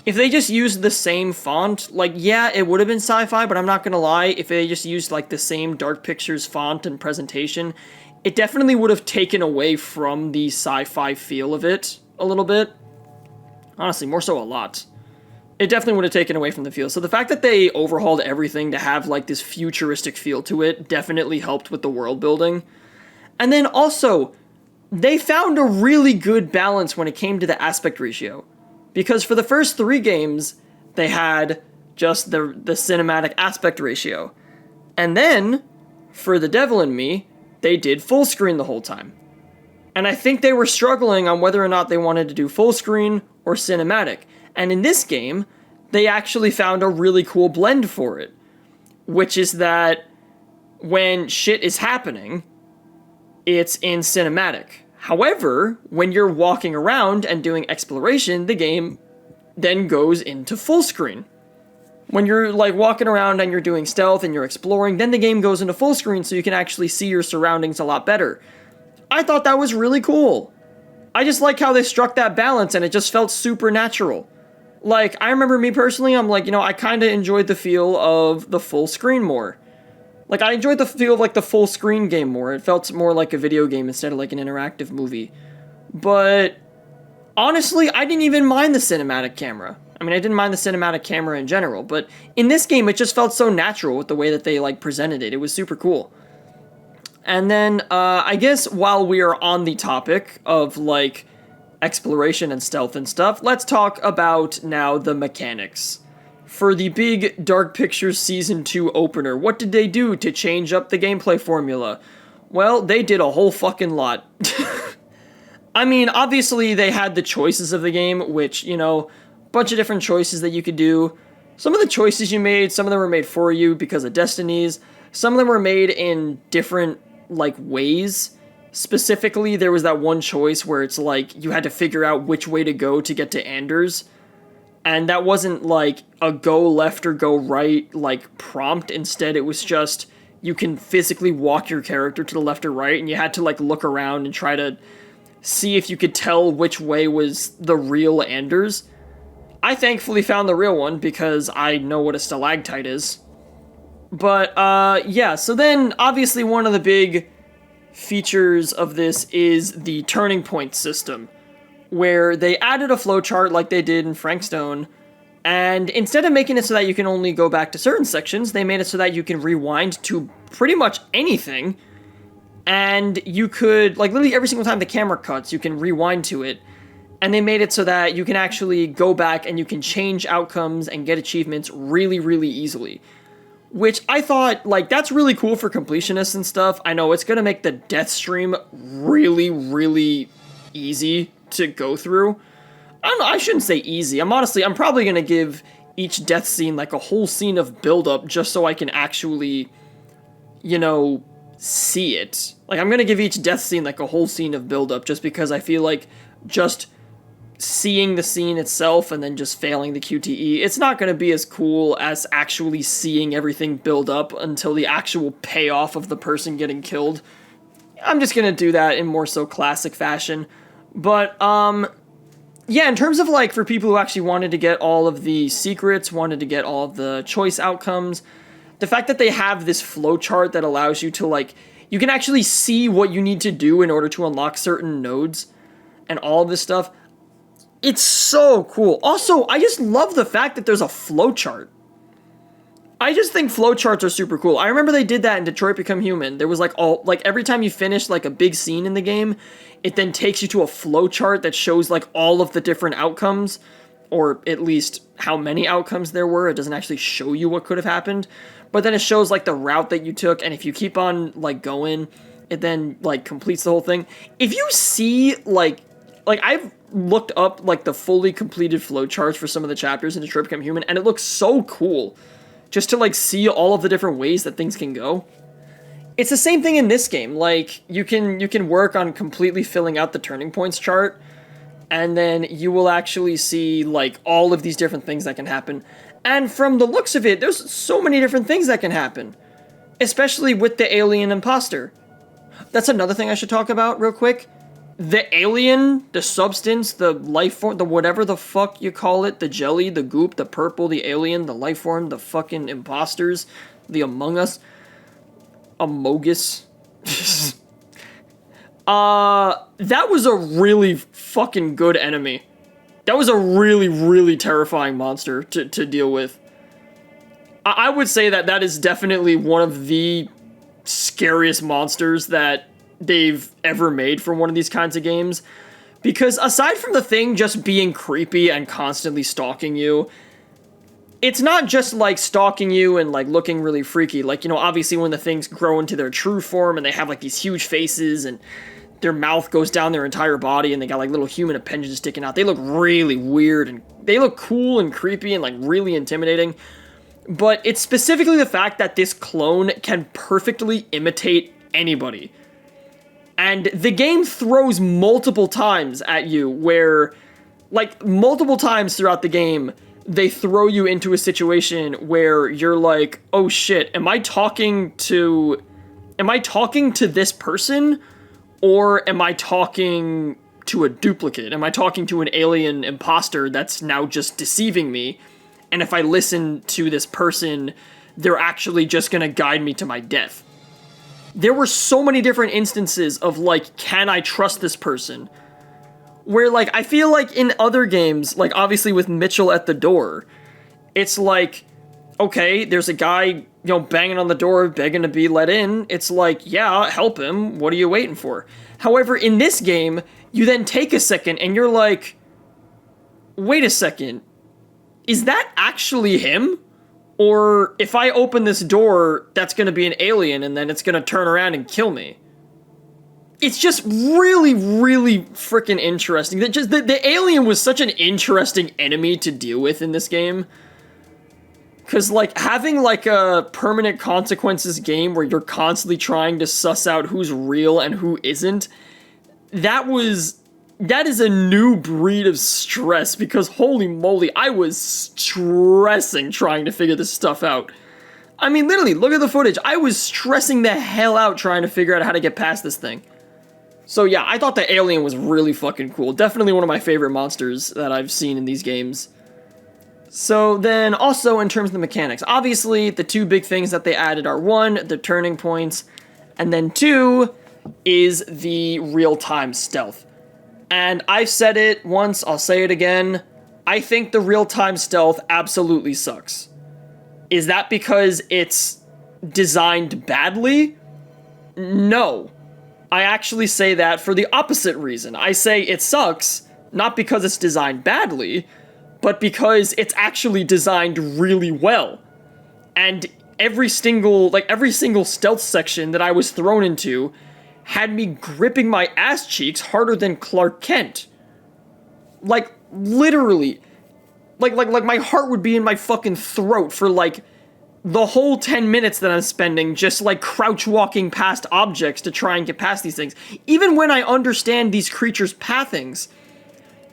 if they just used the same font, like, yeah, it would have been sci-fi, but I'm not gonna lie, if they just used, like, the same Dark Pictures font and presentation, it definitely would have taken away from the sci-fi feel of it a little bit. Honestly, more so a lot. It definitely would have taken away from the feel. So the fact that they overhauled everything to have, like, this futuristic feel to it definitely helped with the world building. And then also, they found a really good balance when it came to the aspect ratio. Because for the first 3 games, they had just the cinematic aspect ratio. And then, for The Devil in Me, they did full screen the whole time. And I think they were struggling on whether or not they wanted to do full screen or cinematic. And in this game, they actually found a really cool blend for it. Which is that when shit is happening, it's in cinematic. However, when you're walking around and doing exploration, the game then goes into full screen. When you're like walking around and you're doing stealth and you're exploring, then the game goes into full screen so you can actually see your surroundings a lot better. I thought that was really cool. I just like how they struck that balance and it just felt super natural. Like, I remember me personally, I'm like, I kind of enjoyed the feel of the full screen more. Like, I enjoyed the feel of, like, the full screen game more. It felt more like a video game instead of, like, an interactive movie. But, honestly, I didn't even mind the cinematic camera. I mean, I didn't mind the cinematic camera in general, but in this game, it just felt so natural with the way that they, like, presented it. It was super cool. And then, I guess while we are on the topic of, like, exploration and stealth and stuff, let's talk about now the mechanics. For the big Dark Pictures Season 2 opener, what did they do to change up the gameplay formula? Well, they did a whole fucking lot. I mean, obviously they had the choices of the game, which, bunch of different choices that you could do. Some of the choices you made, some of them were made for you because of destinies. Some of them were made in different, like, ways. Specifically, there was that one choice where it's like, you had to figure out which way to go to get to Anders. And that wasn't like a go left or go right, like, prompt. Instead, it was just, you can physically walk your character to the left or right, and you had to, like, look around and try to see if you could tell which way was the real Anders. I thankfully found the real one, because I know what a stalactite is. But, yeah, so then, obviously, one of the big features of this is the turning point system, where they added a flowchart like they did in Frankstone, and instead of making it so that you can only go back to certain sections, they made it so that you can rewind to pretty much anything, and you could, like, literally every single time the camera cuts, you can rewind to it, and they made it so that you can actually go back and you can change outcomes and get achievements really, really easily. Which I thought, like, that's really cool for completionists and stuff. I know it's gonna make the death stream really, really easy to go through. I don't know, I shouldn't say easy. I'm probably gonna give each death scene, like, a whole scene of build-up just so I can actually, see it. Like, I'm gonna give each death scene, like, a whole scene of build-up just because I feel like just seeing the scene itself and then just failing the QTE, it's not going to be as cool as actually seeing everything build up until the actual payoff of the person getting killed. I'm just going to do that in more so classic fashion. But, yeah, in terms of, like, for people who actually wanted to get all of the secrets, wanted to get all of the choice outcomes, the fact that they have this flowchart that allows you to, like, you can actually see what you need to do in order to unlock certain nodes and all of this stuff, it's so cool. Also, I just love the fact that there's a flowchart. I just think flowcharts are super cool. I remember they did that in Detroit Become Human. There was every time you finish like a big scene in the game, it then takes you to a flowchart that shows like all of the different outcomes, or at least how many outcomes there were. It doesn't actually show you what could have happened, but then it shows like the route that you took, and if you keep on like going, it then like completes the whole thing. If you see like I've looked up like the fully completed flowcharts for some of the chapters in Detroit Become Human, and it looks so cool just to like see all of the different ways that things can go. It's the same thing in this game. Like you can work on completely filling out the turning points chart, and then you will actually see like all of these different things that can happen. And from the looks of it, there's so many different things that can happen, especially with the alien imposter. That's another thing I should talk about real quick. The alien, the substance, the life form, the whatever the fuck you call it, the jelly, the goop, the purple, the alien, the life form, the fucking imposters, the Among Us, Amogus. That was a really fucking good enemy. That was a really, really terrifying monster to deal with. I would say that is definitely one of the scariest monsters that they've ever made for one of these kinds of games. Because aside from the thing just being creepy and constantly stalking you, it's not just, like, stalking you and, like, looking really freaky. Like, you know, obviously when the things grow into their true form and they have, like, these huge faces and their mouth goes down their entire body and they got, like, little human appendages sticking out, they look really weird and they look cool and creepy and, like, really intimidating. But it's specifically the fact that this clone can perfectly imitate anybody. And the game throws multiple times at you where, like, multiple times throughout the game, they throw you into a situation where you're like, oh shit, am I talking to this person? Or am I talking to a duplicate? Am I talking to an alien imposter that's now just deceiving me? And if I listen to this person, they're actually just gonna guide me to my death. There were so many different instances of, like, can I trust this person? Where, like, I feel like in other games, like, obviously with Mitchell at the door, it's like, okay, there's a guy, you know, banging on the door, begging to be let in. It's like, yeah, help him. What are you waiting for? However, in this game, you then take a second and you're like, wait a second, is that actually him? Or if I open this door, that's going to be an alien and then it's going to turn around and kill me. It's just really, really freaking interesting. The alien was such an interesting enemy to deal with in this game. Because, like, having, like, a permanent consequences game where you're constantly trying to suss out who's real and who isn't, that is a new breed of stress, because holy moly, I was stressing trying to figure this stuff out. I mean, literally, look at the footage. I was stressing the hell out trying to figure out how to get past this thing. So yeah, I thought the alien was really fucking cool. Definitely one of my favorite monsters that I've seen in these games. So then also in terms of the mechanics, obviously the two big things that they added are one, the turning points, and then two is the real-time stealth. And I've said it once, I'll say it again, I think the real-time stealth absolutely sucks. Is that because it's designed badly? No. I actually say that for the opposite reason. I say it sucks, not because it's designed badly, but because it's actually designed really well. And every single stealth section that I was thrown into had me gripping my ass cheeks harder than Clark Kent. Like, literally. Like my heart would be in my fucking throat for, like, the whole 10 minutes that I'm spending just, like, crouch walking past objects to try and get past these things. Even when I understand these creatures' pathings,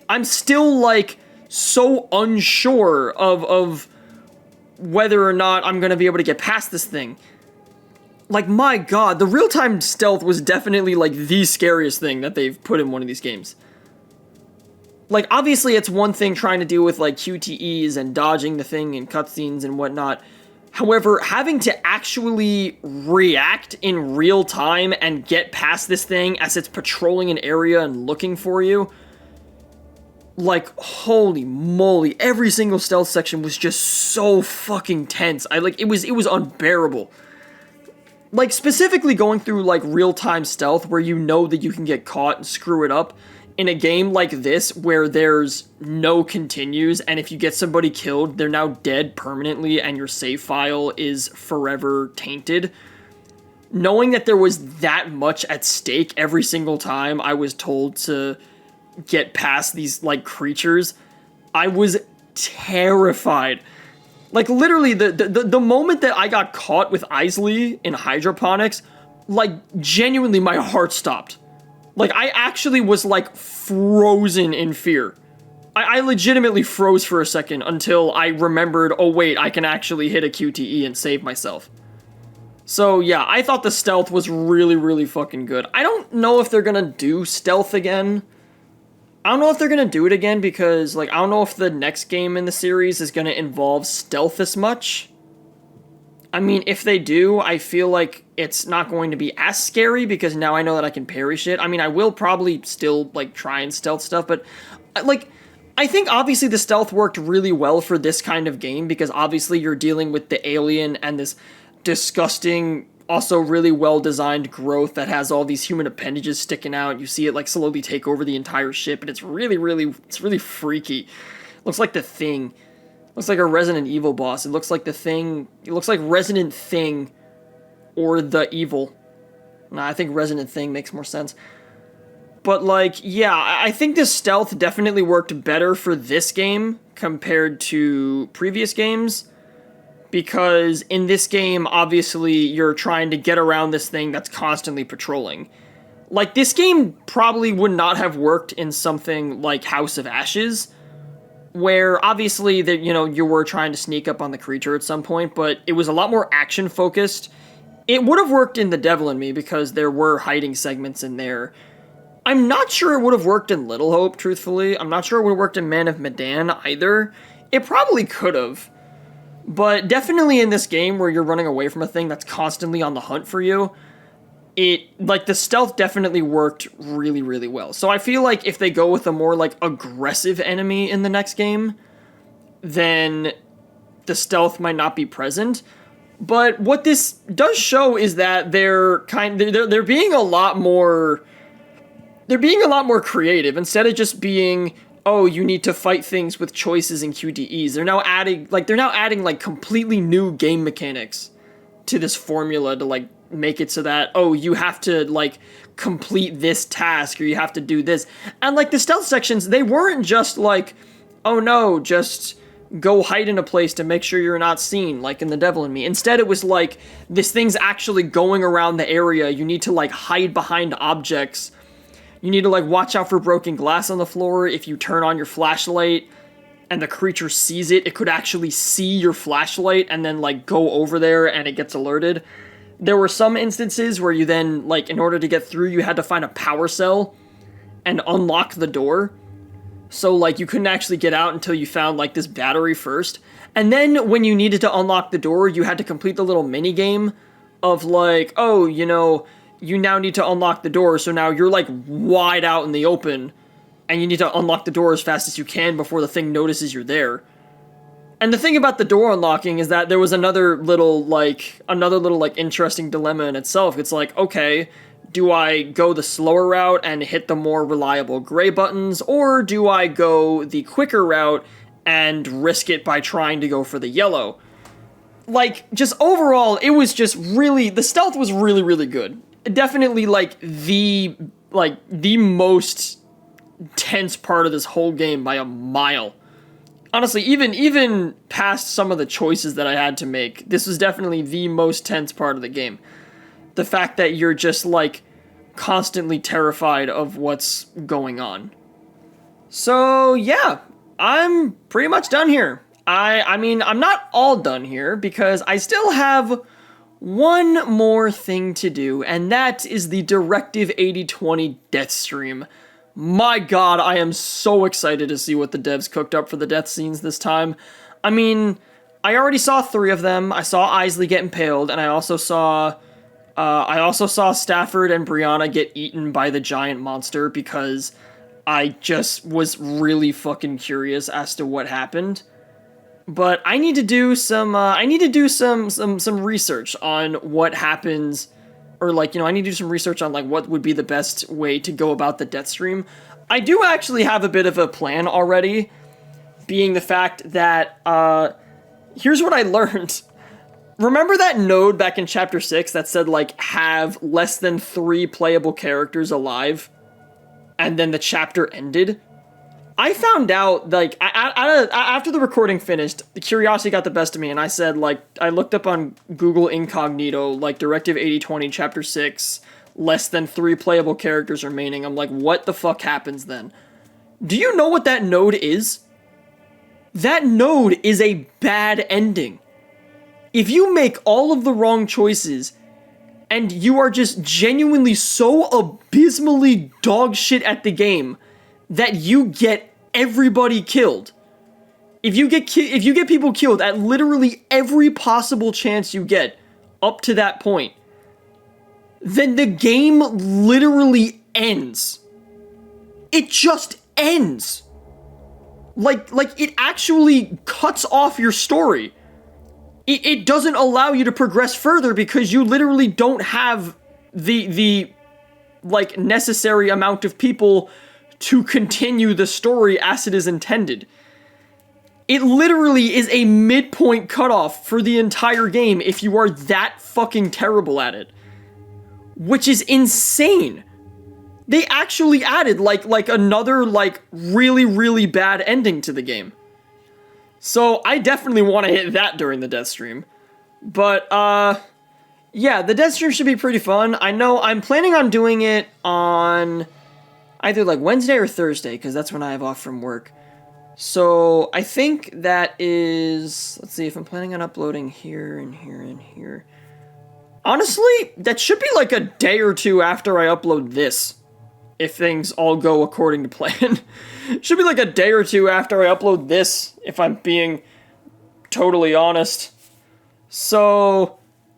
I'm still, like, so unsure of whether or not I'm gonna be able to get past this thing. Like, my god, the real-time stealth was definitely, like, the scariest thing that they've put in one of these games. Like, obviously it's one thing trying to deal with, like, QTEs and dodging the thing and cutscenes and whatnot. However, having to actually react in real time and get past this thing as it's patrolling an area and looking for you, like, holy moly, every single stealth section was just so fucking tense. It was unbearable. Like, specifically going through, like, real-time stealth where you know that you can get caught and screw it up in a game like this where there's no continues, and if you get somebody killed, they're now dead permanently and your save file is forever tainted. Knowing that there was that much at stake every single time I was told to get past these, like, creatures, I was terrified. Like, literally, the moment that I got caught with Isley in hydroponics, like, genuinely my heart stopped. Like, I actually was, like, frozen in fear. I legitimately froze for a second until I remembered, oh wait, I can actually hit a QTE and save myself. So yeah, I thought the stealth was really, really fucking good. I don't know if they're gonna do stealth again. I don't know if they're gonna do it again because, like, I don't know if the next game in the series is gonna involve stealth as much. I mean, if they do, I feel like it's not going to be as scary because now I know that I can parry shit. I mean, I will probably still, like, try and stealth stuff, but, like, I think obviously the stealth worked really well for this kind of game because obviously you're dealing with the alien and this disgusting, Also really well-designed growth that has all these human appendages sticking out. You see it like slowly take over the entire ship, and it's really freaky. Looks like the Thing. Looks like a Resident Evil boss. It looks like the Thing. It looks like Resident Thing or the Evil. Nah, I think Resident Thing makes more sense. But like, yeah, I think this stealth definitely worked better for this game compared to previous games. Because in this game, obviously, you're trying to get around this thing that's constantly patrolling. Like, this game probably would not have worked in something like House of Ashes, where obviously, you were trying to sneak up on the creature at some point, but it was a lot more action-focused. It would have worked in The Devil in Me, because there were hiding segments in there. I'm not sure it would have worked in Little Hope, truthfully. I'm not sure it would have worked in Man of Medan, either. It probably could have. But definitely in this game where you're running away from a thing that's constantly on the hunt for you, the stealth definitely worked really, really well. So I feel like if they go with a more, like, aggressive enemy in the next game, then the stealth might not be present. But what this does show is that they're being a lot more... They're being a lot more creative. Instead of just being, oh, you need to fight things with choices and QTEs. They're now adding completely new game mechanics to this formula to like make it so that, oh, you have to like complete this task or you have to do this. And like the stealth sections, they weren't just like, oh no, just go hide in a place to make sure you're not seen, like in The Devil in Me. Instead, it was like, this thing's actually going around the area. You need to like hide behind objects. You need to, like, watch out for broken glass on the floor. If you turn on your flashlight and the creature sees it, it could actually see your flashlight and then, like, go over there and it gets alerted. There were some instances where you then, like, in order to get through, you had to find a power cell and unlock the door. So, like, you couldn't actually get out until you found, like, this battery first. And then when you needed to unlock the door, you had to complete the little mini-game of, like, oh, you now need to unlock the door, so now you're, like, wide out in the open, and you need to unlock the door as fast as you can before the thing notices you're there. And the thing about the door unlocking is that there was another little, interesting dilemma in itself. It's like, okay, do I go the slower route and hit the more reliable gray buttons, or do I go the quicker route and risk it by trying to go for the yellow? Like, just overall, it was just really, the stealth was really, really good. Definitely, the most tense part of this whole game by a mile. Honestly, even past some of the choices that I had to make, this was definitely the most tense part of the game. The fact that you're just, like, constantly terrified of what's going on. So, yeah, I'm pretty much done here. I mean, I'm not all done here, because I still have one more thing to do, and that is the Directive 8020 death stream. My god, I am so excited to see what the devs cooked up for the death scenes this time. I mean, I already saw 3 of them. I saw Isley get impaled, and I also saw Stafford and Brianna get eaten by the giant monster, because I just was really fucking curious as to what happened. But I need to do some research on what happens, or like, I need to do some research on like what would be the best way to go about the death stream. I do actually have a bit of a plan already, being the fact that, here's what I learned. Remember that node back in chapter 6 that said like, have less than 3 playable characters alive, and then the chapter ended? I found out, like, after the recording finished, the curiosity got the best of me, and I said, like, I looked up on Google Incognito, like, Directive 8020, Chapter 6, less than 3 playable characters remaining. I'm like, what the fuck happens then? Do you know what that node is? That node is a bad ending. If you make all of the wrong choices, and you are just genuinely so abysmally dog shit at the game, that you get everybody killed. If you get people killed at literally every possible chance you get up to that point, then the game literally ends. It just ends. Like it actually cuts off your story. it doesn't allow you to progress further because you literally don't have the like necessary amount of people to continue the story as it is intended. It literally is a midpoint cutoff for the entire game if you are that fucking terrible at it. Which is insane. They actually added like another like really, really bad ending to the game. So I definitely want to hit that during the death stream. But yeah, the death stream should be pretty fun. I know I'm planning on doing it on either like Wednesday or Thursday, because that's when I have off from work. So I think that is, let's see if I'm planning on uploading here and here and here. Honestly, that should be like a day or two after I upload this, if things all go according to plan. Should be like a day or two after I upload this, if I'm being totally honest. So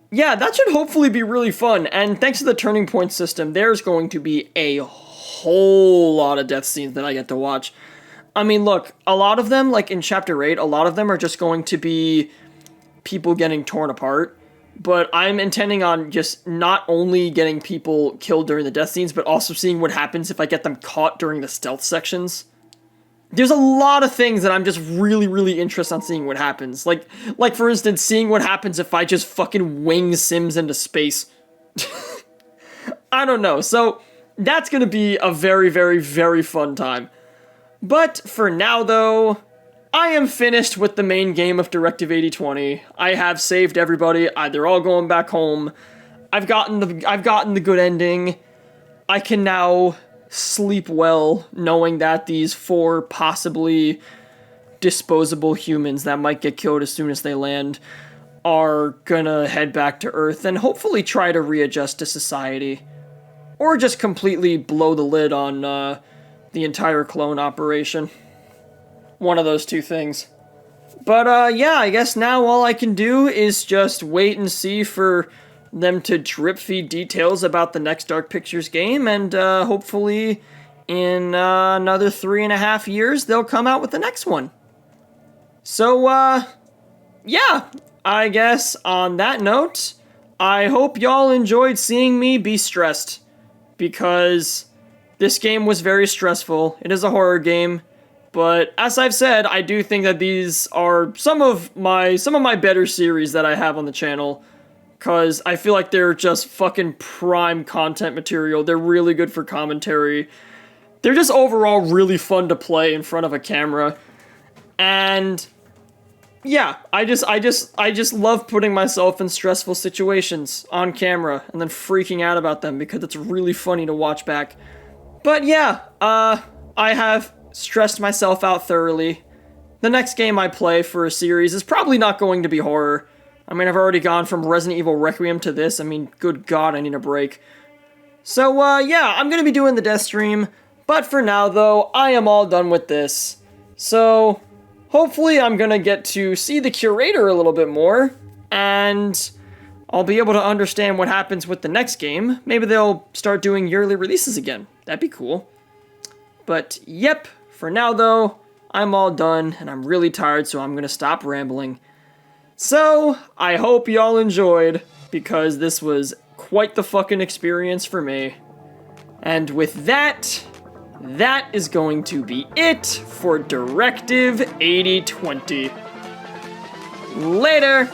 yeah, that should hopefully be really fun. And thanks to the turning point system, there's going to be a whole lot of death scenes that I get to watch. I mean, look, a lot of them, like in Chapter 8, a lot of them are just going to be people getting torn apart. But I'm intending on just not only getting people killed during the death scenes, but also seeing what happens if I get them caught during the stealth sections. There's a lot of things that I'm just really, really interested in seeing what happens. Like for instance, seeing what happens if I just fucking wing Sims into space. I don't know. So that's going to be a very, very, very fun time. But for now, though, I am finished with the main game of Directive 8020. I have saved everybody. They're all going back home. I've gotten the good ending. I can now sleep well, knowing that these 4 possibly disposable humans that might get killed as soon as they land are gonna head back to Earth and hopefully try to readjust to society. Or just completely blow the lid on the entire clone operation. One of those two things. But yeah, I guess now all I can do is just wait and see for them to drip feed details about the next Dark Pictures game, and hopefully in another 3.5 years they'll come out with the next one. So yeah, I guess on that note, I hope y'all enjoyed seeing me be stressed, because this game was very stressful. It is a horror game. But as I've said, I do think that these are some of my better series that I have on the channel, because I feel like they're just fucking prime content material. They're really good for commentary. They're just overall really fun to play in front of a camera. And yeah, I just love putting myself in stressful situations on camera and then freaking out about them because it's really funny to watch back. But yeah, I have stressed myself out thoroughly. The next game I play for a series is probably not going to be horror. I mean, I've already gone from Resident Evil Requiem to this. I mean, good God, I need a break. So, yeah, I'm gonna be doing the death stream. But for now, though, I am all done with this. So, hopefully I'm gonna get to see the curator a little bit more, and I'll be able to understand what happens with the next game. Maybe they'll start doing yearly releases again. That'd be cool. But, yep. For now, though, I'm all done, and I'm really tired, so I'm gonna stop rambling. So, I hope y'all enjoyed, because this was quite the fucking experience for me. And with that, that is going to be it for Directive 8020. Later!